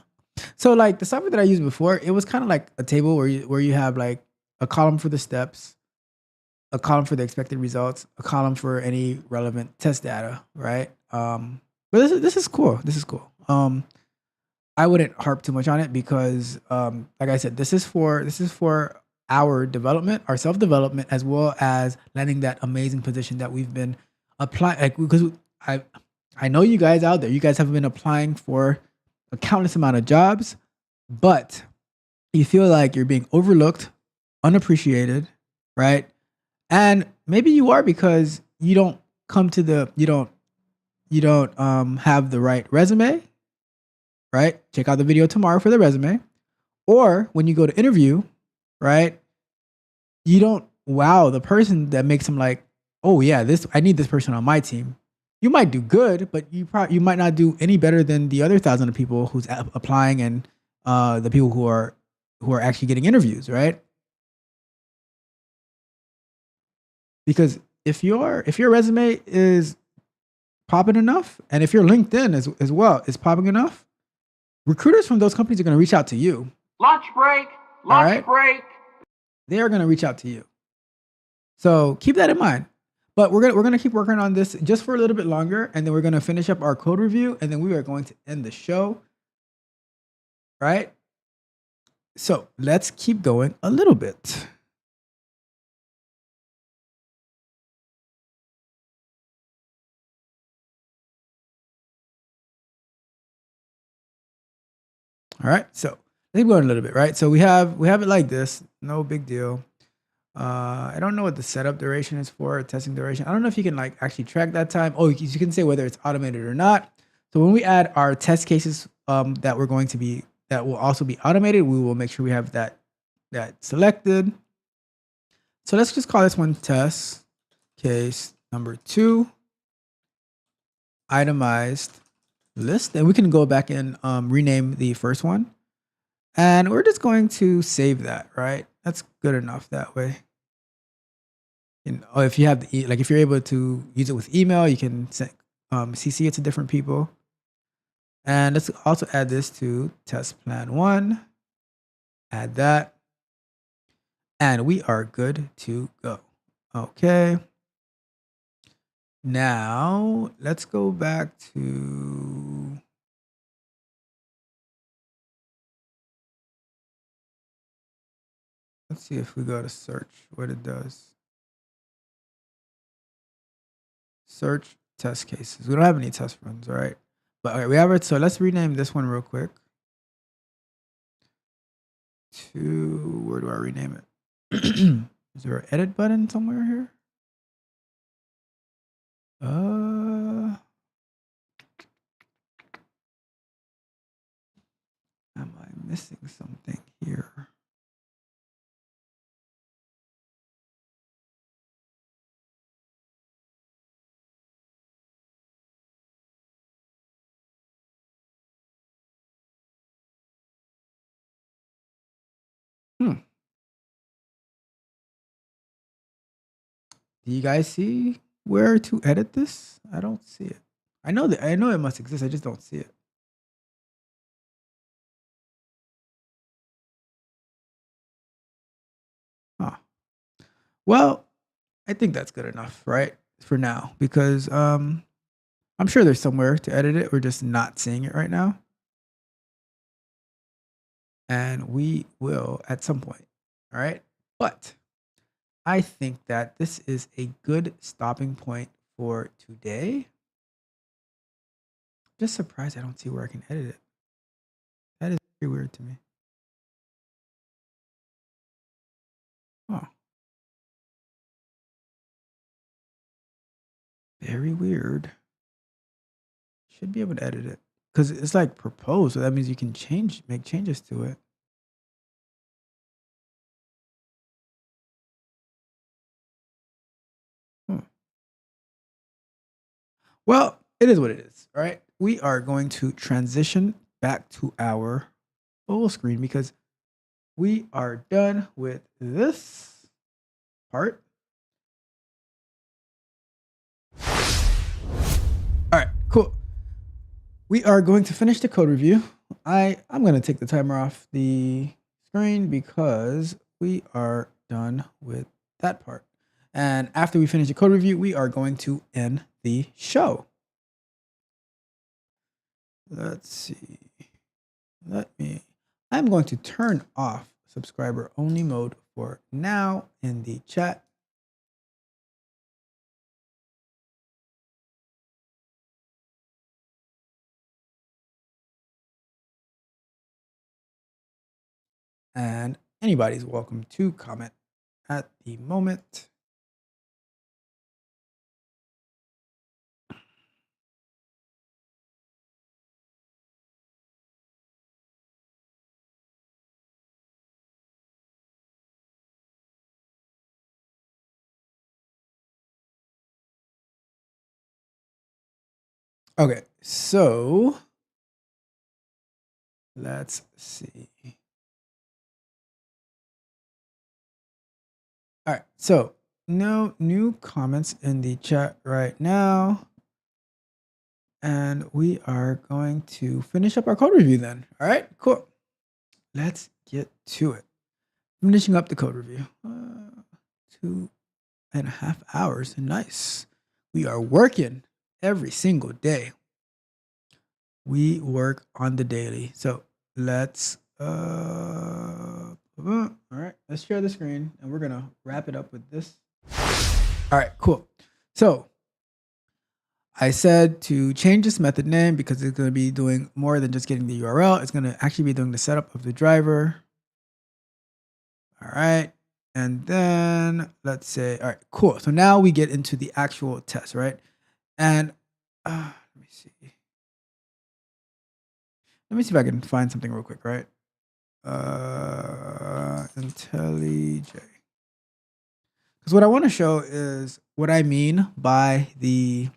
So like the software that I used before, it was kind of like a table where you have like a column for the steps, a column for the expected results, a column for any relevant test data, right? But this is cool. This is cool. I wouldn't harp too much on it because, like I said, this is for our development, our self-development, as well as landing that amazing position that we've been applying. Like, because I know you guys out there, you guys have been applying for a countless amount of jobs, but you feel like you're being overlooked, unappreciated, right? And maybe you are because you don't have the right resume, right? Check out the video tomorrow for the resume. Or when you go to interview, right? You don't wow the person that makes them like, oh yeah, I need this person on my team. You might do good, but you might not do any better than the other 1,000 of people who's applying and the people who are actually getting interviews, right? Because if your resume is popping enough, and if your LinkedIn as well is popping enough, recruiters from those companies are going to reach out to you. Lunch break. Lunch break. They are going to reach out to you. So keep that in mind. But we're gonna keep working on this just for a little bit longer, and then we're gonna finish up our code review, and then we are going to end the show. Right? So let's keep going a little bit. All right. So let's keep going a little bit, right? So we have it like this. No big deal. I don't know what the setup duration is for, testing duration. I don't know if you can like actually track that time. Oh, you can say whether it's automated or not. So when we add our test cases that will also be automated, we will make sure we have that selected. So let's just call this one test case number 2, itemized list. And we can go back and rename the first one. And we're just going to save that, right? That's good enough that way. If you have if you're able to use it with email, you can send, CC it to different people. And let's also add this to test plan 1. Add that. And we are good to go. Okay. Now let's go back to let's see if we go to search what it does. Search test cases. We don't have any test runs, all right? But all right, we have it. So let's rename this one real quick. To where do I rename it? Is there an edit button somewhere here? Am I missing something here? Do you guys see where to edit this? I don't see it. I know it must exist. I just don't see it. Huh. Well, I think that's good enough, right? For now, because I'm sure there's somewhere to edit it. We're just not seeing it right now. And we will at some point. All right. But I think that this is a good stopping point for today. Just surprised I don't see where I can edit it. That is very weird to me. Oh. Very weird. Should be able to edit it. Because it's like proposed, so that means you can make changes to it. Well, it is what it is. All right. We are going to transition back to our full screen because we are done with this part. All right, cool. We are going to finish the code review. I'm going to take the timer off the screen because we are done with that part. And after we finish the code review, we are going to end the show. Let's see. I'm going to turn off subscriber only mode for now in the chat. And anybody's welcome to comment at the moment. Okay, so let's see. All right, so no new comments in the chat right now. And we are going to finish up our code review then. All right, cool. Let's get to it. Finishing up the code review. 2.5 hours. Nice. We are working every single day. We work on the daily. So let's all right, let's share the screen and we're gonna wrap it up with this. All right, cool. So I said to change this method name because it's going to be doing more than just getting the URL. It's going to actually be doing the setup of the driver. All right. And then let's say, all right, cool. So now we get into the actual test, right? And let me see. Let me see if I can find something real quick, right? IntelliJ. Because what I want to show is what I mean by the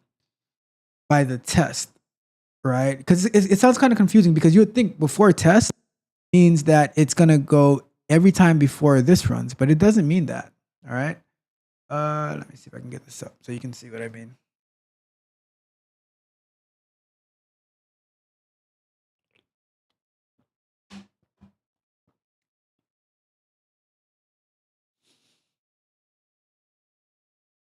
test, right? Because it sounds kind of confusing because you would think before test means that it's going to go every time before this runs, but it doesn't mean that. All right. Let me see if I can get this up so you can see what I mean.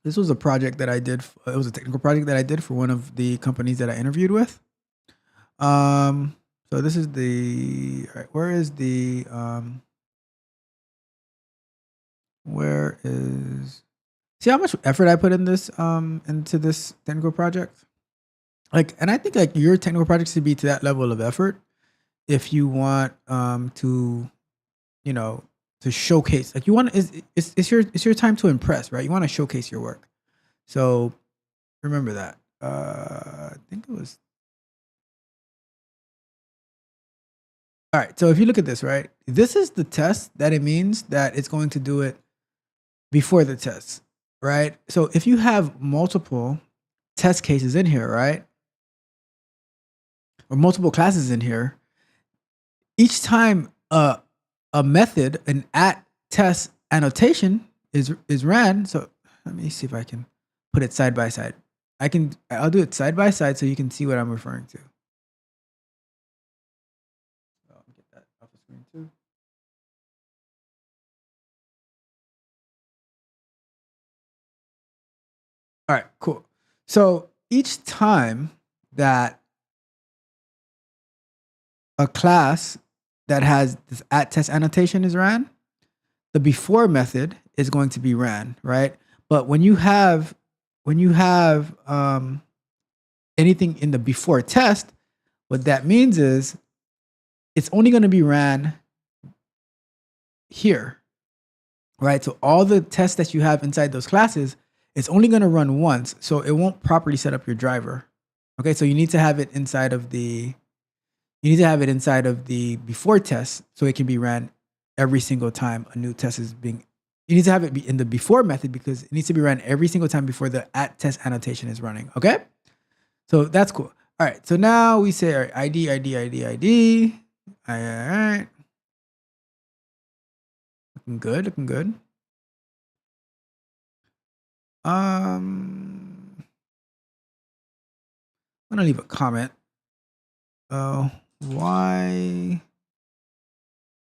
This was a project that I did. It was a technical project that I did for one of the companies that I interviewed with. So this is the, all right, where is the, where is, see how much effort I put in this, into this technical project? Like, and I think like your technical projects should be to that level of effort if you want, to, you know, to showcase, like you want, it's your time to impress, right? You want to showcase your work. So remember that. I think it was, all right. So if you look at this, right, this is the test that it means that it's going to do it before the test, right? So if you have multiple test cases in here, right, or multiple classes in here, each time a method, an at test annotation is ran. So let me see if I can put it side by side. I'll do it side by side so you can see what I'm referring to. I'll get that off the screen too. All right, cool. So each time that a class that has this at test annotation is ran, the before method is going to be ran, right? But when you have anything in the before test, what that means is it's only going to be ran here, right? So all the tests that you have inside those classes, it's only going to run once, so it won't properly set up your driver. Okay, so you need to have it inside of the before test so it can be ran every single time a new test is being. You need to have it be in the before method because it needs to be ran every single time before the at test annotation is running. Okay, so that's cool. All right, so now we say, all right, ID. All right, looking good. I'm gonna leave a comment. Why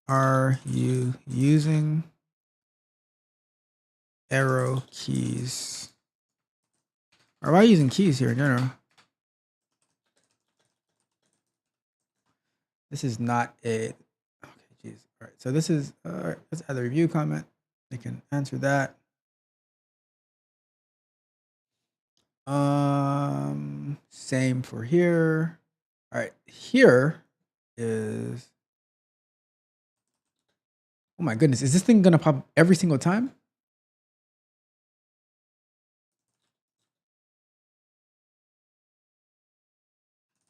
are you using arrow keys? Or why are you using keys here in general? This is not a, okay, geez. All right, so this is, all right, let's add a review comment. They can answer that. Same for here. All right, here is, oh my goodness, is this thing gonna pop every single time?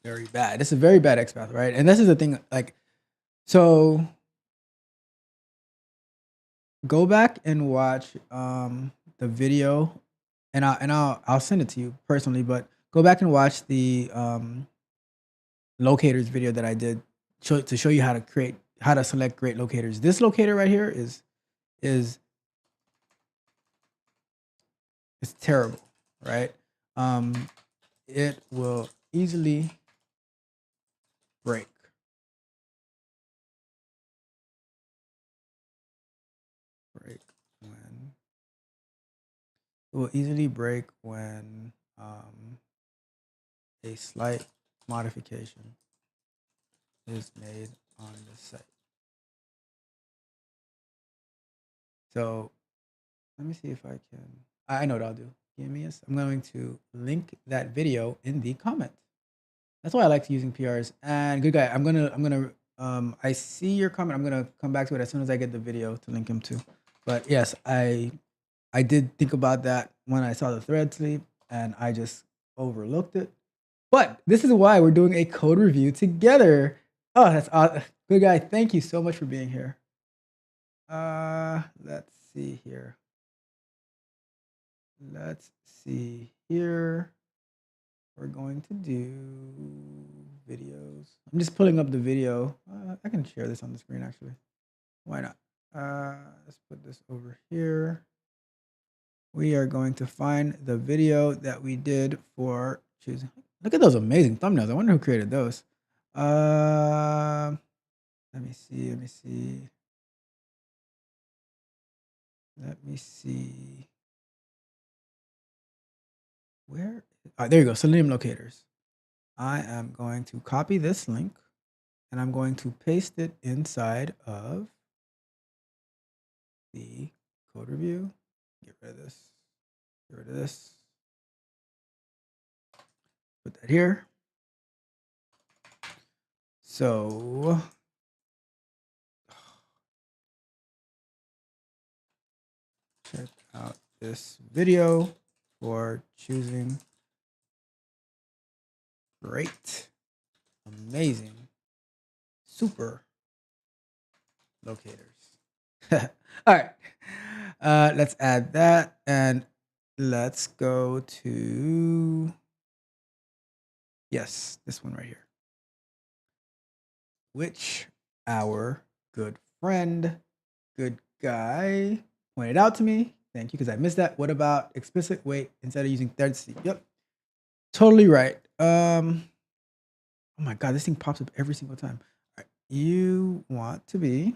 Very bad. This is a very bad XPath, right? And this is the thing, like, so go back and watch the video, and I'll send it to you personally, but go back and watch the locators video that I did to show you how to select great locators. This locator right here is terrible, right? It will easily break. It will easily break when a slight modification is made on the site. So let me see if I can. I know what I'll do. Give me a. I'm going to link that video in the comment. That's why I like using PRs. And good guy, I'm gonna. I see your comment. I'm gonna come back to it as soon as I get the video to link him to. But yes, I did think about that when I saw the thread sleep, and I just overlooked it. But this is why we're doing a code review together. Oh, that's awesome. Good guy. Thank you so much for being here. Let's see here. Let's see here. We're going to do videos. I'm just pulling up the video. I can share this on the screen actually. Why not? Let's put this over here. We are going to find the video that we did for choosing. Look at those amazing thumbnails. I wonder who created those. Let me see. Let me see. Let me see. Where? There you go. Selenium locators. I am going to copy this link and I'm going to paste it inside of the code review. Get rid of this. Get rid of this. Put that here. So check out this video for choosing great, amazing, super locators. All right. Let's add that and let's go to, yes, this one right here. Which our good friend, good guy, pointed out to me. Thank you, because I missed that. What about explicit wait instead of using thread sleep? Yep, totally right. Oh my God, this thing pops up every single time. All right. You want to be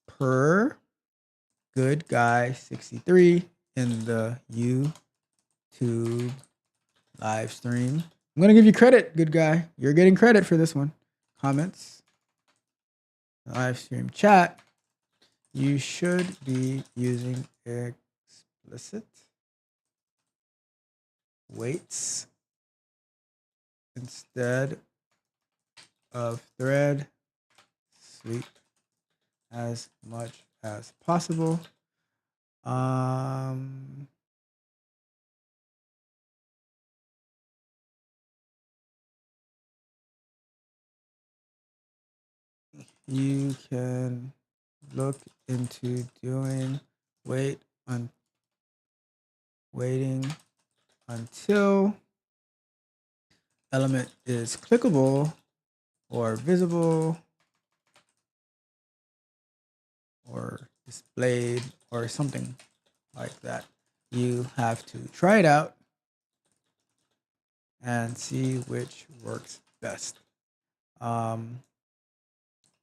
per good guy 63 in the YouTube live stream. I'm gonna give you credit, good guy. You're getting credit for this one. Comments, live stream chat. You should be using explicit waits instead of thread sleep as much as possible. You can look into doing waiting until element is clickable or visible or displayed or something like that. You have to try it out and see which works best.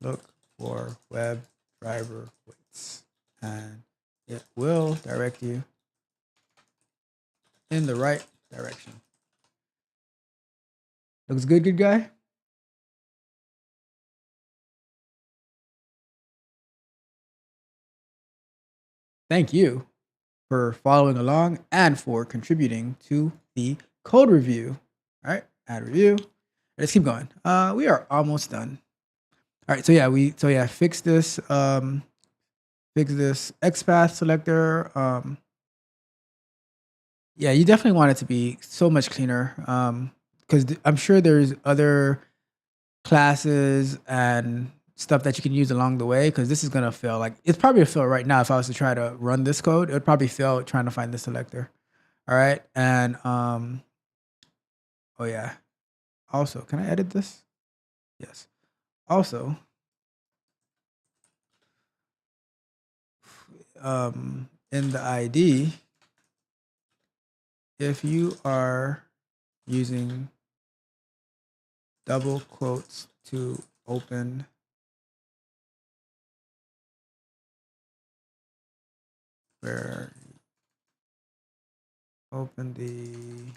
Look for web driver waits and it will direct you in the right direction. Looks good, good guy? Thank you for following along and for contributing to the code review. All right, add review. Let's keep going. We are almost done. All right, so yeah, fix this XPath selector. Yeah, you definitely want it to be so much cleaner. Because I'm sure there's other classes and stuff that you can use along the way, because this is gonna fail. Like it's probably a fail right now. If I was to try to run this code, it would probably fail trying to find the selector. All right, and oh yeah. Also, can I edit this? Yes. Also, in the ID, if you are using double quotes to open where open the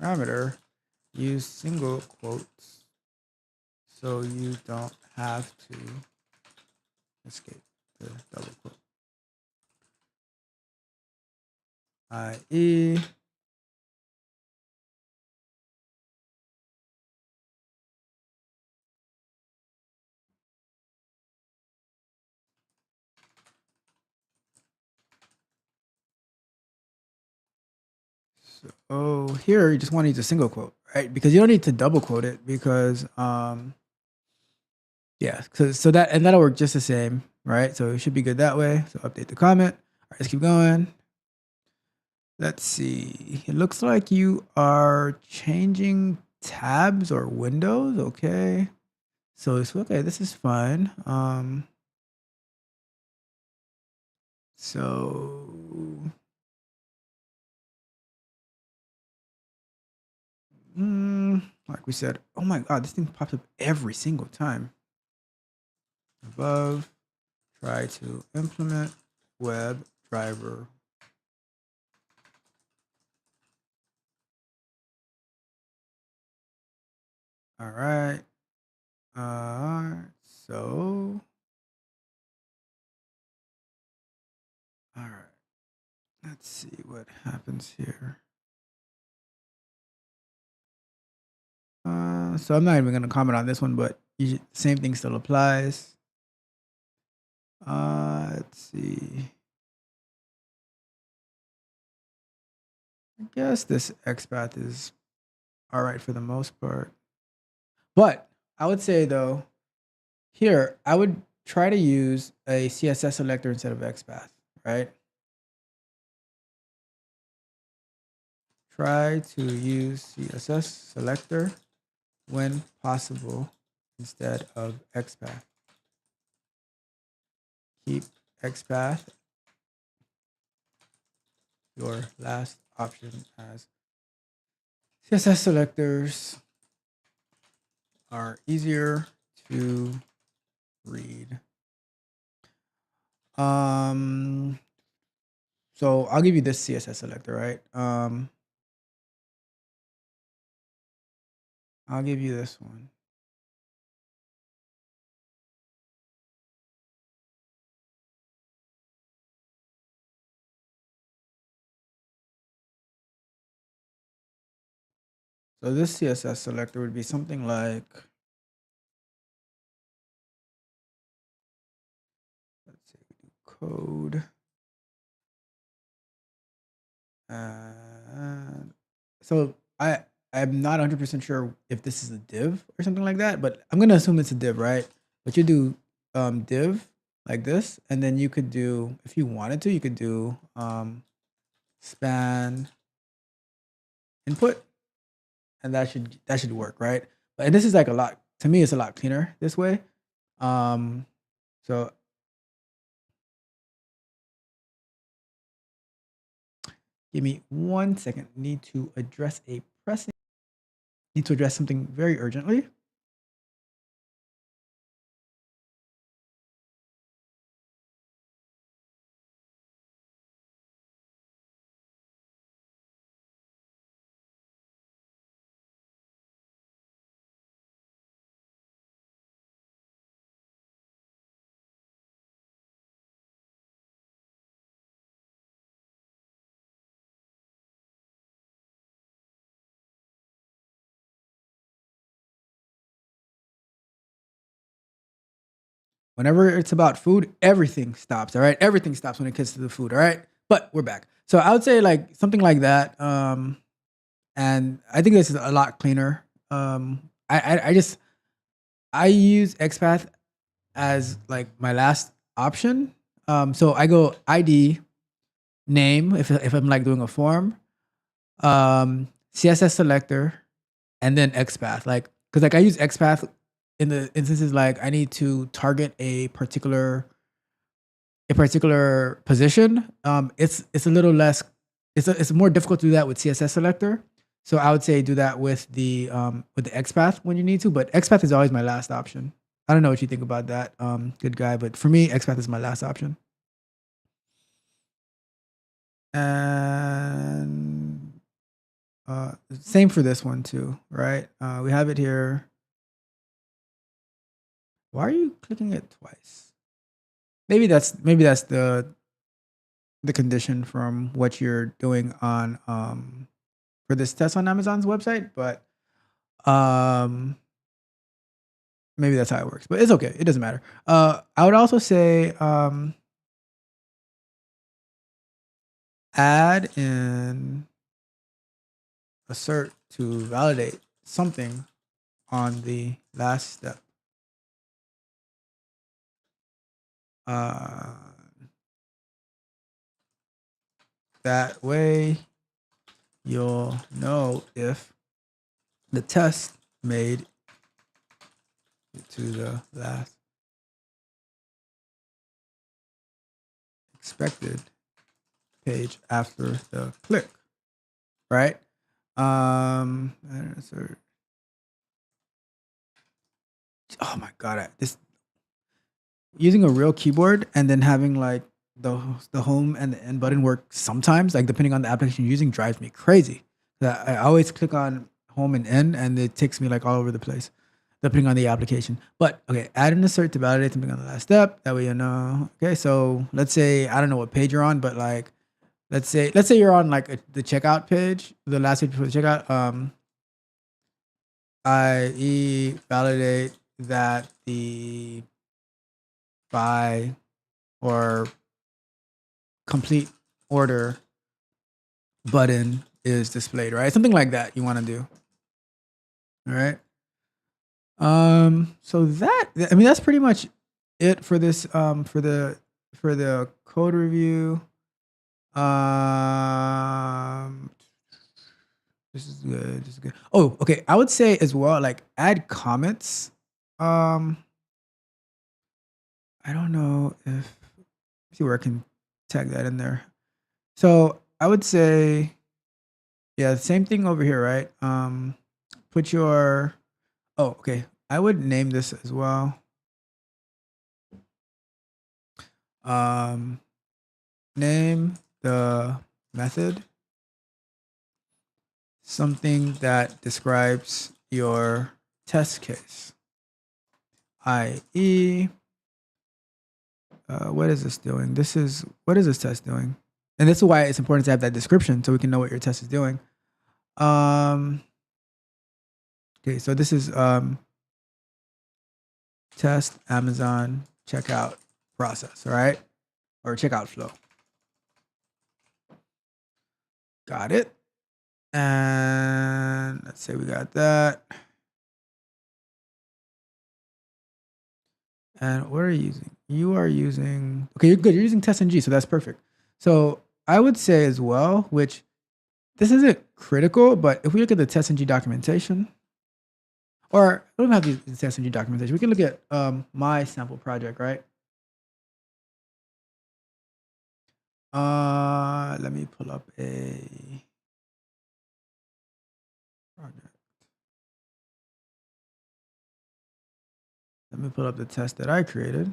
parameter, use single quotes so you don't have to escape the double quote. I.e. So here you just want to use a single quote, right? Because you don't need to double quote it because yeah, so that and that'll work just the same, right? So it should be good that way. So update the comment. All right, let's keep going. Let's see. It looks like you are changing tabs or windows. Okay. So it's okay. This is fine. So like we said, oh my god, this thing pops up every single time. Above, try to implement web driver. All right. So all right. Let's see what happens here. So I'm not even gonna comment on this one, but same thing still applies. Let's see. I guess this XPath is all right for the most part. But I would say though, here I would try to use a CSS selector instead of XPath, right? Try to use CSS selector when possible instead of XPath. Keep XPath your last option as CSS selectors are easier to read. So I'll give you this CSS selector, right? I'll give you this one. So this CSS selector would be something like, let's say we do code. So I'm not 100% sure if this is a div or something like that, but I'm gonna assume it's a div, right? But you do div like this, and then you could do, if you wanted to, you could do span input, and that should work, right? But and this is like a lot, to me, it's a lot cleaner this way. So give me 1 second. Need to address something very urgently. Whenever it's about food, everything stops. All right, everything stops when it gets to the food. All right, but we're back. So I would say like something like that. And I think this is a lot cleaner. I use XPath as like my last option. So I go ID name if I'm like doing a form, CSS selector, and then XPath. Like because like I use XPath in the instances like I need to target a particular position. It's a little less. It's more difficult to do that with CSS selector. So I would say do that with the XPath when you need to, but XPath is always my last option. I don't know what you think about that, good guy, but for me, XPath is my last option. And same for this one too, right? We have it here. Why are you clicking it twice? Maybe that's the condition from what you're doing on for this test on Amazon's website, but maybe that's how it works. But it's okay. It doesn't matter. I would also say add in assert to validate something on the last step. That way you'll know if the test made it to the last expected page after the click, right? Insert. Oh my god, this using a real keyboard and then having like the home and the end button work sometimes, like depending on the application you're using, drives me crazy. I always click on home and end, and it takes me like all over the place, depending on the application. But okay, add an assert to validate something on the last step. That way you know. Okay, so let's say I don't know what page you're on, but like let's say you're on like the checkout page, the last page before the checkout. I.e. validate that the buy or complete order button is displayed, right? Something like that you want to do. All right. So that's pretty much it for this for the code review. This is good. This is good. Oh, okay. I would say as well, like add comments. I don't know if see where I can tag that in there. So I would say, yeah, same thing over here, right? Put your okay. I would name this as well. Name the method something that describes your test case, i.e. What is this doing? What is this test doing? And this is why it's important to have that description so we can know what your test is doing. Okay, so this is test Amazon checkout process, all right? Or checkout flow. Got it. And let's say we got that. And what are you using? You are using, okay, you're good. You're using TestNG, so that's perfect. So I would say as well, which this isn't critical, but if we look at the TestNG documentation, or we don't have the TestNG documentation, we can look at my sample project, right? Let me pull up a project. Let me pull up the test that I created.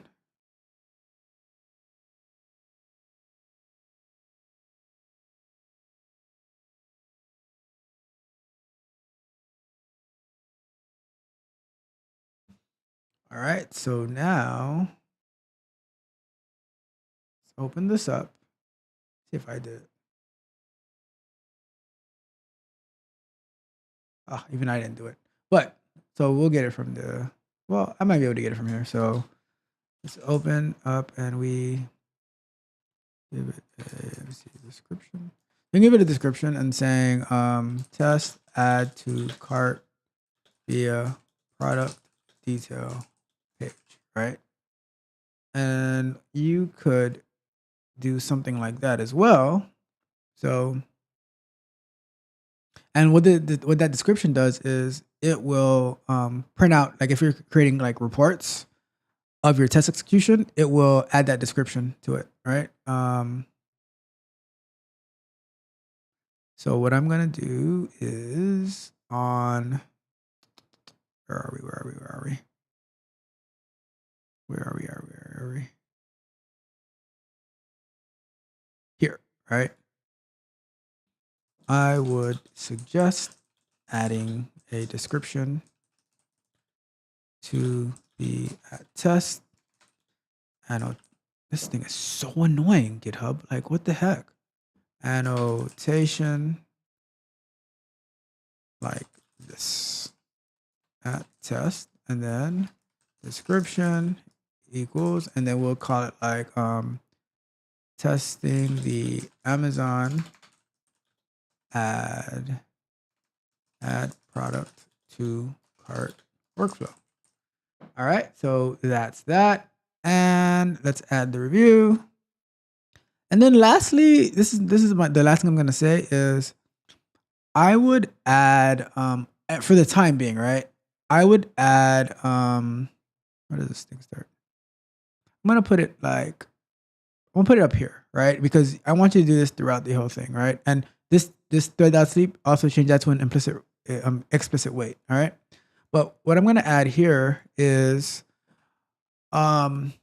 All right, so now let's open this up. See if I did it. Oh, even I didn't do it. But so we'll get it from well, I might be able to get it from here. So let's open up and we give it a description. We can give it a description and saying test add to cart via product detail page, right? And you could do something like that as well. So, and what what that description does is it will print out, like if you're creating like reports of your test execution, it will add that description to it, right? So what I'm gonna do is on where are we? Here, right? I would suggest adding a description to the test. I know this thing is so annoying, GitHub. Like, what the heck? Annotation like this at test, and then description equals, and then we'll call it like testing the Amazon add product to cart workflow. All right, so that's that. And let's add the review. And then lastly, this is the last thing I'm gonna say is I would add for the time being, right? I would add where does this thing start? I'm gonna put it up here, right? Because I want you to do this throughout the whole thing, right? And this thread.sleep also change that to an explicit wait, all right? But what I'm gonna add here is for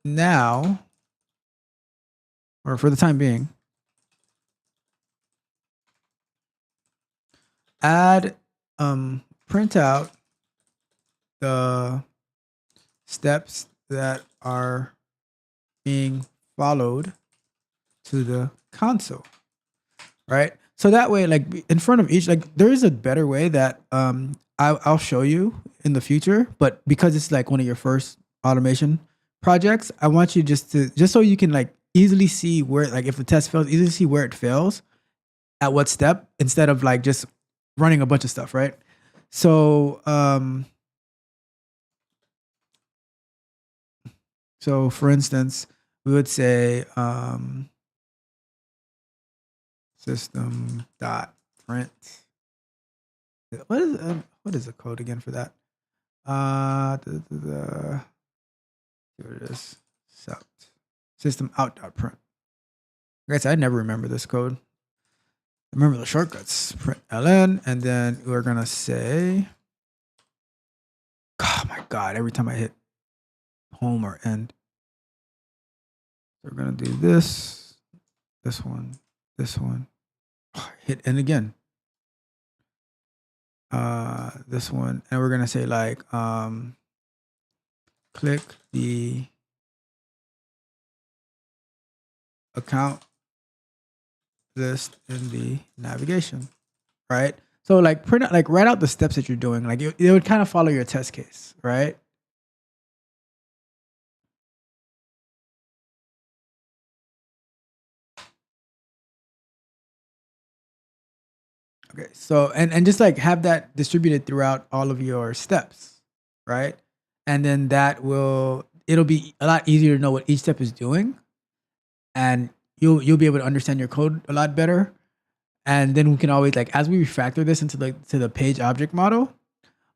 now, or for the time being, print out the steps that are being followed to the console, right? So that way, like in front of each, like there is a better way that I'll show you in the future, but because it's like one of your first automation projects, I want you just so you can like easily see where, like if the test fails, easily see where it fails at what step, instead of like just running a bunch of stuff, right? So so for instance, we would say system dot print. What is the code again for that? Here it is. System out dot print. Guys, I never remember this code. Remember the shortcuts. Print ln, and then we're gonna say, oh my god, every time I hit home or end. So we're gonna do this one, hit end again. This one, and we're gonna say like click the account list in the navigation, right? So like print out, like write out the steps that you're doing. Like it would kind of follow your test case, right? Okay, so and just like have that distributed throughout all of your steps, right? And then it'll be a lot easier to know what each step is doing, and you'll be able to understand your code a lot better. And then we can always, like, as we refactor this into the page object model,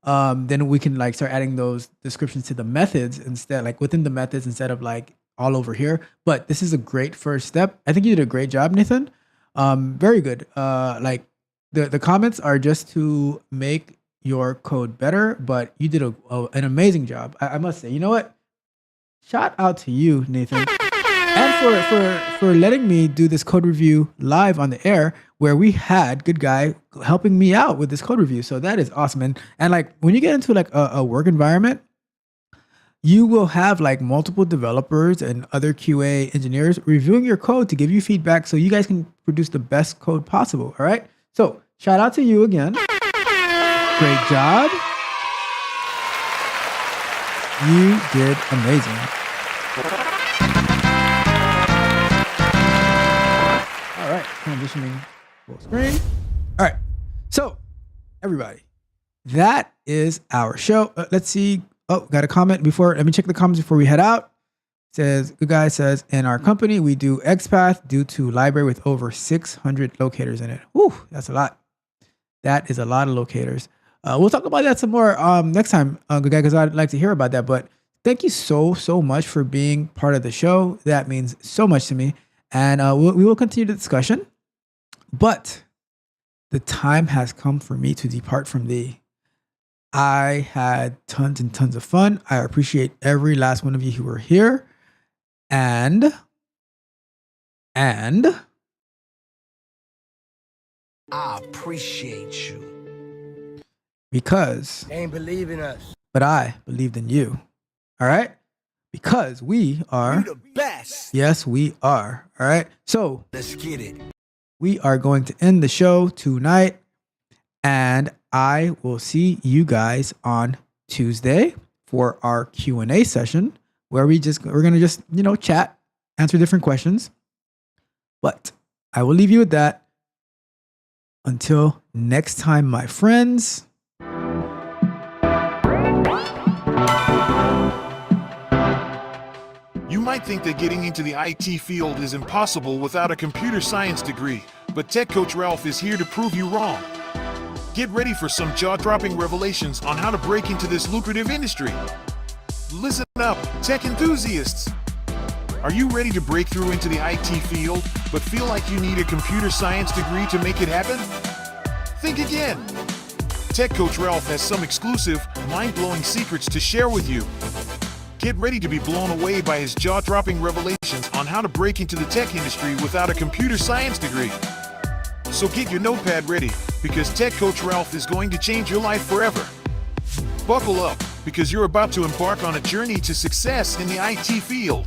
then we can like start adding those descriptions to the methods instead, like within the methods instead of like all over here. But this is a great first step. I think you did a great job, Nathan. Very good. Like the comments are just to make your code better, but you did an amazing job. I must say, you know what? Shout out to you, Nathan. And for letting me do this code review live on the air, where we had Good Guy helping me out with this code review. So that is awesome. And like when you get into like a work environment, you will have like multiple developers and other QA engineers reviewing your code to give you feedback so you guys can produce the best code possible. All right. So shout out to you again. Great job. You did amazing. All right, transitioning full screen. All right, so everybody, that is our show. Let's see. Oh, got a comment before. Let me check the comments before we head out. It says, Good Guy says, in our company, we do XPath due to library with over 600 locators in it. Whew, that's a lot. That is a lot of locators. We'll talk about that some more next time, Good Guy, because I'd like to hear about that. But thank you so much for being part of the show. That means so much to me. And we will continue the discussion. But the time has come for me to depart from thee. I had tons and tons of fun. I appreciate every last one of you who were here. And I appreciate you. because, Ain't believe in us. but I believed in you. All right? Because we are, You the best. yes, we are. All right? So Let's get it. we are going to end the show tonight. And I will see you guys on Tuesday for our Q&A session where we're going to just, chat, answer different questions. But I will leave you with that. Until next time, my friends. You might think that getting into the IT field is impossible without a computer science degree, but Tech Coach Ralph is here to prove you wrong. Get ready for some jaw-dropping revelations on how to break into this lucrative industry. Listen up, tech enthusiasts! Are you ready to break through into the IT field, but feel like you need a computer science degree to make it happen? Think again! Tech Coach Ralph has some exclusive, mind-blowing secrets to share with you. Get ready to be blown away by his jaw-dropping revelations on how to break into the tech industry without a computer science degree. So get your notepad ready, because Tech Coach Ralph is going to change your life forever. Buckle up, because you're about to embark on a journey to success in the IT field.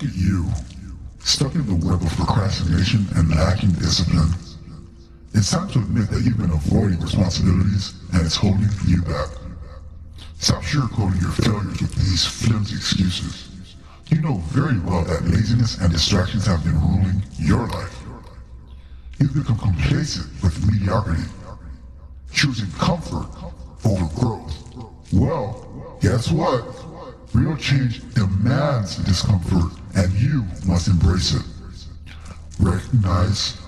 Look at you, stuck in the web of procrastination and lacking discipline. It's time to admit that you've been avoiding responsibilities and it's holding you back. Stop sugarcoating your failures with these flimsy excuses. You know very well that laziness and distractions have been ruling your life. You've become complacent with mediocrity, choosing comfort over growth. Well, guess what? Real change demands discomfort, and you must embrace it. Recognize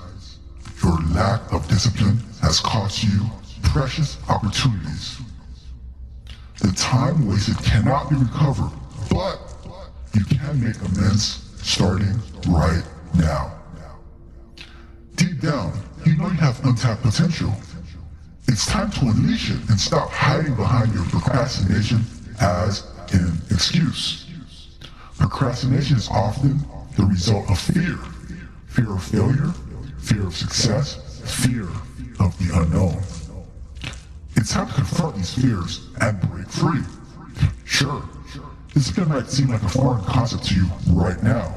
your lack of discipline has cost you precious opportunities. The time wasted cannot be recovered, but you can make amends starting right now. Deep down, you know you have untapped potential. It's time to unleash it and stop hiding behind your procrastination as an excuse. Procrastination is often the result of fear. Fear of failure, fear of success, fear of the unknown. It's time to confront these fears and break free. Sure, discipline might seem like a foreign concept to you right now,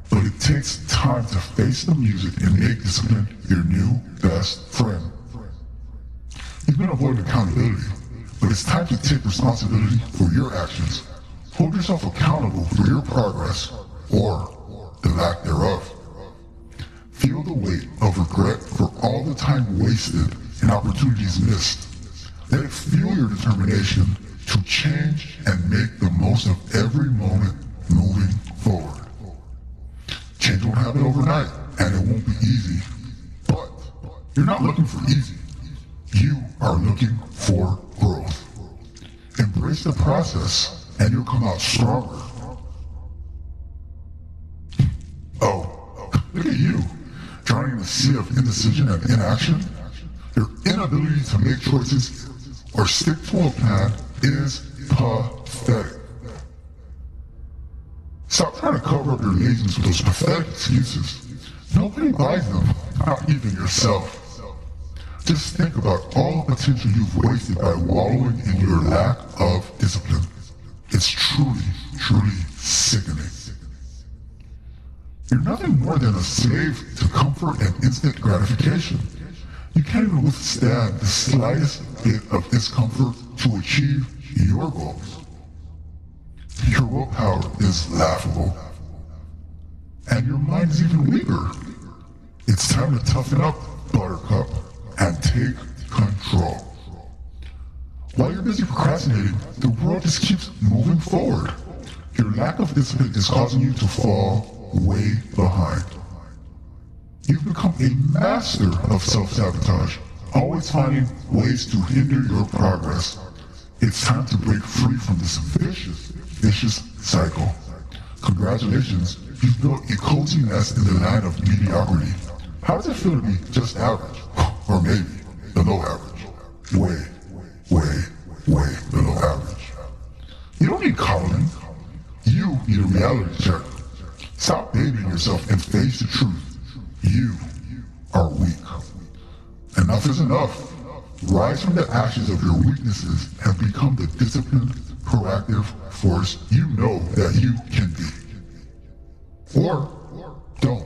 but it takes time to face the music and make discipline your new best friend. You've been avoiding accountability, but it's time to take responsibility for your actions. Hold yourself accountable for your progress, or the lack thereof. Feel the weight of regret for all the time wasted and opportunities missed. Let it fuel your determination to change and make the most of every moment moving forward. Change won't happen overnight, and it won't be easy, but you're not looking for easy. You are looking for growth. Embrace the process, and you'll come out stronger. Oh, look at you, drowning in a sea of indecision and inaction. Your inability to make choices or stick to a plan is pathetic. Stop trying to cover up your laziness with those pathetic excuses. Nobody buys them, not even yourself. Just think about all the potential you've wasted by wallowing in your lack of discipline. It's truly, truly sickening. You're nothing more than a slave to comfort and instant gratification. You can't even withstand the slightest bit of discomfort to achieve your goals. Your willpower is laughable. And your mind is even weaker. It's time to toughen up, Buttercup, and take control. While you're busy procrastinating, the world just keeps moving forward. Your lack of discipline is causing you to fall way behind. You've become a master of self-sabotage, always finding ways to hinder your progress. It's time to break free from this vicious cycle. Congratulations, you've built a cozy nest in the land of mediocrity. How does it feel to be just average? Or maybe below average? Way below average. You don't need coddling. You need a reality check. Stop babying yourself and face the truth. You are weak. Enough is enough. Rise from the ashes of your weaknesses and become the disciplined, proactive force you know that you can be. Or don't.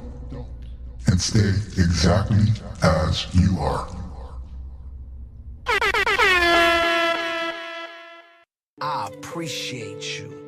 And stay exactly as you are. I appreciate you.